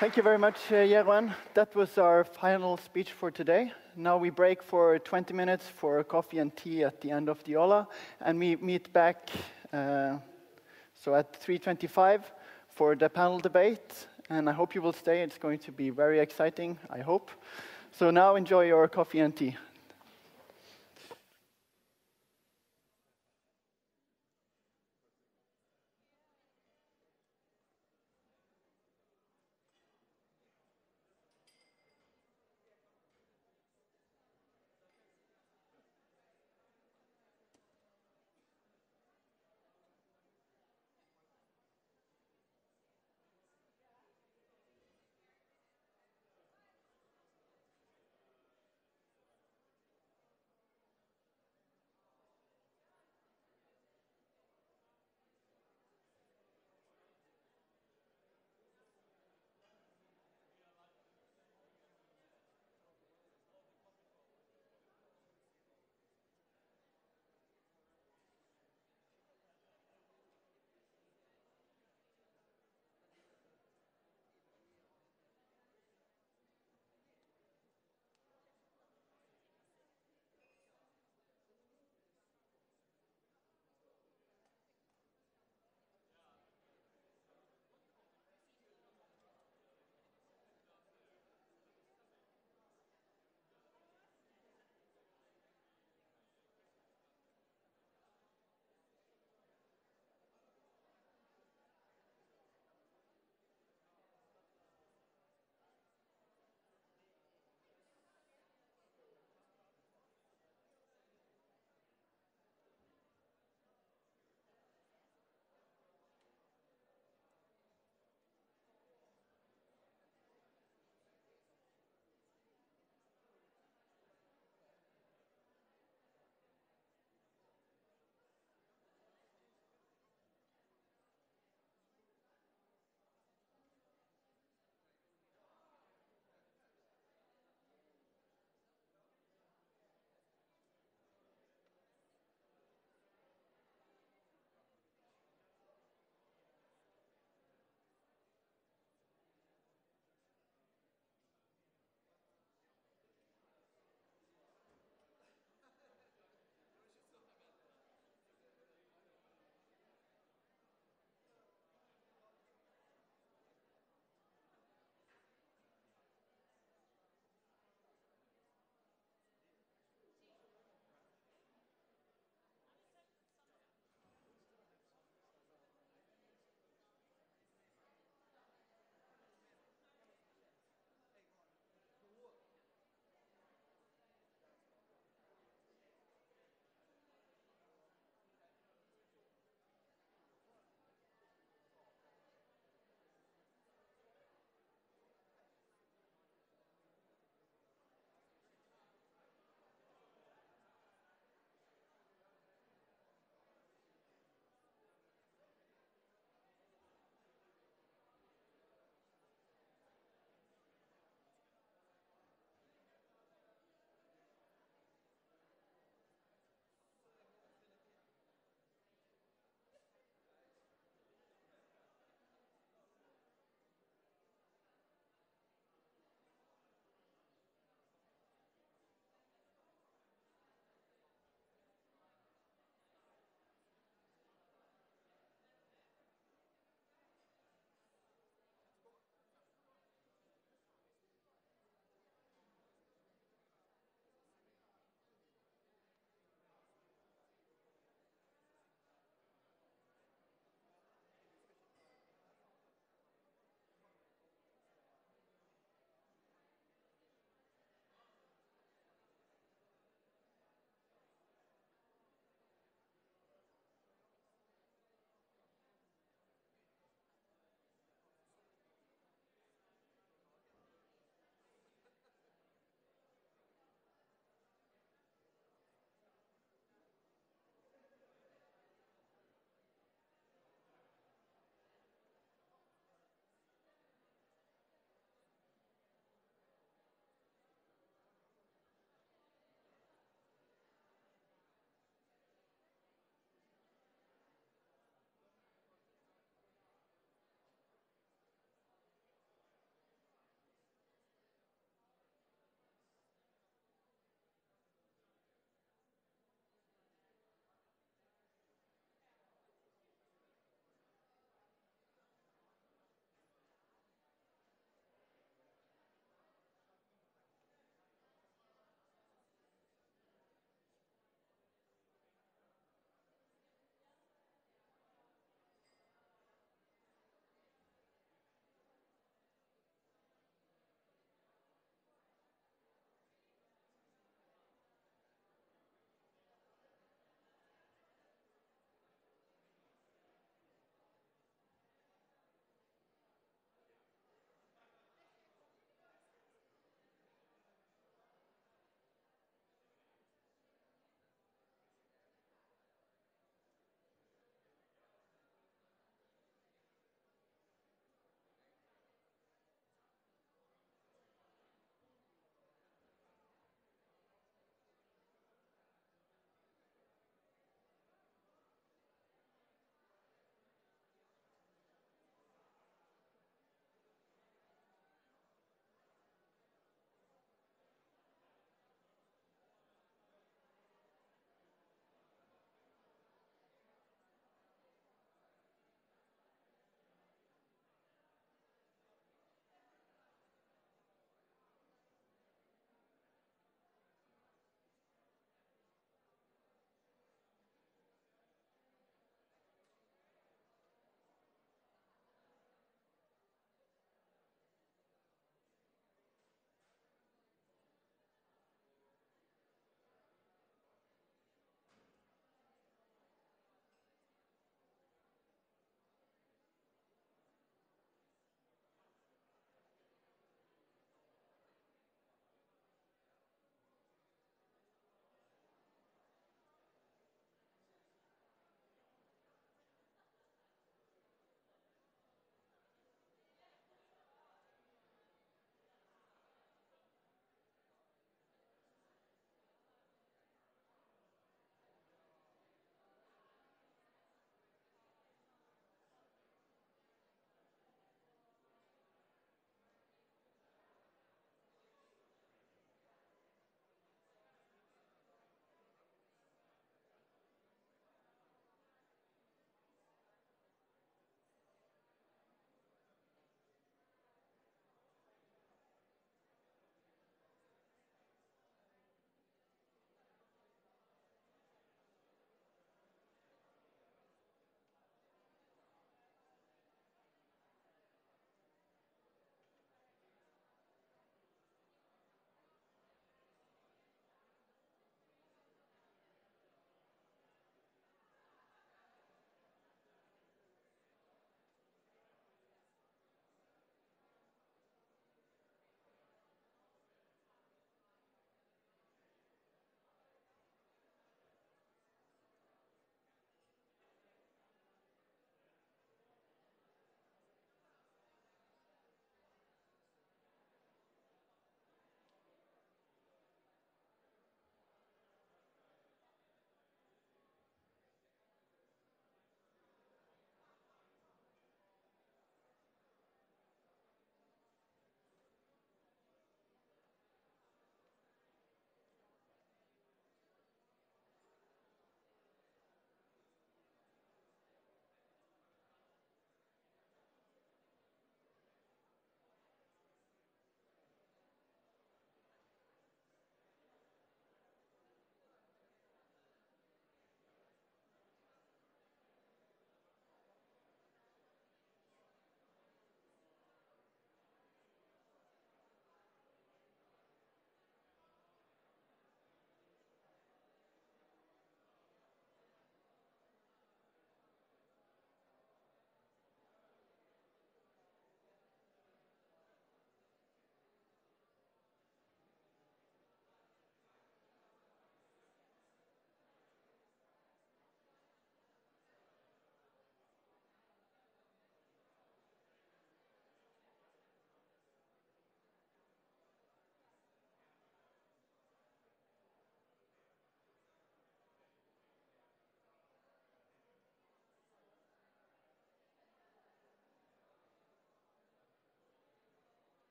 Thank you very much, Jeroen. That was our final speech for today. Now we break for 20 minutes for coffee and tea at the end of the aula, and we meet back so at 3:25 for the panel debate. And I hope you will stay. It's going to be very exciting, I hope. So now enjoy your coffee and tea.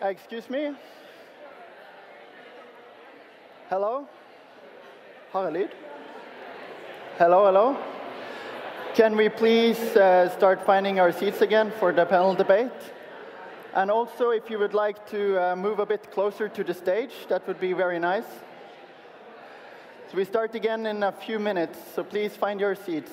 Excuse me? Hello? Haralid? Hello, hello? Can we please start finding our seats again for the panel debate? And also, if you would like to move a bit closer to the stage, that would be very nice. So we start again in a few minutes, so please find your seats.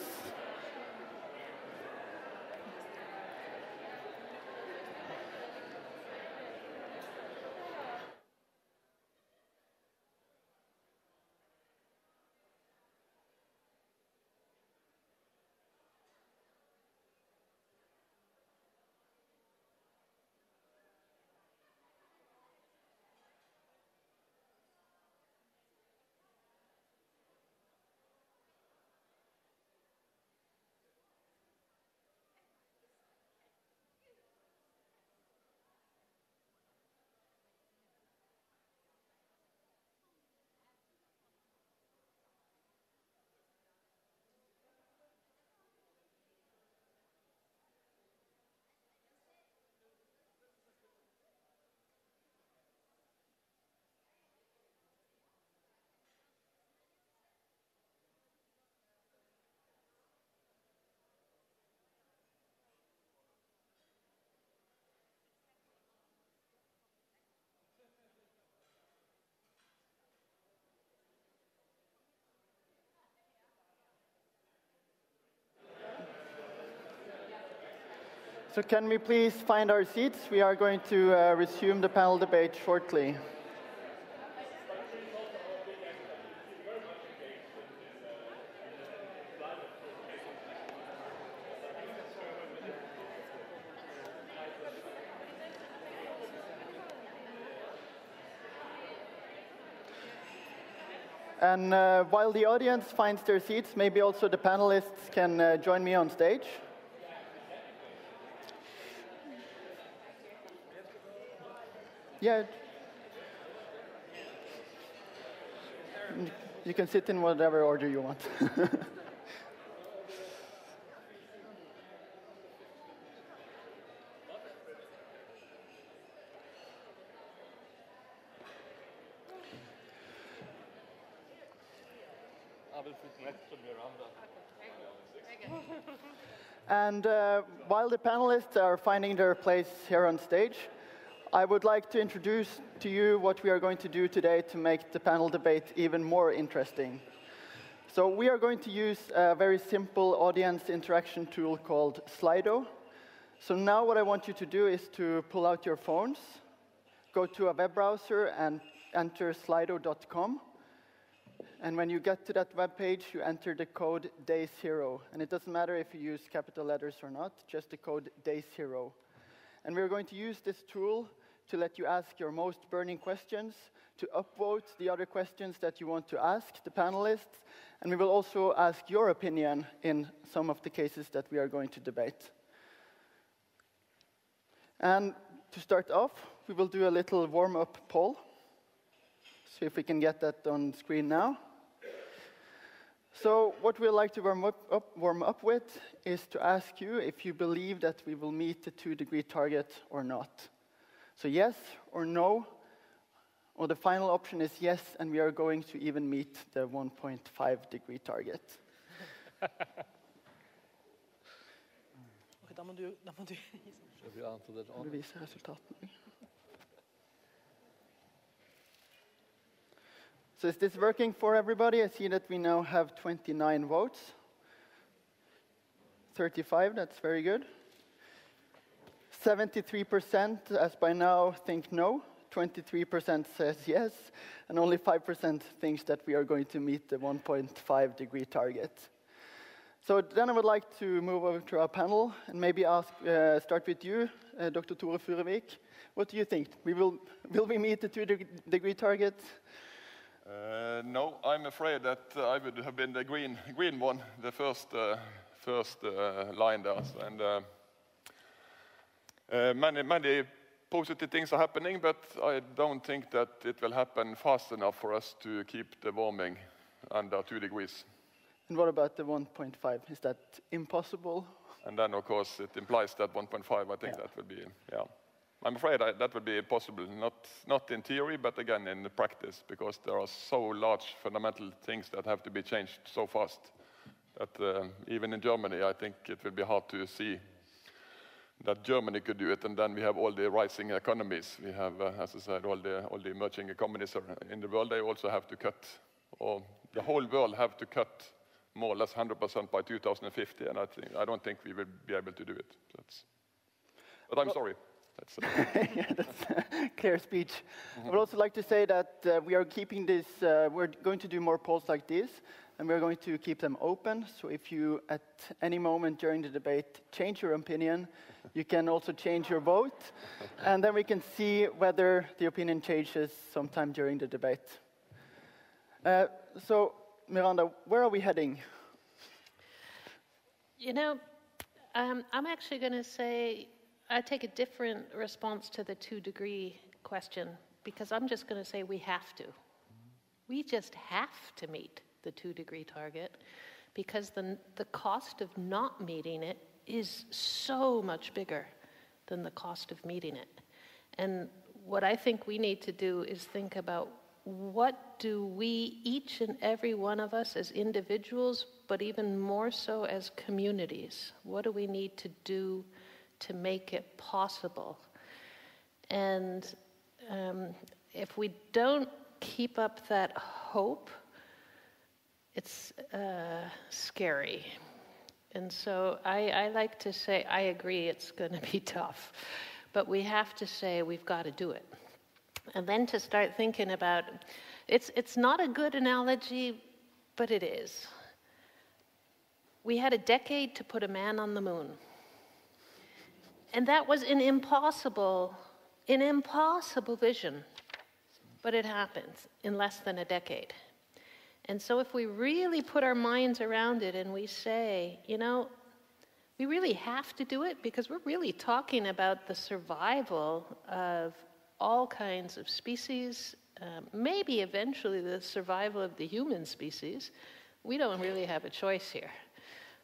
So can we please find our seats? We are going to resume the panel debate shortly. And while the audience finds their seats, maybe also the panelists can join me on stage. Yeah. You can sit in whatever order you want. I will sit next to Miranda. And while the panelists are finding their place here on stage, I would like to introduce to you what we are going to do today to make the panel debate even more interesting. So we are going to use a very simple audience interaction tool called Slido. So now what I want you to do is to pull out your phones, go to a web browser and enter slido.com. And when you get to that web page, you enter the code day0. And it doesn't matter if you use capital letters or not, just the code day0. And we're going to use this tool to let you ask your most burning questions, to upvote the other questions that you want to ask the panelists, and we will also ask your opinion in some of the cases that we are going to debate. And to start off, we will do a little warm-up poll. See if we can get that on screen now. So what we'd like to warm up with is to ask you if you believe that we will meet the 2-degree target or not. So yes or no, or the final option is yes, and we are going to even meet the 1.5-degree target. Should we answer that on? So is this working for everybody? I see that we now have 29 votes. 35, that's very good. 73%, as by now, think no. 23% says yes. And only 5% thinks that we are going to meet the 1.5-degree target. So then I would like to move over to our panel and maybe start with you, Dr. Tore Furuvik. What do you think? Will we meet the 2-degree target? No, I'm afraid that I would have been the green one, the first line there. And many positive things are happening, but I don't think that it will happen fast enough for us to keep the warming under 2 degrees. And what about the 1.5? Is that impossible? And then, of course, it implies that 1.5, I think that would be, yeah. I'm afraid that would be impossible, not in theory, but again in practice, because there are so large fundamental things that have to be changed so fast that even in Germany, I think it will be hard to see that Germany could do it, and then we have all the rising economies. We have, as I said, all the emerging economies in the world. They also have to cut, or the whole world have to cut more or less 100% by 2050, and I don't think we will be able to do it. But I'm sorry. Yeah, that's a clear speech. I would also like to say that we are keeping this, we're going to do more polls like this, and we're going to keep them open. So if you, at any moment during the debate, change your opinion, you can also change your vote, and then we can see whether the opinion changes sometime during the debate. So, Miranda, where are we heading? You know, I'm actually going to say I take a different response to the 2-degree question, because I'm just going to say we have to. We just have to meet the 2-degree target, because the cost of not meeting it is so much bigger than the cost of meeting it. And what I think we need to do is think about, what do we, each and every one of us as individuals, but even more so as communities, what do we need to do to make it possible? And if we don't keep up that hope, it's scary. And so I like to say, I agree it's going to be tough, but we have to say we've got to do it. And then to start thinking about, it's not a good analogy, but it is. We had a decade to put a man on the moon. And that was an impossible vision, but it happened in less than a decade. And so if we really put our minds around it and we say, you know, we really have to do it, because we're really talking about the survival of all kinds of species, maybe eventually the survival of the human species. We don't really have a choice here.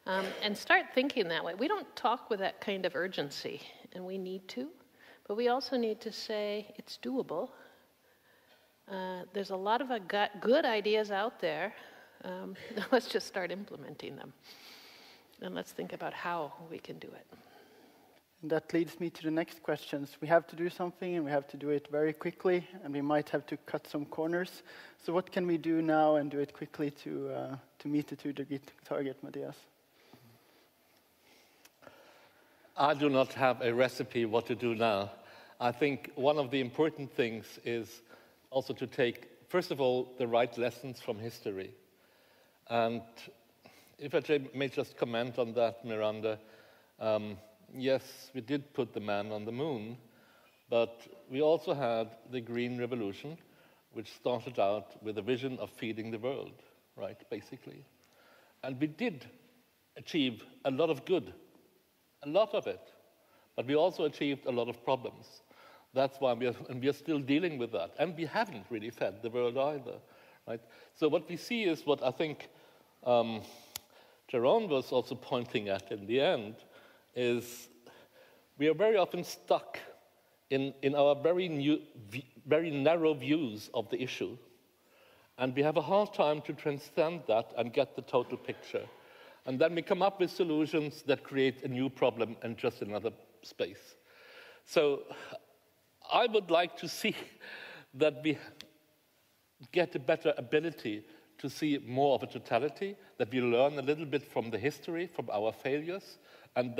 And start thinking that way. We don't talk with that kind of urgency, and we need to, but we also need to say it's doable. There's a lot of good ideas out there. Let's just start implementing them. And let's think about how we can do it. And that leads me to the next questions. We have to do something, and we have to do it very quickly, and we might have to cut some corners. So what can we do now and do it quickly to meet the 2-degree target, Matthias? I do not have a recipe what to do now. I think one of the important things is also to take, first of all, the right lessons from history. And if I may just comment on that, Miranda, yes, we did put the man on the moon, but we also had the Green Revolution, which started out with a vision of feeding the world, right, basically. And we did achieve a lot of good, a lot of it, but we also achieved a lot of problems. That's why we are still dealing with that. And we haven't really fed the world either, right? So what we see is what I think Jerome was also pointing at in the end, is we are very often stuck in our very narrow views of the issue. And we have a hard time to transcend that and get the total picture. And then we come up with solutions that create a new problem in just another space. So I would like to see that we get a better ability to see more of a totality, that we learn a little bit from the history, from our failures, and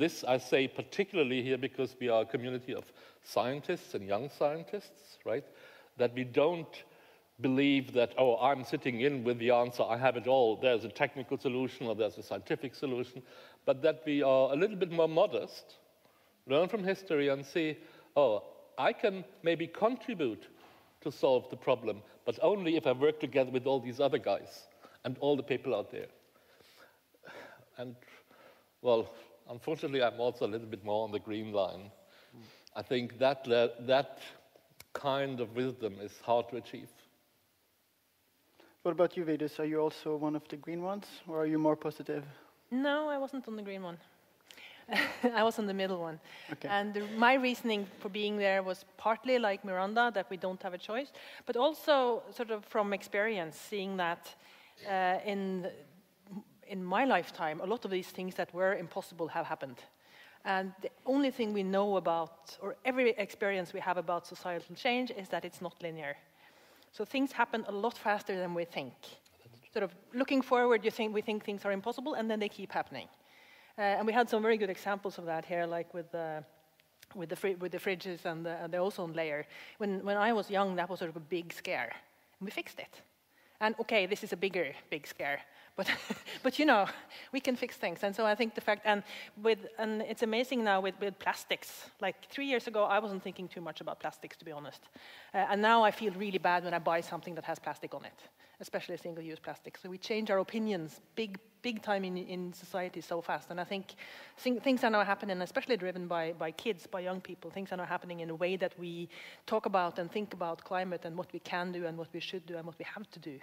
this I say particularly here because we are a community of scientists and young scientists, right? That we don't believe that, oh, I'm sitting in with the answer, I have it all, there's a technical solution or there's a scientific solution, but that we are a little bit more modest, learn from history and see, oh, I can maybe contribute to solve the problem, but only if I work together with all these other guys and all the people out there. And, well, unfortunately, I'm also a little bit more on the green line. I think that kind of wisdom is hard to achieve. What about you, Vedus? Are you also one of the green ones, or are you more positive? No, I wasn't on the green one. I was in the middle one. Okay. And my reasoning for being there was partly like Miranda, that we don't have a choice, but also sort of from experience, seeing that in my lifetime, a lot of these things that were impossible have happened. And the only thing we know about, or every experience we have about societal change, is that it's not linear. So things happen a lot faster than we think. Sort of looking forward, we think things are impossible, and then they keep happening. And we had some very good examples of that here, like with the fridges and the ozone layer. When I was young, that was sort of a big scare, and we fixed it. And okay, this is a big scare, but you know, we can fix things. And so I think the fact, and it's amazing now with plastics. Like 3 years ago, I wasn't thinking too much about plastics, to be honest. And now I feel really bad when I buy something that has plastic on it, especially single-use plastic. So we change our opinions big time in society so fast. And I think things are now happening, especially driven by kids, by young people. Things are now happening in a way that we talk about and think about climate and what we can do and what we should do and what we have to do.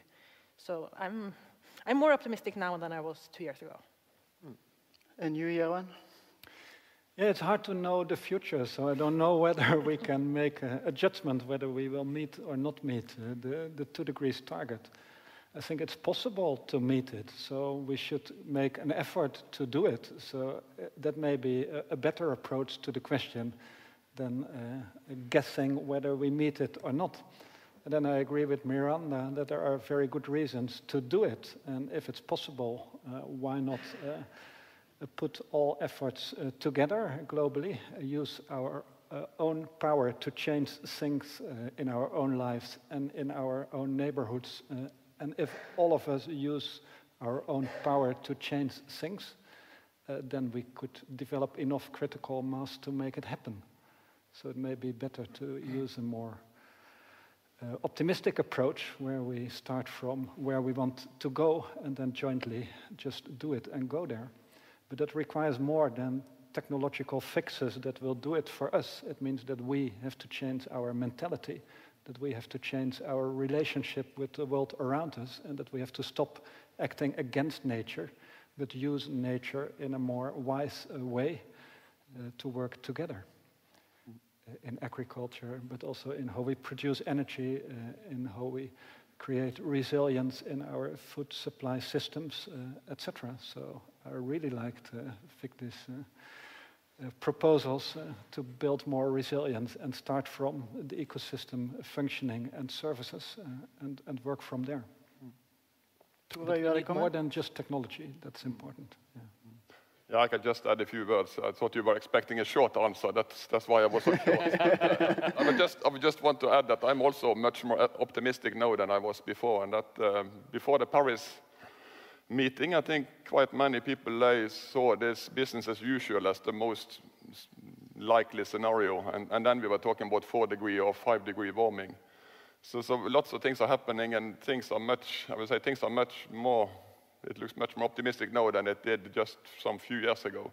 So I'm more optimistic now than I was 2 years ago. And you, Johan? Yeah, it's hard to know the future, so I don't know whether we can make a judgment whether we will meet or not meet the 2 degrees target. I think it's possible to meet it, so we should make an effort to do it. So that may be a better approach to the question than guessing whether we meet it or not. And then I agree with Miranda that there are very good reasons to do it. And if it's possible, why not put all efforts together globally, use our own power to change things in our own lives and in our own neighborhoods. And if all of us use our own power to change things, then we could develop enough critical mass to make it happen. So it may be better to use a more optimistic approach where we start from where we want to go and then jointly just do it and go there. But that requires more than technological fixes that will do it for us. It means that we have to change our mentality, that we have to change our relationship with the world around us, and that we have to stop acting against nature, but use nature in a more wise way to work together. In agriculture, but also in how we produce energy, in how we create resilience in our food supply systems, etc. So I really like to think these proposals to build more resilience and start from the ecosystem functioning and services and work from there. But we need more than just technology, that's important. Yeah. Yeah, I can just add a few words. I thought you were expecting a short answer. That's why I was so short. I would just want to add that I'm also much more optimistic now than I was before, and that before the Paris meeting, I think quite many people saw this business as usual as the most likely scenario, and then we were talking about 4 degree or 5 degree warming. So lots of things are happening, and things are much more. It looks much more optimistic now than it did just some few years ago.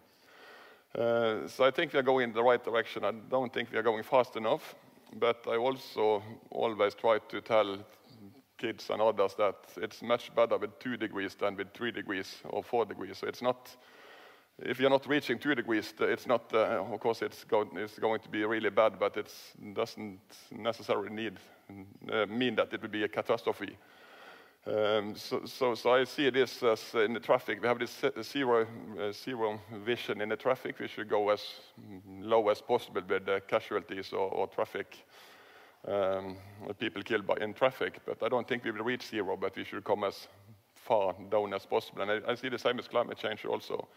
So I think we are going in the right direction. I don't think we are going fast enough, but I also always try to tell kids and others that it's much better with 2 degrees than with 3 degrees or 4 degrees. So it's not, if you're not reaching 2 degrees, it's not, of course it's going to be really bad, but it doesn't necessarily mean that it will be a catastrophe. So I see this as in the traffic. We have this zero vision in the traffic. We should go as low as possible with the casualties or traffic people killed in traffic. But I don't think we will reach zero, but we should come as far down as possible. And I see the same as climate change also.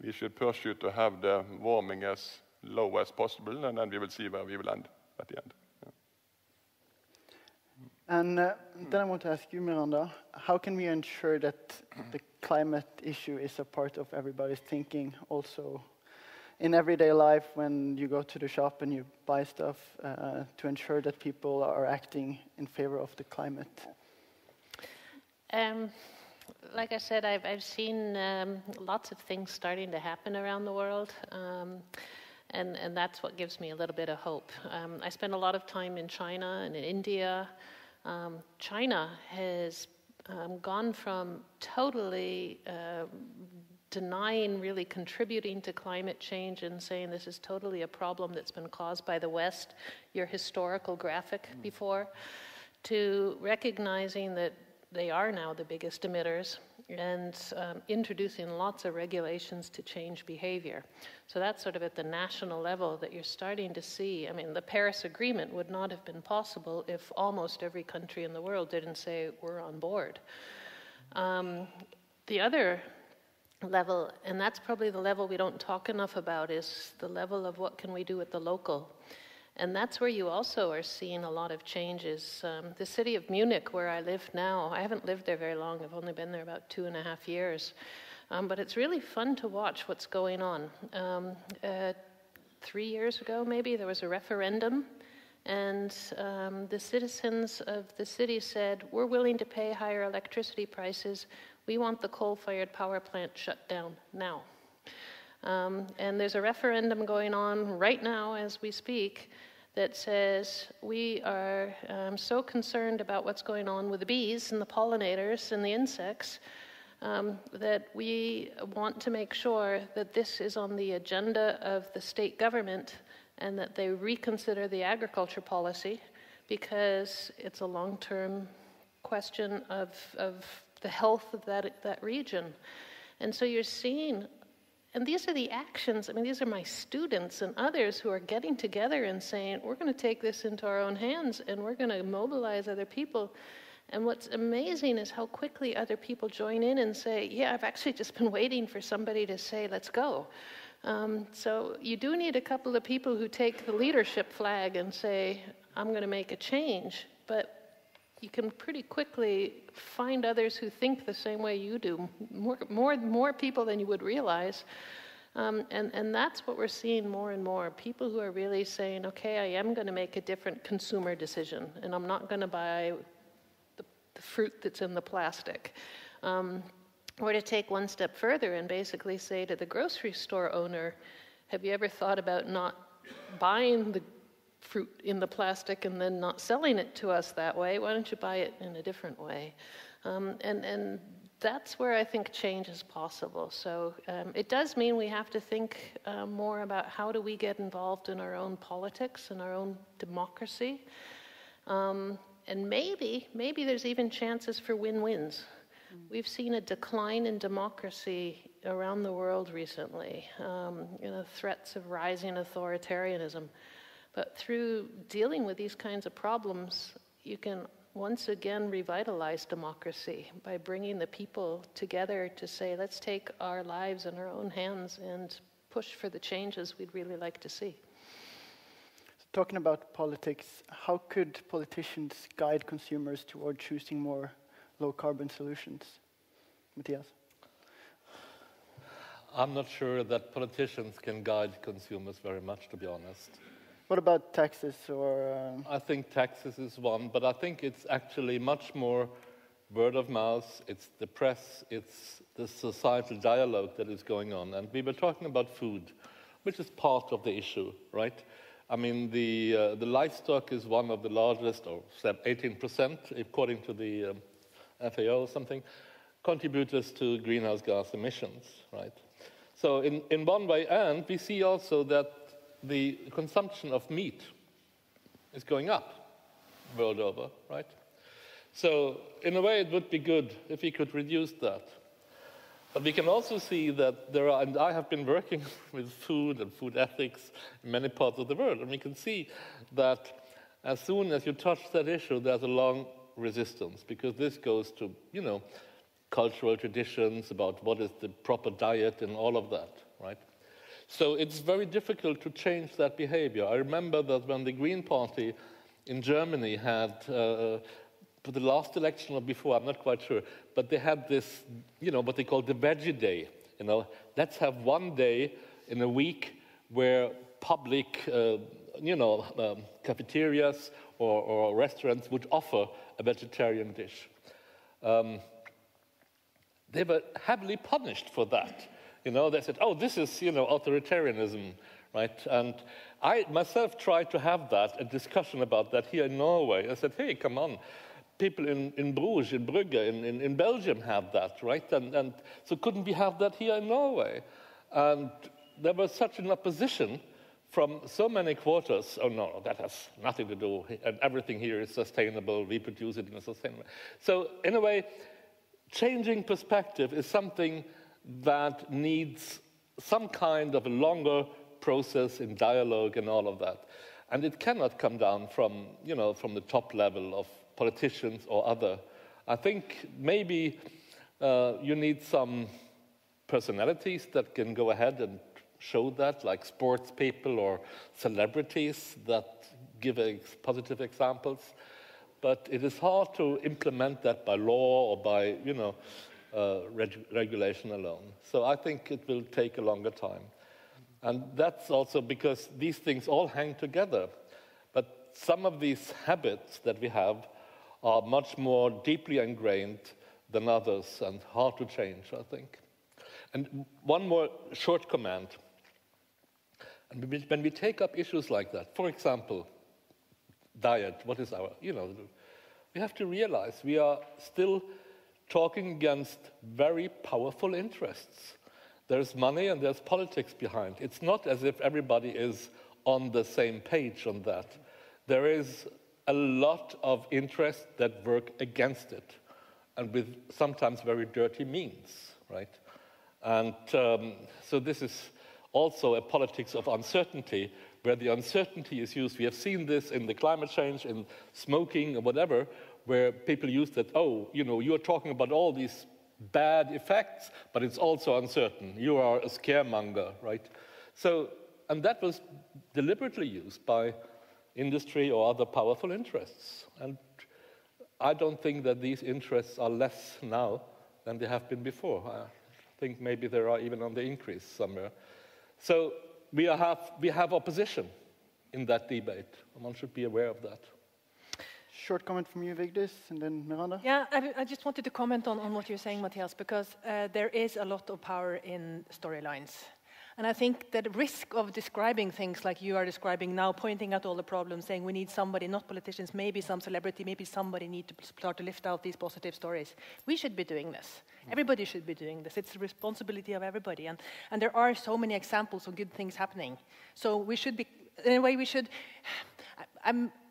We should pursue to have the warming as low as possible, and then we will see where we will end at the end. And then I want to ask you, Miranda, how can we ensure that the climate issue is a part of everybody's thinking also in everyday life when you go to the shop and you buy stuff to ensure that people are acting in favor of the climate? Like I said, I've seen lots of things starting to happen around the world. And that's what gives me a little bit of hope. I spend a lot of time in China and in India. China has gone from totally denying really contributing to climate change and saying this is totally a problem that's been caused by the West, your historical graphic before, to recognizing that they are now the biggest emitters and introducing lots of regulations to change behavior. So that's sort of at the national level that you're starting to see. I mean, the Paris Agreement would not have been possible if almost every country in the world didn't say we're on board. The other level, and that's probably the level we don't talk enough about, is the level of what can we do at the local. And that's where you also are seeing a lot of changes. The city of Munich, where I live now, I haven't lived there very long, I've only been there about 2.5 years. But it's really fun to watch what's going on. 3 years ago, maybe, there was a referendum, and the citizens of the city said, we're willing to pay higher electricity prices. We want the coal-fired power plant shut down now. And there's a referendum going on right now as we speak that says we are so concerned about what's going on with the bees and the pollinators and the insects that we want to make sure that this is on the agenda of the state government and that they reconsider the agriculture policy, because it's a long-term question of the health of that region. And so you're seeing, and these are the actions, I mean, these are my students and others who are getting together and saying, we're going to take this into our own hands and we're going to mobilize other people. And what's amazing is how quickly other people join in and say, yeah, I've actually just been waiting for somebody to say, let's go. So you do need a couple of people who take the leadership flag and say, I'm going to make a change. But you can pretty quickly find others who think the same way you do, more people than you would realize. And that's what we're seeing more and more, people who are really saying, okay, I am going to make a different consumer decision, and I'm not going to buy the fruit that's in the plastic. Or to take one step further and basically say to the grocery store owner, have you ever thought about not buying the fruit in the plastic and then not selling it to us that way? Why don't you buy it in a different way? And that's where I think change is possible. So it does mean we have to think more about how do we get involved in our own politics and our own democracy. And maybe there's even chances for win-wins. We've seen a decline in democracy around the world recently, threats of rising authoritarianism. But through dealing with these kinds of problems, you can once again revitalize democracy by bringing the people together to say, let's take our lives in our own hands and push for the changes we'd really like to see. Talking about politics, how could politicians guide consumers toward choosing more low-carbon solutions? Matthias? I'm not sure that politicians can guide consumers very much, to be honest. What about taxes or... I think taxes is one, but I think it's actually much more word of mouth, it's the press, it's the societal dialogue that is going on. And we were talking about food, which is part of the issue, right? I mean, the livestock is one of the largest, or 18%, according to the FAO or something, contributors to greenhouse gas emissions, right? So in one way, and we see also that the consumption of meat is going up world over, right? So in a way, it would be good if we could reduce that. But we can also see that there are, and I have been working with food and food ethics in many parts of the world, and we can see that as soon as you touch that issue, there's a long resistance, because this goes to, cultural traditions about what is the proper diet and all of that, right? So it's very difficult to change that behavior. I remember that when the Green Party in Germany had, for the last election or before, I'm not quite sure, but they had this, what they call the Veggie Day. Let's have one day in a week where public, cafeterias or restaurants would offer a vegetarian dish. They were heavily punished for that. They said, oh, this is, authoritarianism, right? And I myself tried to have a discussion about that here in Norway. I said, hey, come on, people in Bruges, in Brugge, in Belgium have that, right? And so couldn't we have that here in Norway? And there was such an opposition from so many quarters. Oh no, that has nothing to do, and everything here is sustainable, we produce it in a sustainable way. So in a way, changing perspective is something that needs some kind of a longer process in dialogue and all of that. And it cannot come down from, from the top level of politicians or other. I think maybe you need some personalities that can go ahead and show that, like sports people or celebrities that give positive examples. But it is hard to implement that by law or by, regulation alone. So I think it will take a longer time. And that's also because these things all hang together. But some of these habits that we have are much more deeply ingrained than others and hard to change, I think. And one more short comment. And when we take up issues like that, for example, diet, what is our, we have to realize we are still talking against very powerful interests. There's money and there's politics behind. It's not as if everybody is on the same page on that. There is a lot of interests that work against it, and with sometimes very dirty means, right? And so this is also a politics of uncertainty, where the uncertainty is used. We have seen this in the climate change, in smoking or whatever, where people use that, you're talking about all these bad effects, but it's also uncertain. You are a scaremonger, right? So, and that was deliberately used by industry or other powerful interests. And I don't think that these interests are less now than they have been before. I think maybe they are even on the increase somewhere. So we have opposition in that debate, and one should be aware of that. Short comment from you, Vigdis, and then Miranda. Yeah, I just wanted to comment on what you're saying, Matthias, because there is a lot of power in storylines. And I think that the risk of describing things like you are describing now, pointing out all the problems, saying we need somebody, not politicians, maybe some celebrity, maybe somebody need to start to lift out these positive stories. We should be doing this. Everybody should be doing this. It's the responsibility of everybody. And there are so many examples of good things happening. So we should be, in a way we should,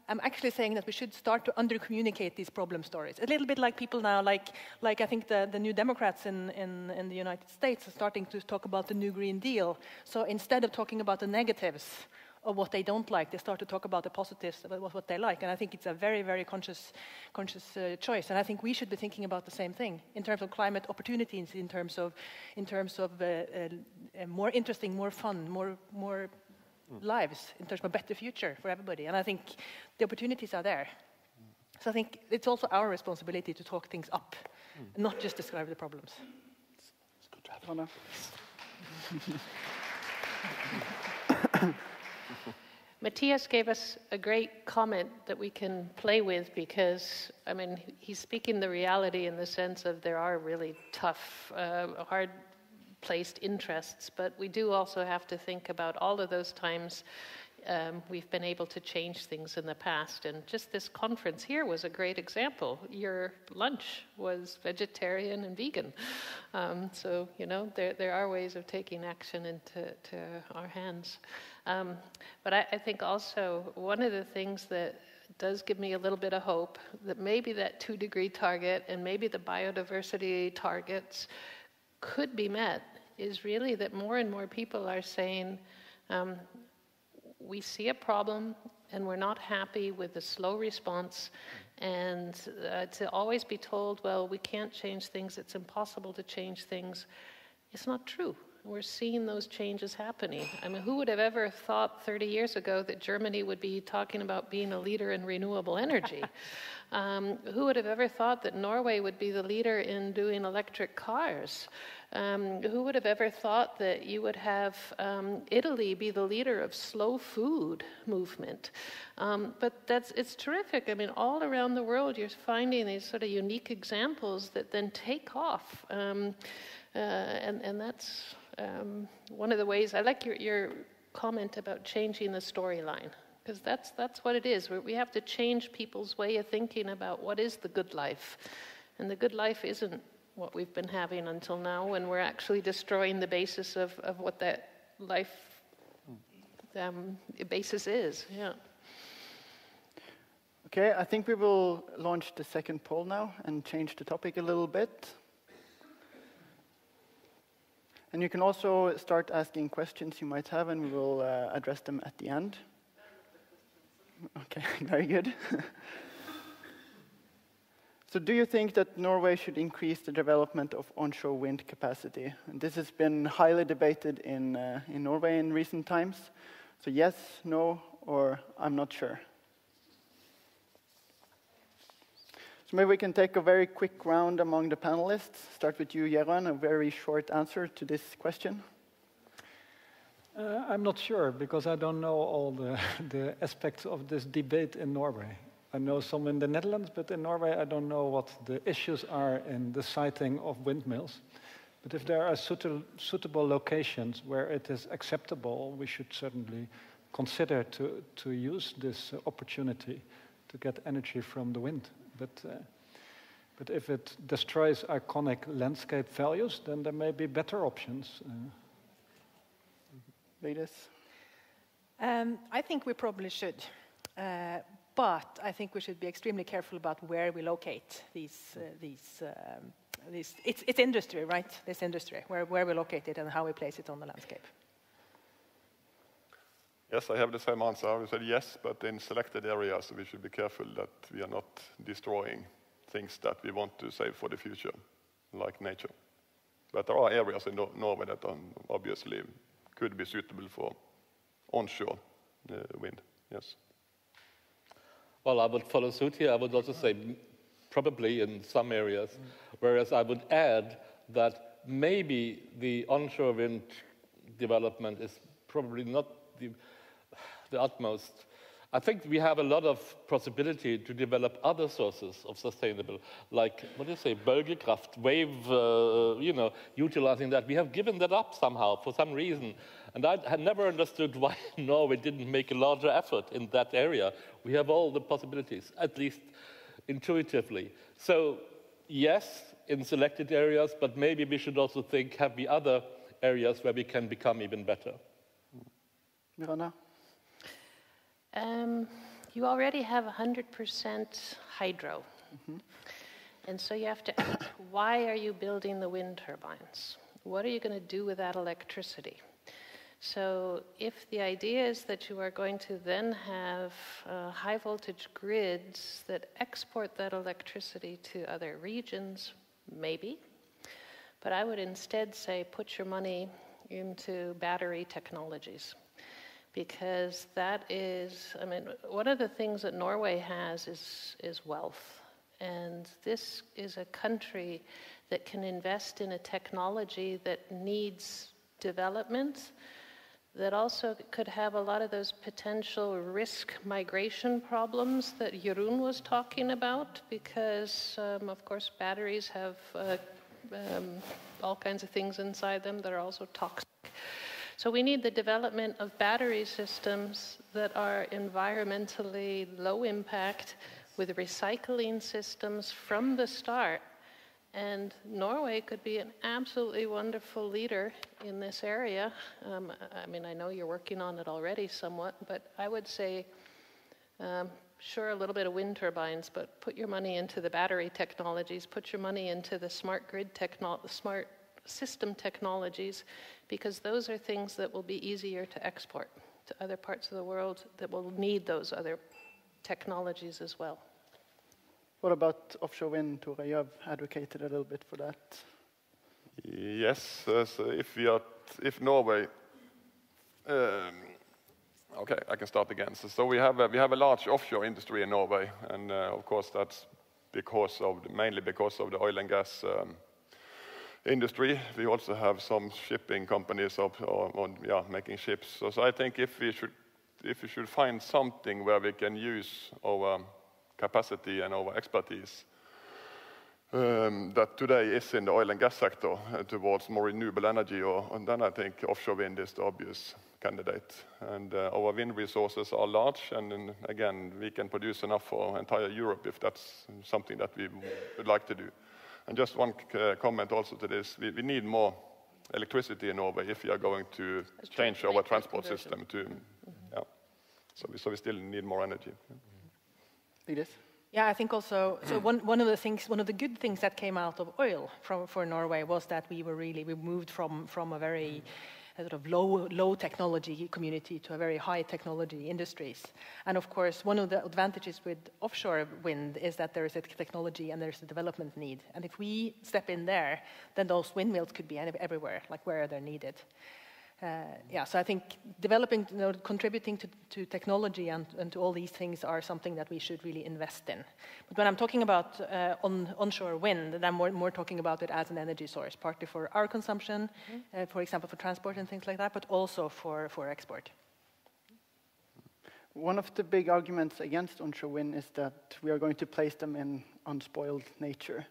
I'm actually saying that we should start to under-communicate these problem stories. A little bit like people now, like I think the New Democrats in the United States are starting to talk about the New Green Deal. So instead of talking about the negatives of what they don't like, they start to talk about the positives, about what they like. And I think it's a very, very conscious choice. And I think we should be thinking about the same thing in terms of climate opportunities, in terms of more interesting, more fun, more lives, in terms of a better future for everybody. And I think the opportunities are there. So I think it's also our responsibility to talk things up, and not just describe the problems. It's good to have Anna. Matthias gave us a great comment that we can play with, because, he's speaking the reality in the sense of there are really tough, hard-placed interests, but we do also have to think about all of those times we've been able to change things in the past. And just this conference here was a great example. Your lunch was vegetarian and vegan. So, there are ways of taking action into our hands. But I think also one of the things that does give me a little bit of hope, that maybe that 2-degree target and maybe the biodiversity targets could be met, is really that more and more people are saying, we see a problem and we're not happy with the slow response, and to always be told, well, we can't change things, it's impossible to change things, it's not true. We're seeing those changes happening. Who would have ever thought 30 years ago that Germany would be talking about being a leader in renewable energy? Who would have ever thought that Norway would be the leader in doing electric cars? Who would have ever thought that you would have Italy be the leader of slow food movement? But it's terrific. All around the world you're finding these sort of unique examples that then take off. And that's one of the ways. I like your comment about changing the storyline. Because that's what it is. We have to change people's way of thinking about what is the good life. And the good life isn't what we've been having until now, when we're actually destroying the basis of what that life basis is. Yeah. Okay, I think we will launch the second poll now and change the topic a little bit. And you can also start asking questions you might have, and we will address them at the end. Okay, very good. So do you think that Norway should increase the development of onshore wind capacity? And this has been highly debated in Norway in recent times. So yes, no, or I'm not sure. So maybe we can take a very quick round among the panelists. Start with you, Jeroen, a very short answer to this question. I'm not sure, because I don't know all the aspects of this debate in Norway. I know some in the Netherlands, but in Norway I don't know what the issues are in the siting of windmills. But if there are suitable locations where it is acceptable, we should certainly consider to use this opportunity to get energy from the wind. But if it destroys iconic landscape values, then there may be better options. Ladies? I think we probably should. But I think we should be extremely careful about where we locate these it's industry, right? This industry, where we locate it and how we place it on the landscape. Yes, I have the same answer. I would say yes, but in selected areas we should be careful that we are not destroying things that we want to save for the future, like nature. But there are areas in Norway that obviously could be suitable for onshore wind, yes. Well, I would follow suit here. I would also say probably in some areas, whereas I would add that maybe the onshore wind development is probably not the utmost. I think we have a lot of possibility to develop other sources of sustainable, like, what do you say, bølgekraft, wave, utilizing that. We have given that up somehow for some reason. And I had never understood why Norway didn't make a larger effort in that area. We have all the possibilities, at least intuitively. So, yes, in selected areas, but maybe we should also think, have we other areas where we can become even better? Miranda? You already have 100% hydro. Mm-hmm. And so you have to ask, why are you building the wind turbines? What are you going to do with that electricity? So if the idea is that you are going to then have high voltage grids that export that electricity to other regions, maybe. But I would instead say put your money into battery technologies. Because that is, I mean, one of the things that Norway has is wealth. And this is a country that can invest in a technology that needs development, that also could have a lot of those potential risk migration problems that Jeroen was talking about, because, of course, batteries have all kinds of things inside them that are also toxic. So we need the development of battery systems that are environmentally low impact, with recycling systems from the start. And Norway could be an absolutely wonderful leader in this area. I mean, I know you're working on it already somewhat, but I would say, sure, a little bit of wind turbines, but put your money into the battery technologies, put your money into the smart grid smart system technologies, because those are things that will be easier to export to other parts of the world that will need those other technologies as well. What about offshore wind, Tore? You have advocated a little bit for that. Yes, so if Norway, okay, I can start again. So we have a large offshore industry in Norway, and of course that's mainly because of the oil and gas industry. We also have some shipping companies making ships. So I think if we should find something where we can use our capacity and our expertise that today is in the oil and gas sector towards more renewable energy, and then I think offshore wind is the obvious candidate. And our wind resources are large, and then, again, we can produce enough for entire Europe if that's something that we would like to do. And just one comment also to this, we need more electricity in Norway if we are going to change our transport system to, yeah. So we still need more energy. Edith? Yeah, I think also, so one of the good things that came out of oil for Norway was that we moved from a very sort of low technology community to a very high technology industries. And of course, one of the advantages with offshore wind is that there is a technology and there's a development need. And if we step in there, then those windmills could be everywhere, like where they're needed. So I think developing, contributing to technology and to all these things are something that we should really invest in. But when I'm talking about onshore wind, then I'm more talking about it as an energy source, partly for our consumption, for example, for transport and things like that, but also for export. One of the big arguments against onshore wind is that we are going to place them in unspoiled nature.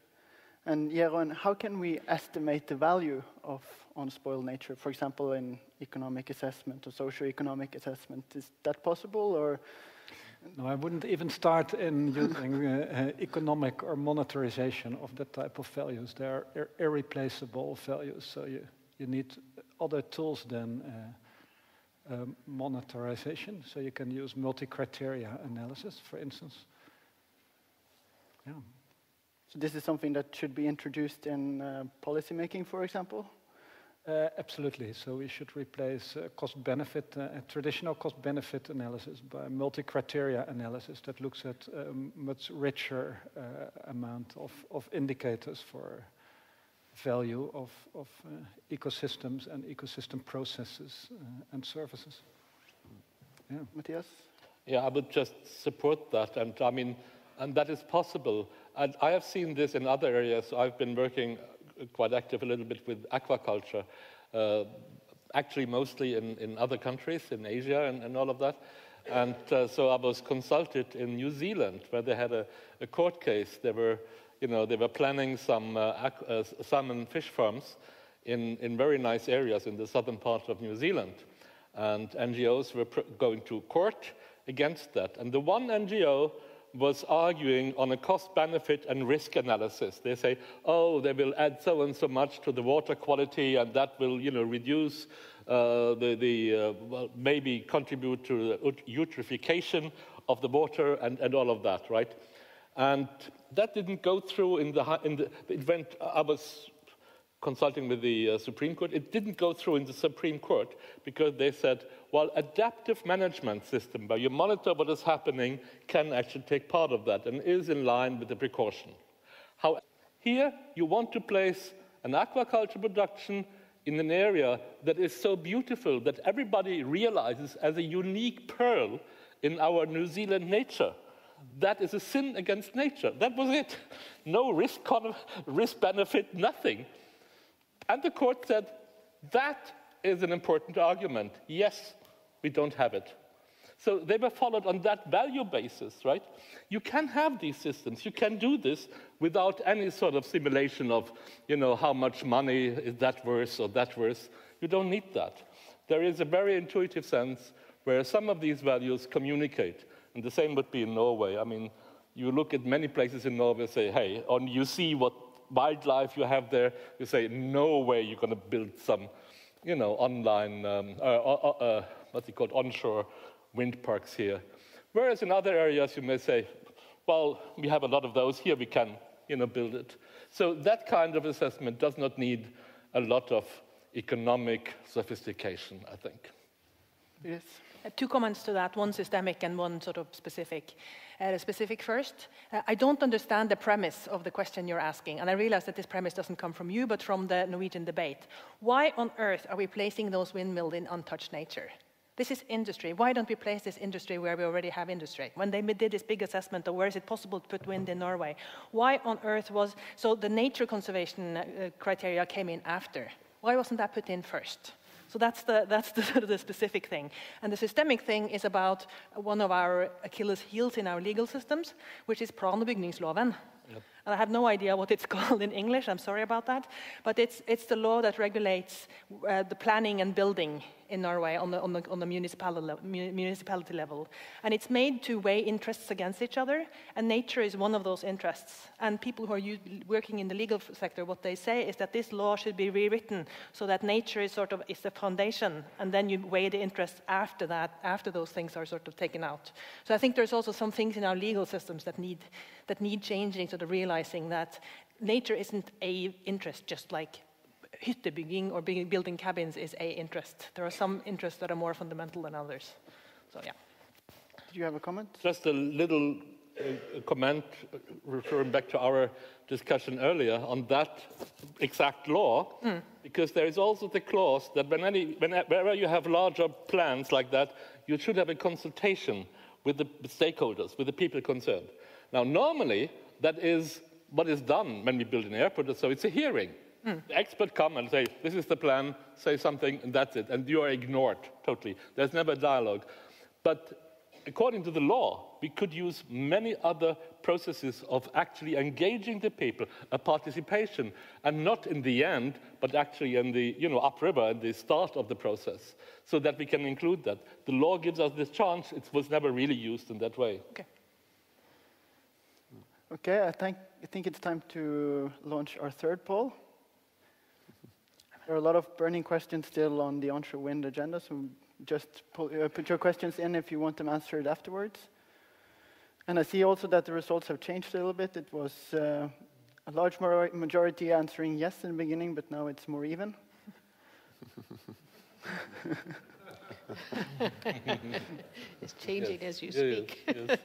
And Jeroen, how can we estimate the value of unspoiled nature, for example, in economic assessment or socio-economic assessment? Is that possible, or? No, I wouldn't even start in using economic or monetarization of that type of values. They are irreplaceable values, so you need other tools than monetarization. So you can use multi-criteria analysis, for instance. Yeah. So this is something that should be introduced in policy making, for example? Absolutely. So we should replace cost-benefit, traditional cost-benefit analysis by multi-criteria analysis that looks at a much richer amount of indicators for value of ecosystems and ecosystem processes and services. Yeah. Matthias? Yeah, I would just support that, and I mean, and that is possible. And I have seen this in other areas. I've been working quite active a little bit with aquaculture, actually mostly in other countries, in Asia and all of that. And so I was consulted in New Zealand, where they had a court case. They were planning some salmon fish farms in very nice areas in the southern part of New Zealand. And NGOs were going to court against that. And the one NGO was arguing on a cost-benefit and risk analysis. They say, oh, they will add so and so much to the water quality, and that will, reduce maybe contribute to the eutrophication of the water and all of that, right? And that didn't go through I was consulting with the Supreme Court. It didn't go through in the Supreme Court because they said, well, adaptive management system, where you monitor what is happening, can actually take part of that and is in line with the precaution. However, here you want to place an aquaculture production in an area that is so beautiful that everybody realizes as a unique pearl in our New Zealand nature. That is a sin against nature. That was it. No risk benefit, nothing. And the court said, that is an important argument. Yes, we don't have it. So they were followed on that value basis, right? You can have these systems. You can do this without any sort of simulation of, how much money is that worth or that worth. You don't need that. There is a very intuitive sense where some of these values communicate. And the same would be in Norway. I mean, you look at many places in Norway and say, hey, you see what wildlife you have there, you say, no way you're going to build some, online, onshore wind parks here. Whereas in other areas you may say, well, we have a lot of those here, we can, build it. So that kind of assessment does not need a lot of economic sophistication, I think. Yes. Two comments to that, one systemic and one sort of specific. The specific first, I don't understand the premise of the question you're asking, and I realize that this premise doesn't come from you, but from the Norwegian debate. Why on earth are we placing those windmills in untouched nature? This is industry. Why don't we place this industry where we already have industry? When they did this big assessment of where is it possible to put wind in Norway, why on earth so the nature conservation criteria came in after. Why wasn't that put in first? So that's the specific thing. And the systemic thing is about one of our Achilles heels in our legal systems, which is plan- og bygningsloven. And I have no idea what it's called in English, I'm sorry about that. But it's the law that regulates the planning and building in Norway on the municipality level. And it's made to weigh interests against each other, and nature is one of those interests. And people who are working in the legal sector, what they say is that this law should be rewritten so that nature is the foundation, and then you weigh the interests after that, after those things are sort of taken out. So I think there's also some things in our legal systems that need changing, sort of realizing that nature isn't a interest, just like hyttebygging or building cabins is a interest. There are some interests that are more fundamental than others. So yeah. Did you have a comment? Just a little comment referring back to our discussion earlier on that exact law, because there is also the clause that whenever you have larger plans like that, you should have a consultation with the stakeholders, with the people concerned. Now, normally, that is what is done when we build an airport, so it's a hearing. The experts come and say, this is the plan, say something, and that's it. And you are ignored totally. There's never a dialogue. But according to the law, we could use many other processes of actually engaging the people, a participation, and not in the end, but actually in the upriver, at the start of the process, so that we can include that. The law gives us this chance. It was never really used in that way. Okay, I think it's time to launch our third poll. There are a lot of burning questions still on the onshore wind agenda, so just put your questions in if you want them answered afterwards. And I see also that the results have changed a little bit. It was a large majority answering yes in the beginning, but now it's more even. It's changing as you speak. Yes.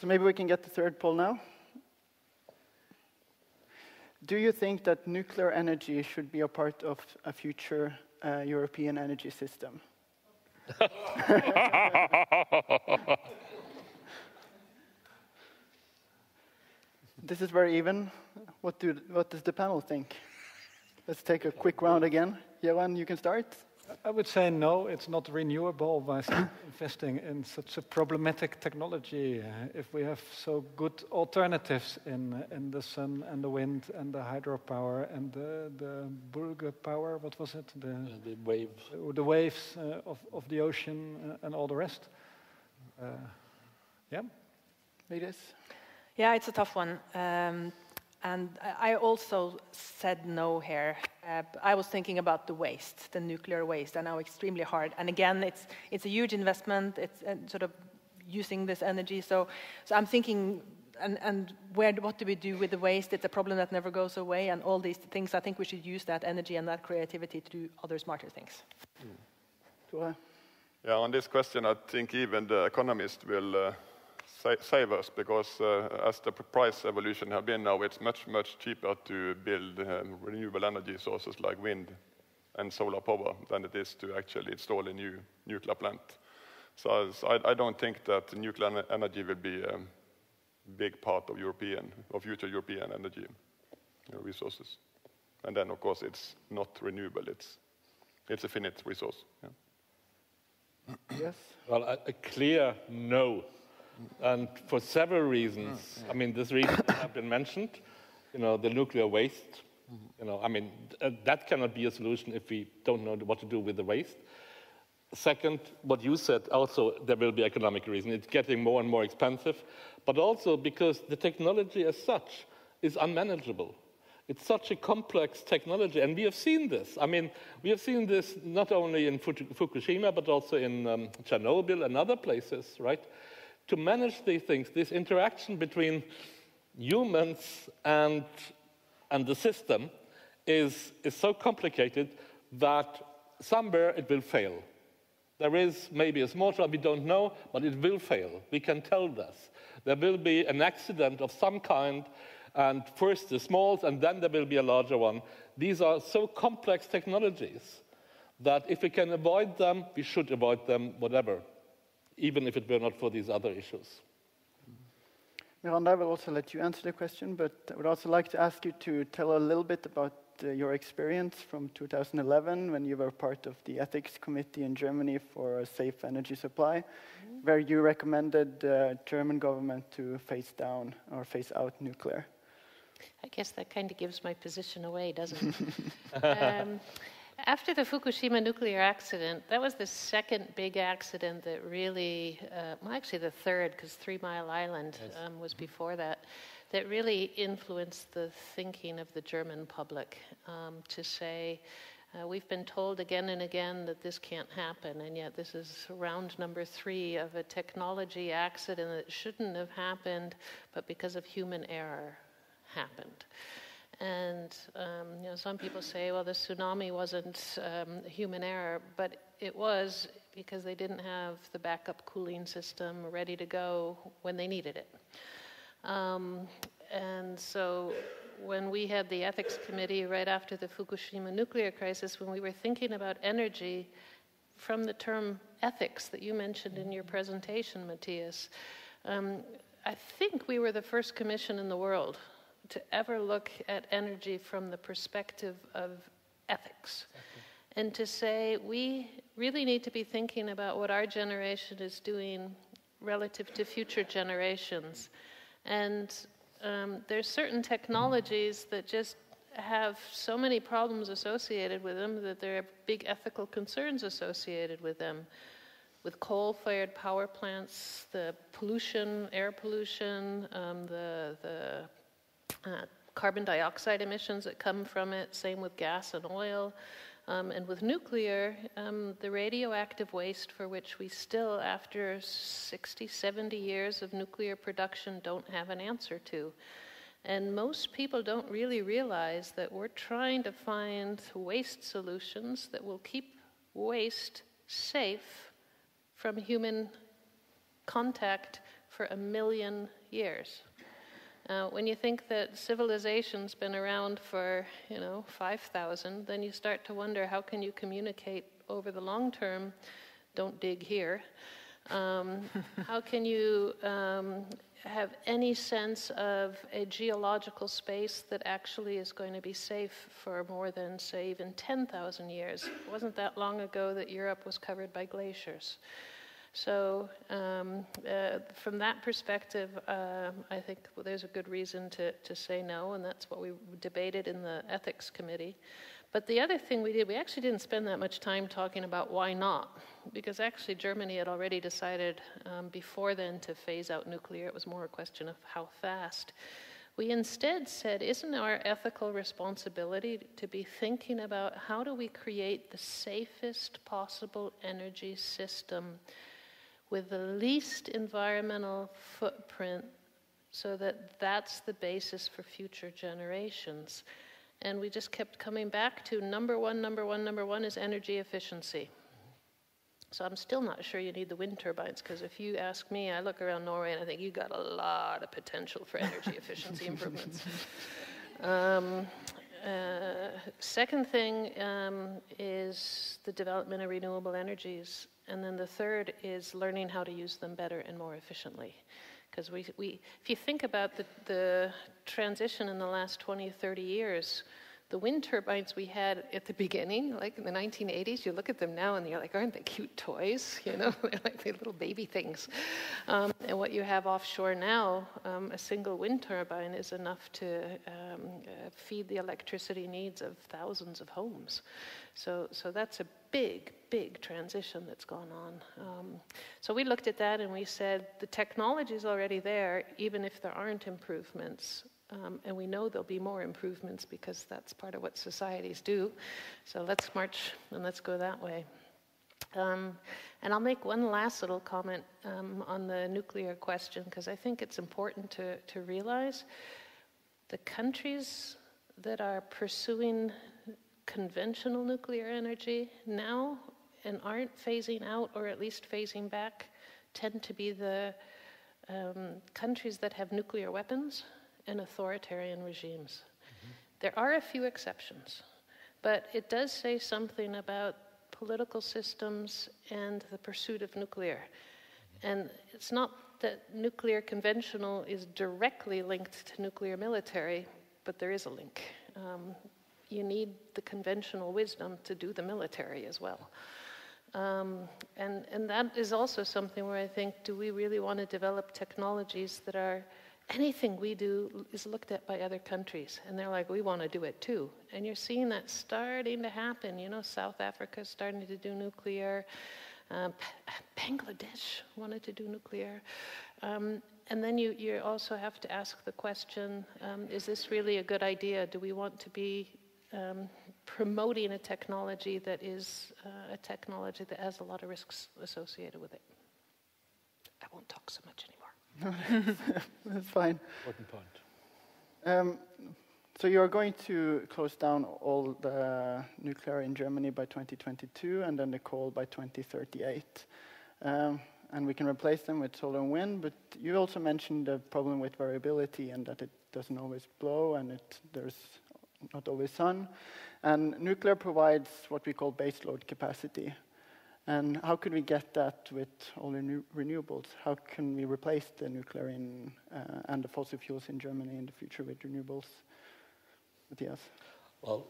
So maybe we can get the third poll now. Do you think that nuclear energy should be a part of a future European energy system? This is very even. What does the panel think? Let's take a quick round again. Johan, you can start. I would say no, it's not renewable by investing in such a problematic technology. If we have so good alternatives in the sun and the wind and the hydropower and the Burger power, what was it? The waves. The waves of the ocean and all the rest. Yeah. Ladies? Yeah, it's a tough one. And I also said no here. I was thinking about the waste, the nuclear waste, and how extremely hard. And again, it's a huge investment. It's sort of using this energy. So I'm thinking, and what do we do with the waste? It's a problem that never goes away, and all these things. I think we should use that energy and that creativity to do other smarter things. Yeah, on this question, I think even the economists will save us, because as the price evolution have been now, it's much, much cheaper to build renewable energy sources like wind and solar power than it is to actually install a new nuclear plant. So I don't think that nuclear energy will be a big part of future European energy resources. And then, of course, it's not renewable. It's a finite resource. Yeah. Yes? Well, a clear no. And for several reasons. I mean, this reason have been mentioned, the nuclear waste. That cannot be a solution if we don't know what to do with the waste. Second, what you said, also there will be economic reason. It's getting more and more expensive, but also because the technology as such is unmanageable. It's such a complex technology, and we have seen this. I mean, we have seen this not only in Fukushima, but also in Chernobyl and other places, right? To manage these things, this interaction between humans and the system is so complicated that somewhere it will fail. There is maybe a small chance, we don't know, but it will fail. We can tell this. There will be an accident of some kind, and first the smalls, and then there will be a larger one. These are so complex technologies that if we can avoid them, we should avoid them, whatever, even if it were not for these other issues. Miranda, I will also let you answer the question, but I would also like to ask you to tell a little bit about your experience from 2011 when you were part of the ethics committee in Germany for a safe energy supply, where you recommended the German government to phase down or phase out nuclear. I guess that kind of gives my position away, doesn't it? After the Fukushima nuclear accident, that was the second big accident that really, well, actually the third, because 3 Mile Island was before that, that really influenced the thinking of the German public to say, we've been told again and again that this can't happen, and yet this is round number 3 of a technology accident that shouldn't have happened, but because of human error happened. And some people say, well, the tsunami wasn't human error, but it was because they didn't have the backup cooling system ready to go when they needed it. And so when we had the ethics committee right after the Fukushima nuclear crisis, when we were thinking about energy from the term ethics that you mentioned in your presentation, Matthias, I think we were the first commission in the world to ever look at energy from the perspective of ethics. And to say we really need to be thinking about what our generation is doing relative to future generations. And there's certain technologies that just have so many problems associated with them that there are big ethical concerns associated with them. With coal-fired power plants, the pollution, air pollution, the carbon dioxide emissions that come from it, same with gas and oil. And with nuclear, the radioactive waste for which we still, after 60, 70 years of nuclear production, don't have an answer to. And most people don't really realize that we're trying to find waste solutions that will keep waste safe from human contact for 1 million years. When you think that civilization's been around for, 5,000, then you start to wonder, how can you communicate over the long term? Don't dig here. How can you have any sense of a geological space that actually is going to be safe for more than, say, even 10,000 years? It wasn't that long ago that Europe was covered by glaciers. So from that perspective, I think there's a good reason to say no, and that's what we debated in the ethics committee. But the other thing we did, we actually didn't spend that much time talking about why not, because actually Germany had already decided before then to phase out nuclear. It was more a question of how fast. We instead said, isn't our ethical responsibility to be thinking about how do we create the safest possible energy system with the least environmental footprint, so that that's the basis for future generations. And we just kept coming back to number one is energy efficiency. So I'm still not sure you need the wind turbines, because if you ask me, I look around Norway and I think you got a lot of potential for energy efficiency improvements. Second thing is the development of renewable energies. And then the third is learning how to use them better and more efficiently. Because if you think about the transition in the last 20 or 30 years, the wind turbines we had at the beginning, like in the 1980s, you look at them now and you're like, aren't they cute toys? They're like the little baby things. And what you have offshore now, a single wind turbine is enough to feed the electricity needs of thousands of homes. So that's a big transition that's gone on. So we looked at that and we said, the technology is already there, even if there aren't improvements. And we know there'll be more improvements because that's part of what societies do. So let's march and let's go that way. And I'll make one last little comment on the nuclear question, because I think it's important to realize the countries that are pursuing conventional nuclear energy now and aren't phasing out, or at least phasing back, tend to be the countries that have nuclear weapons and authoritarian regimes. Mm-hmm. There are a few exceptions, but it does say something about political systems and the pursuit of nuclear. And it's not that nuclear conventional is directly linked to nuclear military, but there is a link. you need the conventional wisdom to do the military as well. And that is also something where I think, do we really want to develop technologies that are, anything we do is looked at by other countries, and they're like, we want to do it too. And you're seeing that starting to happen. You know, South Africa is starting to do nuclear. Bangladesh wanted to do nuclear. And then you also have to ask the question, is this really a good idea? Do we want to be promoting a technology that is a technology that has a lot of risks associated with it? I won't talk so much anymore. That's fine. Important point. So you're going to close down all the nuclear in Germany by 2022, and then the coal by 2038. And we can replace them with solar and wind, but you also mentioned the problem with variability and that it doesn't always blow and there's not always sun. And nuclear provides what we call baseload capacity. And how could we get that with all the renewables? How can we replace the nuclear and the fossil fuels in Germany in the future with renewables? Matthias? Well,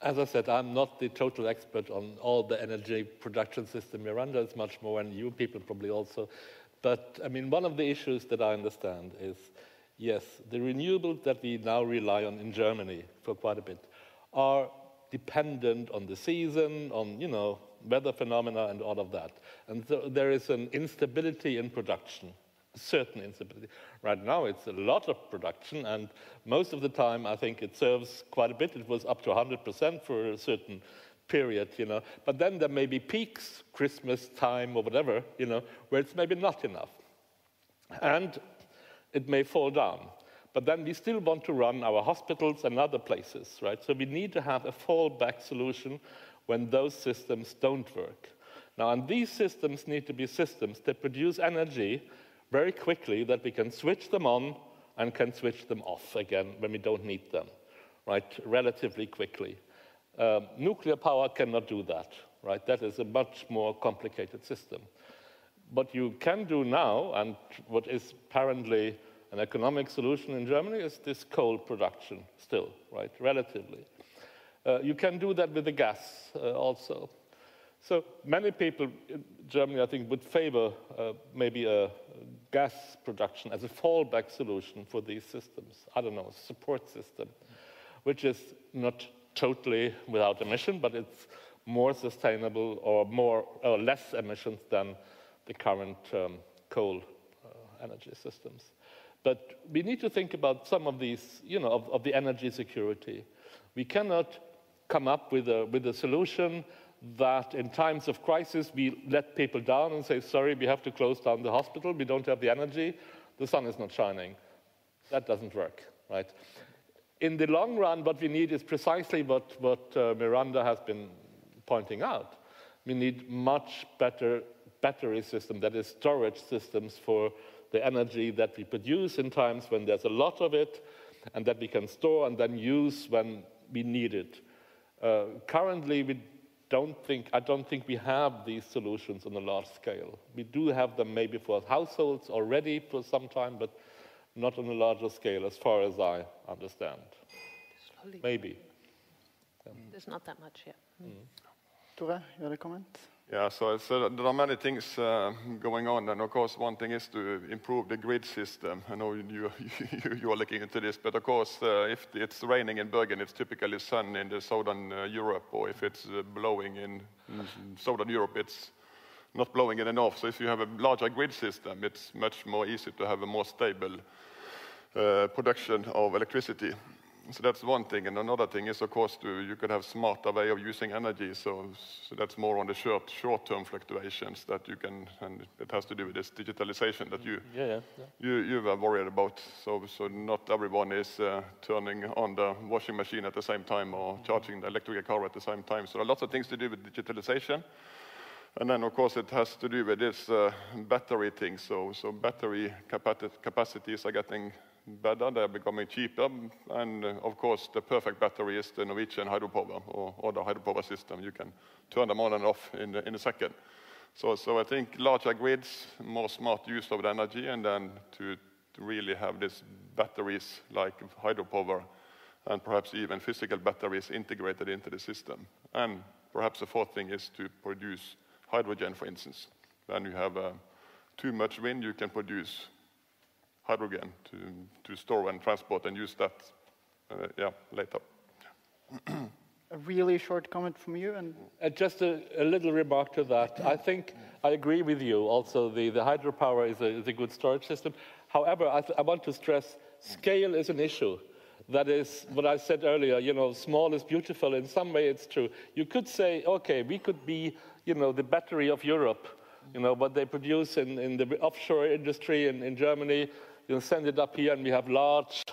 as I said, I'm not the total expert on all the energy production system. Miranda is much more, and you people probably also. But, I mean, one of the issues that I understand is, yes, the renewables that we now rely on in Germany for quite a bit are dependent on the season, on, you know, weather phenomena and all of that. And so there is an instability in production, a certain instability. Right now it's a lot of production, and most of the time I think it serves quite a bit. It was up to 100% for a certain period, you know. But then there may be peaks, Christmas time or whatever, you know, where it's maybe not enough. And it may fall down. But then we still want to run our hospitals and other places, right? So we need to have a fallback solution when those systems don't work. Now, and these systems need to be systems that produce energy very quickly, that we can switch them on and can switch them off again when we don't need them, right, relatively quickly. Nuclear power cannot do that, right? That is a much more complicated system. What you can do now, and what is apparently an economic solution in Germany, is this coal production still, right, relatively. You can do that with the gas also. So many people in Germany, I think, would favor maybe a gas production as a fallback solution for these systems. I don't know, a support system, which is not totally without emission, but it's more sustainable or less emissions than the current coal energy systems. But we need to think about some of these, you know, of the energy security. We cannot come up with a solution that in times of crisis we let people down and say, sorry, we have to close down the hospital, we don't have the energy, the sun is not shining. That doesn't work, right? In the long run, what we need is precisely what Miranda has been pointing out. We need much better battery system, that is storage systems for the energy that we produce in times when there's a lot of it, and that we can store and then use when we need it. Currently, I don't think we have these solutions on a large scale. We do have them maybe for households already for some time, but not on a larger scale, as far as I understand. Slowly. Maybe. Yeah. There's not that much yet. Tore, you had a comment? Yeah, so there are many things going on, and of course one thing is to improve the grid system. I know you are looking into this, but of course if it's raining in Bergen, it's typically sun in the southern Europe, or if it's blowing in southern Europe, it's not blowing in the north. So if you have a larger grid system, it's much more easy to have a more stable production of electricity. So that's one thing, and another thing is, of course, you could have smarter way of using energy. So that's more on the short-term fluctuations that you can, and it has to do with this digitalization that you were worried about. So not everyone is turning on the washing machine at the same time or charging the electric car at the same time. So there are lots of things to do with digitalization, and then of course it has to do with this battery thing. So battery capacities are getting better, they're becoming cheaper, and of course the perfect battery is the Norwegian hydropower or other hydropower system. You can turn them on and off in a second. So I think larger grids, more smart use of the energy, and then to really have these batteries like hydropower and perhaps even physical batteries integrated into the system. And perhaps the fourth thing is to produce hydrogen, for instance. When you have too much wind, you can produce hydrogen to store and transport and use that later. A really short comment from you. And just a little remark to that. I think I agree with you. Also, the hydropower is a good storage system. However, I want to stress scale is an issue. That is what I said earlier, small is beautiful. In some way, it's true. You could say, okay, we could be, the battery of Europe, what they produce in the offshore industry in Germany, send it up here and we have large,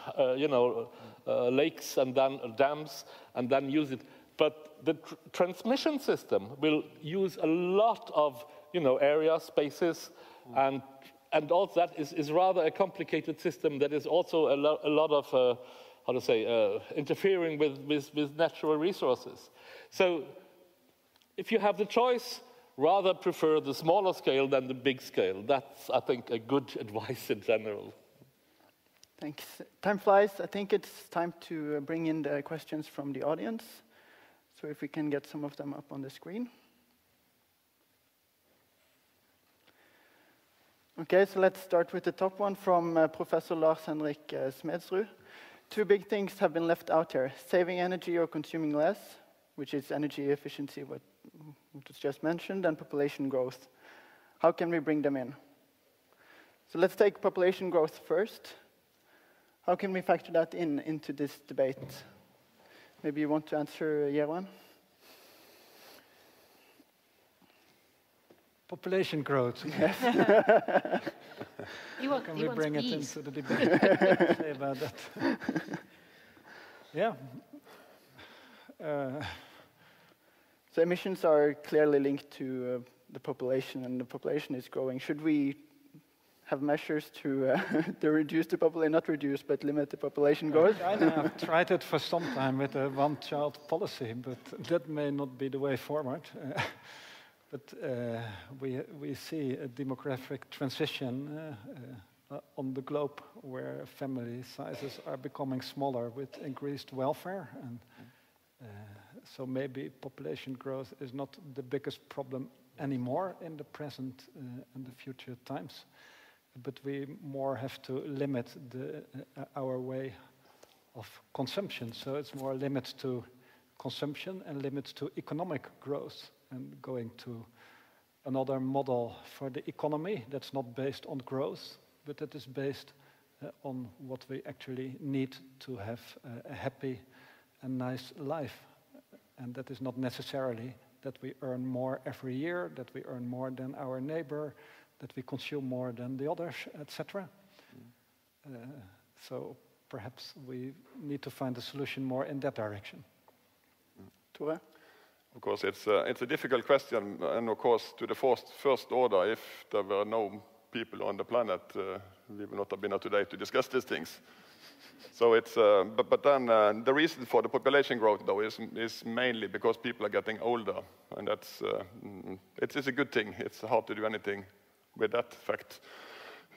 lakes and then dams and then use it. But the transmission system will use a lot of, area, spaces, and all that is rather a complicated system that is also a lot of, interfering with natural resources. So if you have the choice, rather prefer the smaller scale than the big scale. That's, I think, a good advice in general. Thanks. Time flies. I think it's time to bring in the questions from the audience. So if we can get some of them up on the screen. Okay, so let's start with the top one from Professor Lars-Henrik Smedsrud. Two big things have been left out here: saving energy or consuming less, which is energy efficiency, what was just mentioned, and population growth. How can we bring them in? So let's take population growth first. How can we factor that into this debate? Maybe you want to answer, Jerwan? Population growth. Yes. Can we bring it into the debate? Say about that. Yeah. So emissions are clearly linked to the population, and the population is growing. Should we have measures to reduce the population, not reduce, but limit the population growth? I have tried it for some time with a one-child policy, but that may not be the way forward. But we see a demographic transition on the globe where family sizes are becoming smaller with increased welfare. And so maybe population growth is not the biggest problem anymore in the present and the future times. But we more have to limit our way of consumption. So it's more limits to consumption and limits to economic growth, and going to another model for the economy that's not based on growth, but that is based on what we actually need to have a happy and nice life. And that is not necessarily that we earn more every year, that we earn more than our neighbor, that we consume more than the others, etc. So perhaps we need to find a solution more in that direction. Tore? Of course, it's a difficult question, and of course, to the first order, if there were no people on the planet, we would not have been here today to discuss these things. So it's, but then the reason for the population growth, though, is mainly because people are getting older, and that's it's a good thing. It's hard to do anything with that fact.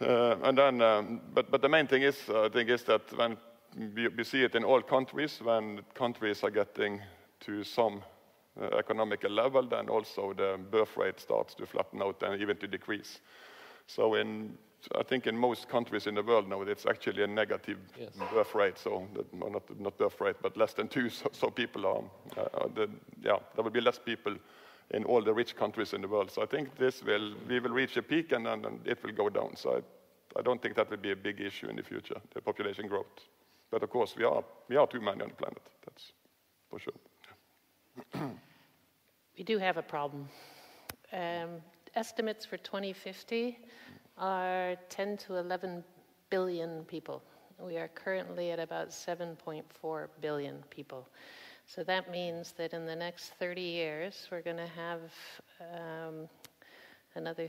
And then, but the main thing is, I think, is that when we see it in all countries, when countries are getting to some economical level, then also the birth rate starts to flatten out and even to decrease. So I think in most countries in the world now, it's actually a negative birth rate. So not birth rate, but less than 2. So people are, there will be less people in all the rich countries in the world. So I think we will reach a peak and then it will go down. So I don't think that will be a big issue in the future, the population growth. But of course, we are too many on the planet. That's for sure. We do have a problem. Estimates for 2050 are 10 to 11 billion people. We are currently at about 7.4 billion people. So that means that in the next 30 years, we're going to have another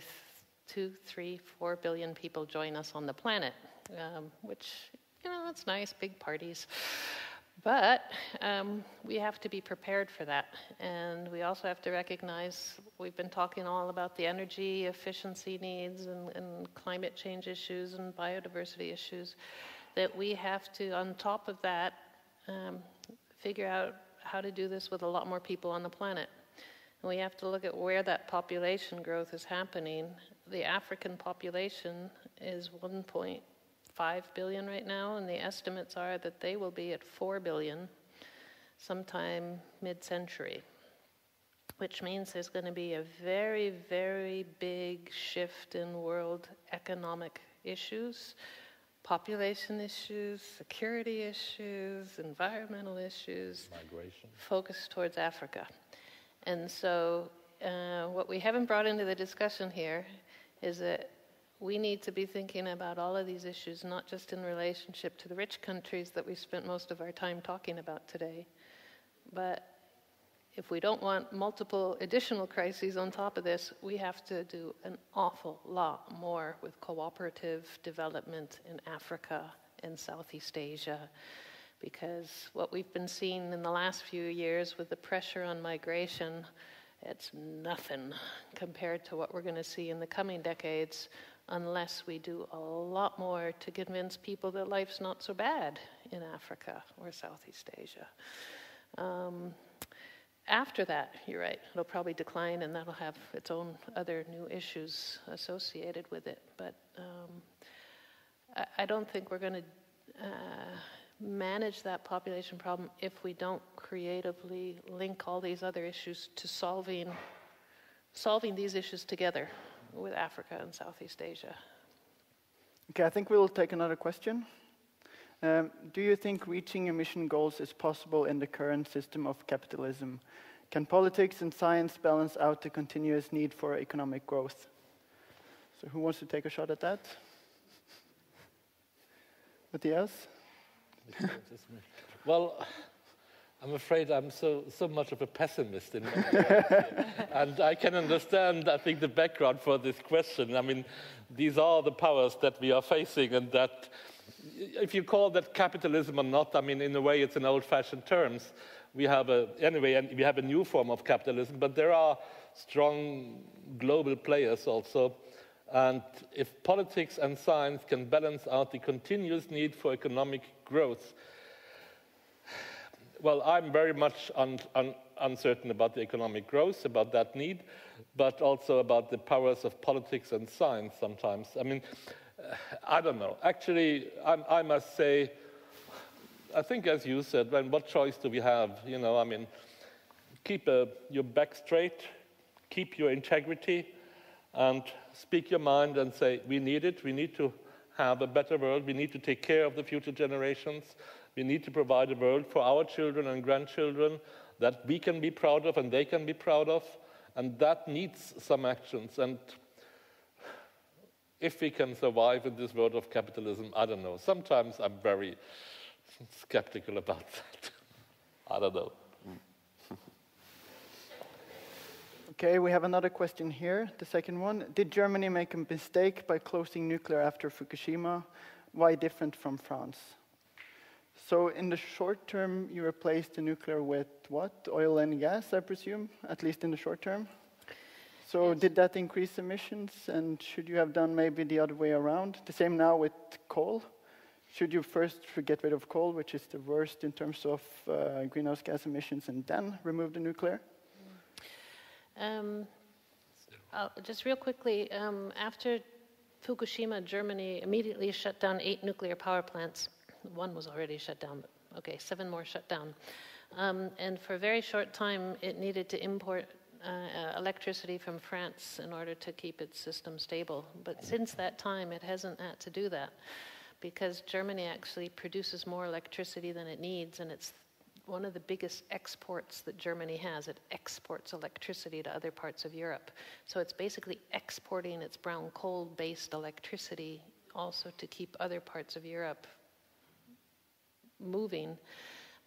2, 3, 4 billion people join us on the planet, which, that's nice, big parties. But we have to be prepared for that. And we also have to recognize, we've been talking all about the energy efficiency needs and climate change issues and biodiversity issues, that we have to, on top of that, figure out how to do this with a lot more people on the planet. And we have to look at where that population growth is happening. The African population is 1.5 billion right now, and the estimates are that they will be at 4 billion sometime mid-century, which means there's going to be a very, very big shift in world economic issues, population issues, security issues, environmental issues, Migration. focused towards Africa. And so what we haven't brought into the discussion here is that we need to be thinking about all of these issues, not just in relationship to the rich countries that we spent most of our time talking about today, but if we don't want multiple additional crises on top of this, we have to do an awful lot more with cooperative development in Africa and Southeast Asia, because what we've been seeing in the last few years with the pressure on migration, it's nothing compared to what we're going to see in the coming decades unless we do a lot more to convince people that life's not so bad in Africa or Southeast Asia. After that, you're right, it'll probably decline and that'll have its own other new issues associated with it. But I don't think we're going to manage that population problem if we don't creatively link all these other issues to solving these issues together with Africa and Southeast Asia. Okay, I think we'll take another question. Do you think reaching emission goals is possible in the current system of capitalism? Can politics and science balance out the continuous need for economic growth? So who wants to take a shot at that? Matthias? Well, I'm afraid I'm so much of a pessimist in my life. And I can understand, I think, the background for this question. I mean, these are the powers that we are facing, and that, if you call that capitalism or not, I mean, in a way, it's in old-fashioned terms. We have a new form of capitalism, but there are strong global players also. And if politics and science can balance out the continuous need for economic growth, well, I'm very much uncertain about the economic growth, about that need, but also about the powers of politics and science sometimes. I mean, I don't know. Actually, I must say, I think, as you said, what choice do we have? You know, I mean, keep your back straight, keep your integrity, and speak your mind and say, we need it. We need to have a better world. We need to take care of the future generations. We need to provide a world for our children and grandchildren that we can be proud of and they can be proud of. And that needs some actions. And if we can survive in this world of capitalism, I don't know. Sometimes I'm very skeptical about that. I don't know. Okay, we have another question here, the second one. Did Germany make a mistake by closing nuclear after Fukushima? Why different from France? So in the short term, you replaced the nuclear with what? Oil and gas, I presume, at least in the short term? So yes. Did that increase emissions? And should you have done maybe the other way around? The same now with coal? Should you first get rid of coal, which is the worst in terms of greenhouse gas emissions, and then remove the nuclear? Just real quickly, after Fukushima, Germany immediately shut down 8 nuclear power plants. 1 was already shut down, but okay, 7 more shut down. And for a very short time, it needed to import electricity from France in order to keep its system stable. But since that time, it hasn't had to do that because Germany actually produces more electricity than it needs, and it's one of the biggest exports that Germany has. It exports electricity to other parts of Europe. So it's basically exporting its brown coal-based electricity also to keep other parts of Europe moving.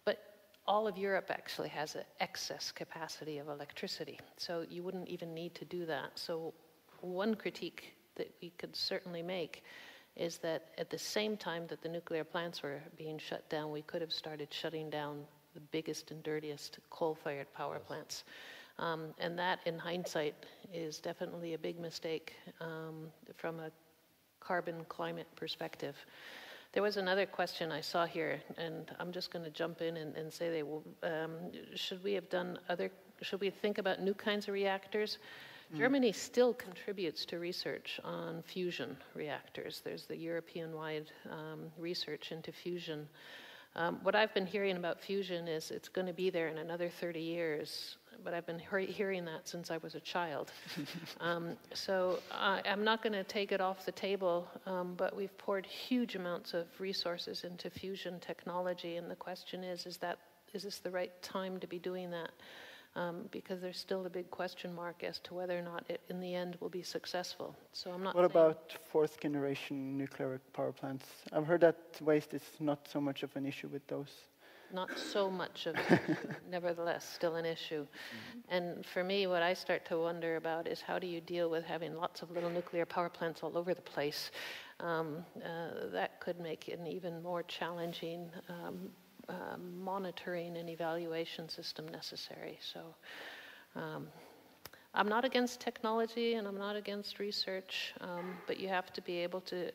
But all of Europe actually has an excess capacity of electricity. So you wouldn't even need to do that. So one critique that we could certainly make is that at the same time that the nuclear plants were being shut down, we could have started shutting down the biggest and dirtiest coal-fired power plants. And that, in hindsight, is definitely a big mistake from a carbon climate perspective. There was another question I saw here, and I'm just going to jump in and say they will. Should we think about new kinds of reactors? Germany still contributes to research on fusion reactors. There's the European-wide research into fusion. What I've been hearing about fusion is it's going to be there in another 30 years, but I've been hearing that since I was a child. So I'm not going to take it off the table, but we've poured huge amounts of resources into fusion technology, and the question is this the right time to be doing that? Because there's still a big question mark as to whether or not it, in the end, will be successful. So I'm not. What about fourth generation nuclear power plants? I've heard that waste is not so much of an issue with those. Not so much of it, nevertheless, still an issue. And for me, what I start to wonder about is how do you deal with having lots of little nuclear power plants all over the place? That could make an even more challenging monitoring and evaluation system necessary. So I'm not against technology and I'm not against research, but you have to be able to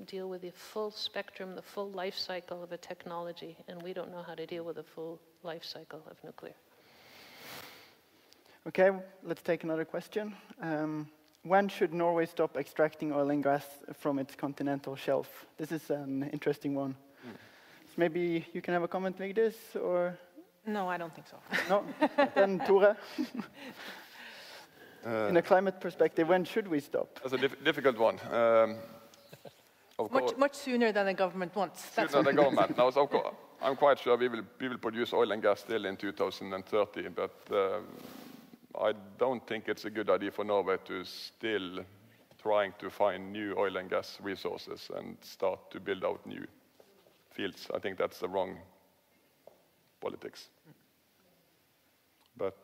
deal with the full spectrum, the full life cycle of a technology, and we don't know how to deal with the full life cycle of nuclear. Okay, let's take another question. When should Norway stop extracting oil and gas from its continental shelf? This is an interesting one. So maybe you can have a comment like this, or? No, I don't think so. No? Then Tore? In a climate perspective, when should we stop? That's a difficult one. Much sooner than the government wants. Sooner than the government. Now, so I'm quite sure we will produce oil and gas still in 2030, but I don't think it's a good idea for Norway to still trying to find new oil and gas resources and start to build out new fields. I think that's the wrong politics. But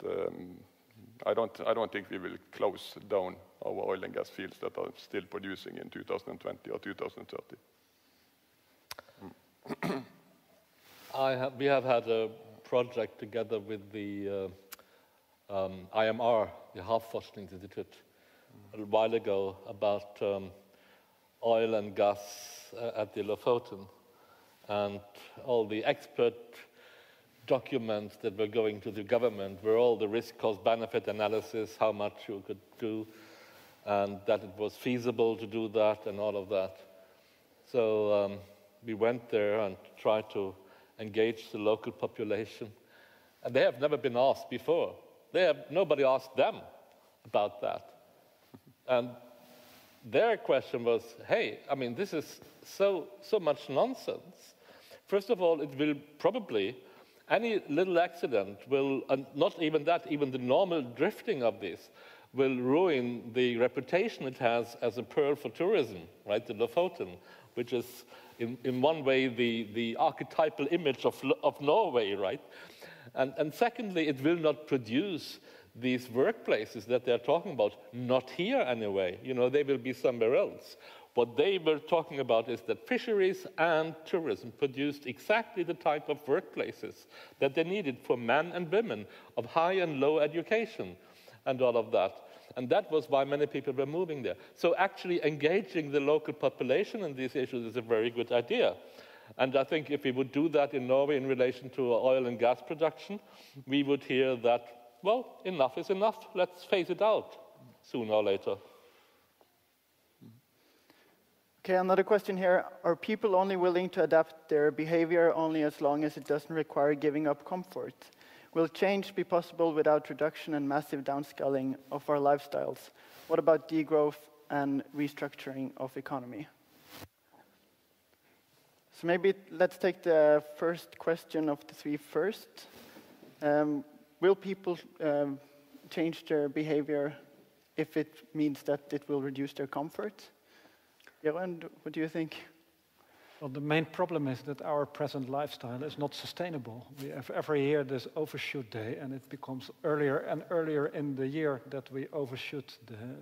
I don't think we will close down our oil and gas fields that are still producing in 2020 or 2030. We have had a project together with the IMR, the Havforskningsinstitute, a while ago about oil and gas at the Lofoten, and all the expert documents that were going to the government were all the risk cost benefit analysis, how much you could do, and that it was feasible to do that and all of that. So we went there and tried to engage the local population, and they have never been asked before. Nobody asked them about that. And their question was, hey, I mean, this is so much nonsense. First of all, it will probably, any little accident will, and not even that, even the normal drifting of this, will ruin the reputation it has as a pearl for tourism, right, the Lofoten, which is in one way the archetypal image of Norway, right? And secondly, it will not produce these workplaces that they're talking about, not here anyway. You know, they will be somewhere else. What they were talking about is that fisheries and tourism produced exactly the type of workplaces that they needed for men and women of high and low education and all of that. And that was why many people were moving there. So actually engaging the local population in these issues is a very good idea. And I think if we would do that in Norway in relation to oil and gas production, we would hear that, well, enough is enough. Let's phase it out sooner or later. Okay, another question here. Are people only willing to adapt their behavior only as long as it doesn't require giving up comfort? Will change be possible without reduction and massive downscaling of our lifestyles? What about degrowth and restructuring of economy? So maybe let's take the first question of the three first. Will people change their behavior if it means that it will reduce their comfort? Jeroen, what do you think? Well, the main problem is that our present lifestyle is not sustainable. We have every year this overshoot day, and it becomes earlier and earlier in the year that we overshoot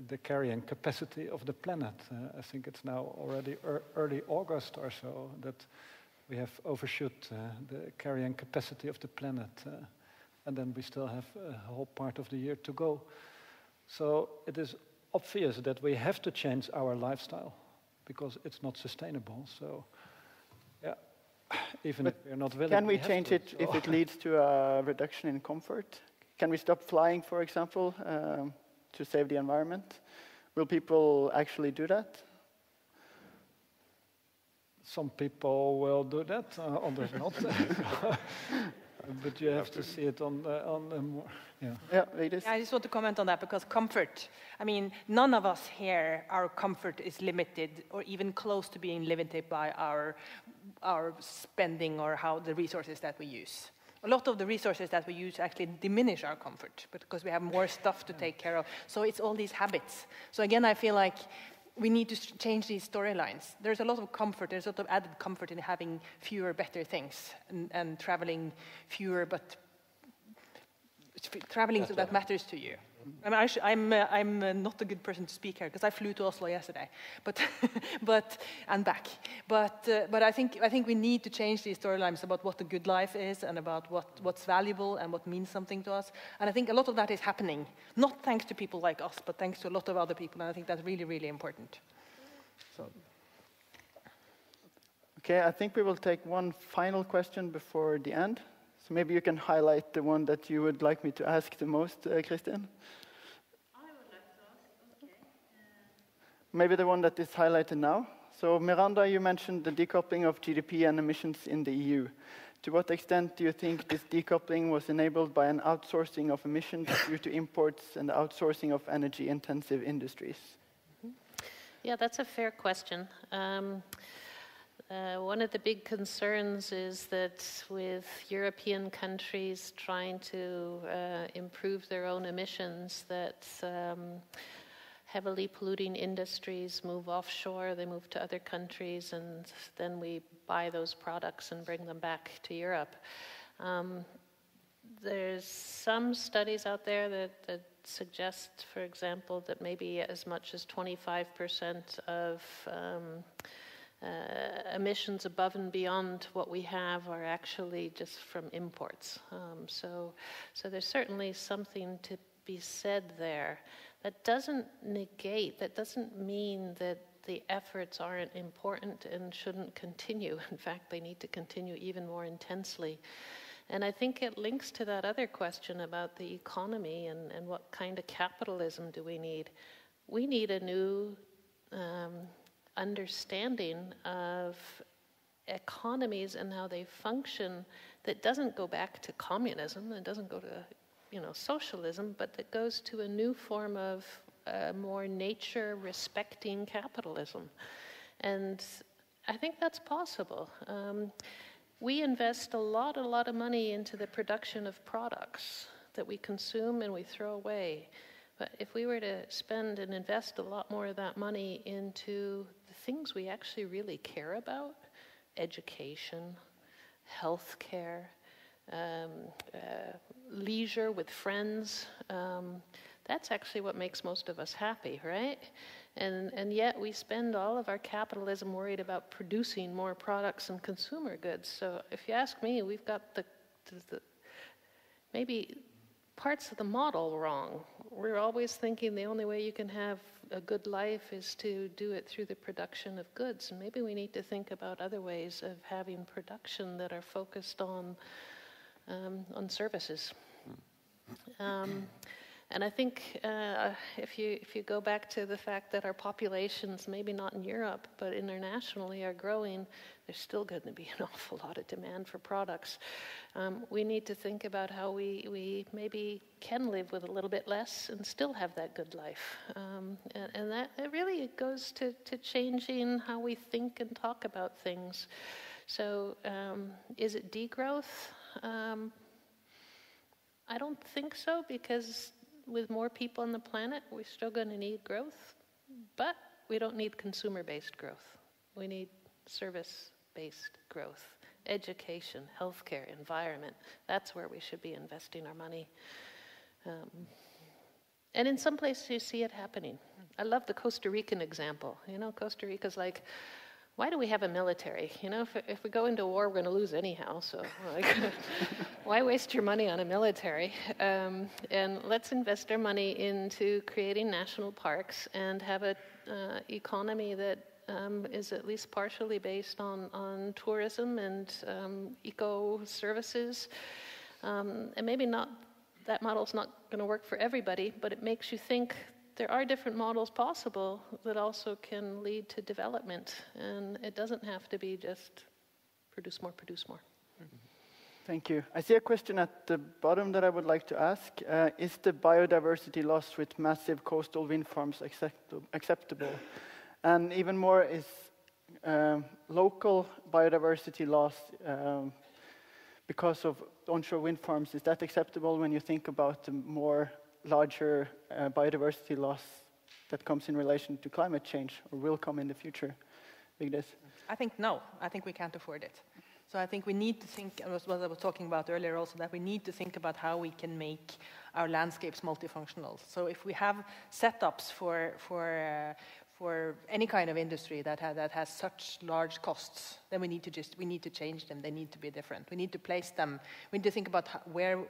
the carrying capacity of the planet. I think it's now already early August or so that we have overshoot the carrying capacity of the planet, and then we still have a whole part of the year to go. So it is obvious that we have to change our lifestyle, because it's not sustainable. So Yeah, even if we're not willing. Can we change it if it leads to a reduction in comfort? Can we stop flying, for example, to save the environment? Will people actually do that? Some people will do that, others not. But you have to see it on the more. Yeah, ladies. I just want to comment on that because comfort. I mean, none of us here, our comfort is limited or even close to being limited by our spending or how the resources that we use. A lot of the resources that we use actually diminish our comfort because we have more stuff to take care of. So it's all these habits. So again, I feel like we need to change these storylines. There's a lot of comfort, there's a lot of added comfort in having fewer, better things and traveling fewer, but traveling so that matters to you. I'm not a good person to speak here because I flew to Oslo yesterday, but and back. But I think we need to change these storylines about what the good life is and about what's valuable and what means something to us. And I think a lot of that is happening, not thanks to people like us, but thanks to a lot of other people. And I think that's really, really important. So. Okay, I think we will take one final question before the end. So maybe you can highlight the one that you would like me to ask the most, Kristin. I would like to ask, okay. Maybe the one that is highlighted now. So Miranda, you mentioned the decoupling of GDP and emissions in the EU. To what extent do you think this decoupling was enabled by an outsourcing of emissions due to imports and outsourcing of energy-intensive industries? Yeah, that's a fair question. One of the big concerns is that with European countries trying to improve their own emissions, that heavily polluting industries move offshore, they move to other countries, and then we buy those products and bring them back to Europe. There's some studies out there that suggest, for example, that maybe as much as 25% of emissions above and beyond what we have are actually just from imports. So there's certainly something to be said there. That doesn't mean that the efforts aren't important and shouldn't continue. In fact, they need to continue even more intensely. And I think it links to that other question about the economy and what kind of capitalism do we need. We need a new understanding of economies and how they function that doesn't go back to communism, it doesn't go to socialism, but that goes to a new form of more nature-respecting capitalism. And I think that's possible. We invest a lot of money into the production of products that we consume and we throw away. But if we were to spend and invest a lot more of that money into the things we actually really care about, education, healthcare, leisure with friends, that's actually what makes most of us happy, right? And yet we spend all of our capitalism worried about producing more products and consumer goods. So if you ask me, we've got the maybe parts of the model wrong. We're always thinking the only way you can have a good life is to do it through the production of goods. And maybe we need to think about other ways of having production that are focused on services. And I think if you go back to the fact that our populations, maybe not in Europe, but internationally are growing, there's still going to be an awful lot of demand for products. We need to think about how we maybe can live with a little bit less and still have that good life. And that it really goes to changing how we think and talk about things. So is it degrowth? I don't think so, because with more people on the planet, we're still going to need growth, but we don't need consumer-based growth. We need service-based growth, education, healthcare, environment. That's where we should be investing our money. And in some places, you see it happening. I love the Costa Rican example. Costa Rica's like, why do we have a military? If we go into war, we're going to lose anyhow. So, why waste your money on a military? And let's invest our money into creating national parks and have an economy that is at least partially based on tourism and eco services. And maybe not, that model's not going to work for everybody, but it makes you think there are different models possible that also can lead to development. And it doesn't have to be just produce more, produce more. Thank you. I see a question at the bottom that I would like to ask. Is the biodiversity loss with massive coastal wind farms acceptable? And even more, is local biodiversity loss because of onshore wind farms, is that acceptable when you think about the more larger biodiversity loss that comes in relation to climate change or will come in the future? Vigdis? I think no. I think we can't afford it. So I think we need to think, and what I was talking about earlier also, that we need to think about how we can make our landscapes multifunctional. So if we have setups for any kind of industry that has such large costs, then we need to change them. They need to be different. We need to place them. We need to think about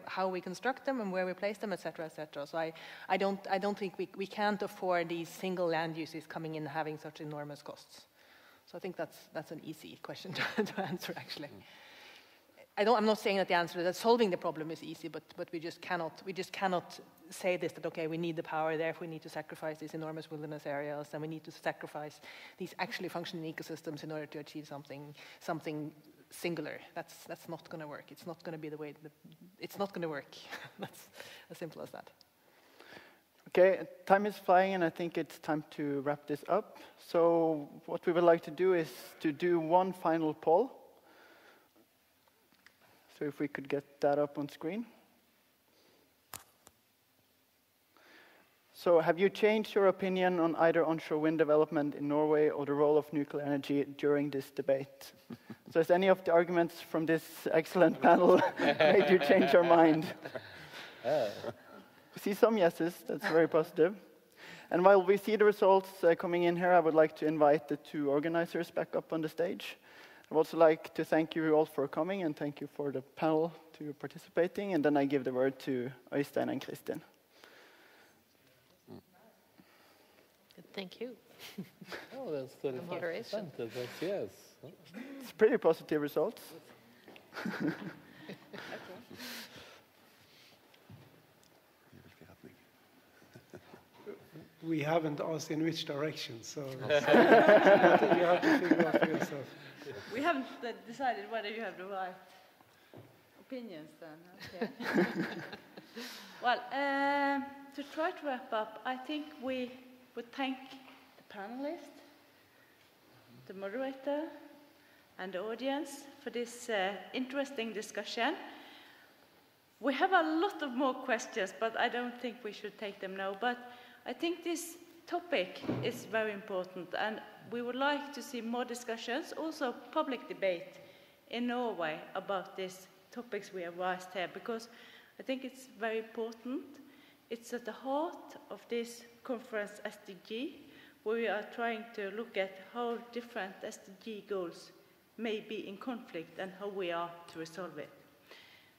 how we construct them and where we place them, etc., etc. So I don't think we can't afford these single land uses coming in and having such enormous costs. So I think that's an easy question to answer, actually. I'm not saying that the answer is that solving the problem is easy, but we just cannot say this, that okay, we need the power, therefore we need to sacrifice these enormous wilderness areas, and we need to sacrifice these actually functioning ecosystems in order to achieve something singular. That's not going to work. It's not going to be the way. It's not going to work. That's as simple as that. Okay, time is flying, and I think it's time to wrap this up. So what we would like to do is to do one final poll. So if we could get that up on screen. So have you changed your opinion on either onshore wind development in Norway or the role of nuclear energy during this debate? So has any of the arguments from this excellent panel made you change your mind? We see some yeses, that's very positive. And while we see the results coming in here, I would like to invite the two organizers back up on the stage. I would also like to thank you all for coming, and thank you for the panel to participating. And then I give the word to Øystein and Kristin. Thank you. Oh, that's 35%. That's yes. It's pretty positive results. We haven't asked in which direction, so you have to figure out for yourself. We haven't decided whether you have the right opinions then. Okay. Well, to try to wrap up, I think we would thank the panelists, the moderator, and the audience for this interesting discussion. We have a lot of more questions, but I don't think we should take them now. But I think this topic is very important, and we would like to see more discussions, also public debate in Norway about these topics we have raised here, because I think it's very important. It's at the heart of this conference SDG, where we are trying to look at how different SDG goals may be in conflict and how we are to resolve it.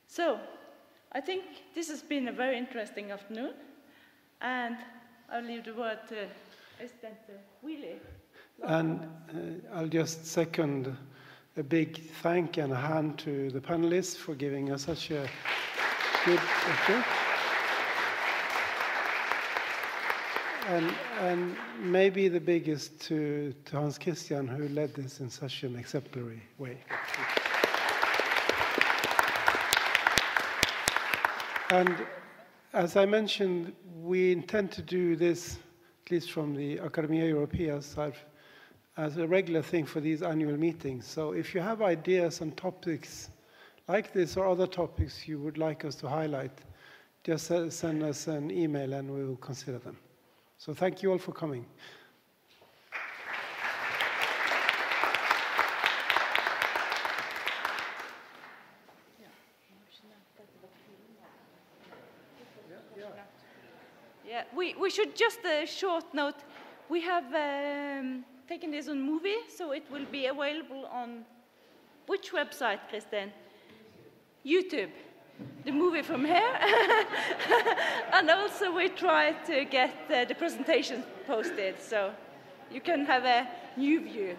So, I think this has been a very interesting afternoon, and I'll leave the word to Øystein Wheelie. And I'll just second a big thank and a hand to the panelists for giving us such a good lecture. And maybe the biggest to Hans Christian, who led this in such an exemplary way. And as I mentioned, we intend to do this, at least from the Academia Europaea side, as a regular thing for these annual meetings. So if you have ideas on topics like this or other topics you would like us to highlight, just send us an email and we will consider them. So thank you all for coming. Yeah, we should just a short note. We have taken this on movie, so it will be available on which website, Kristin? YouTube. The movie from here. And also we try to get the presentation posted, so you can have a new view.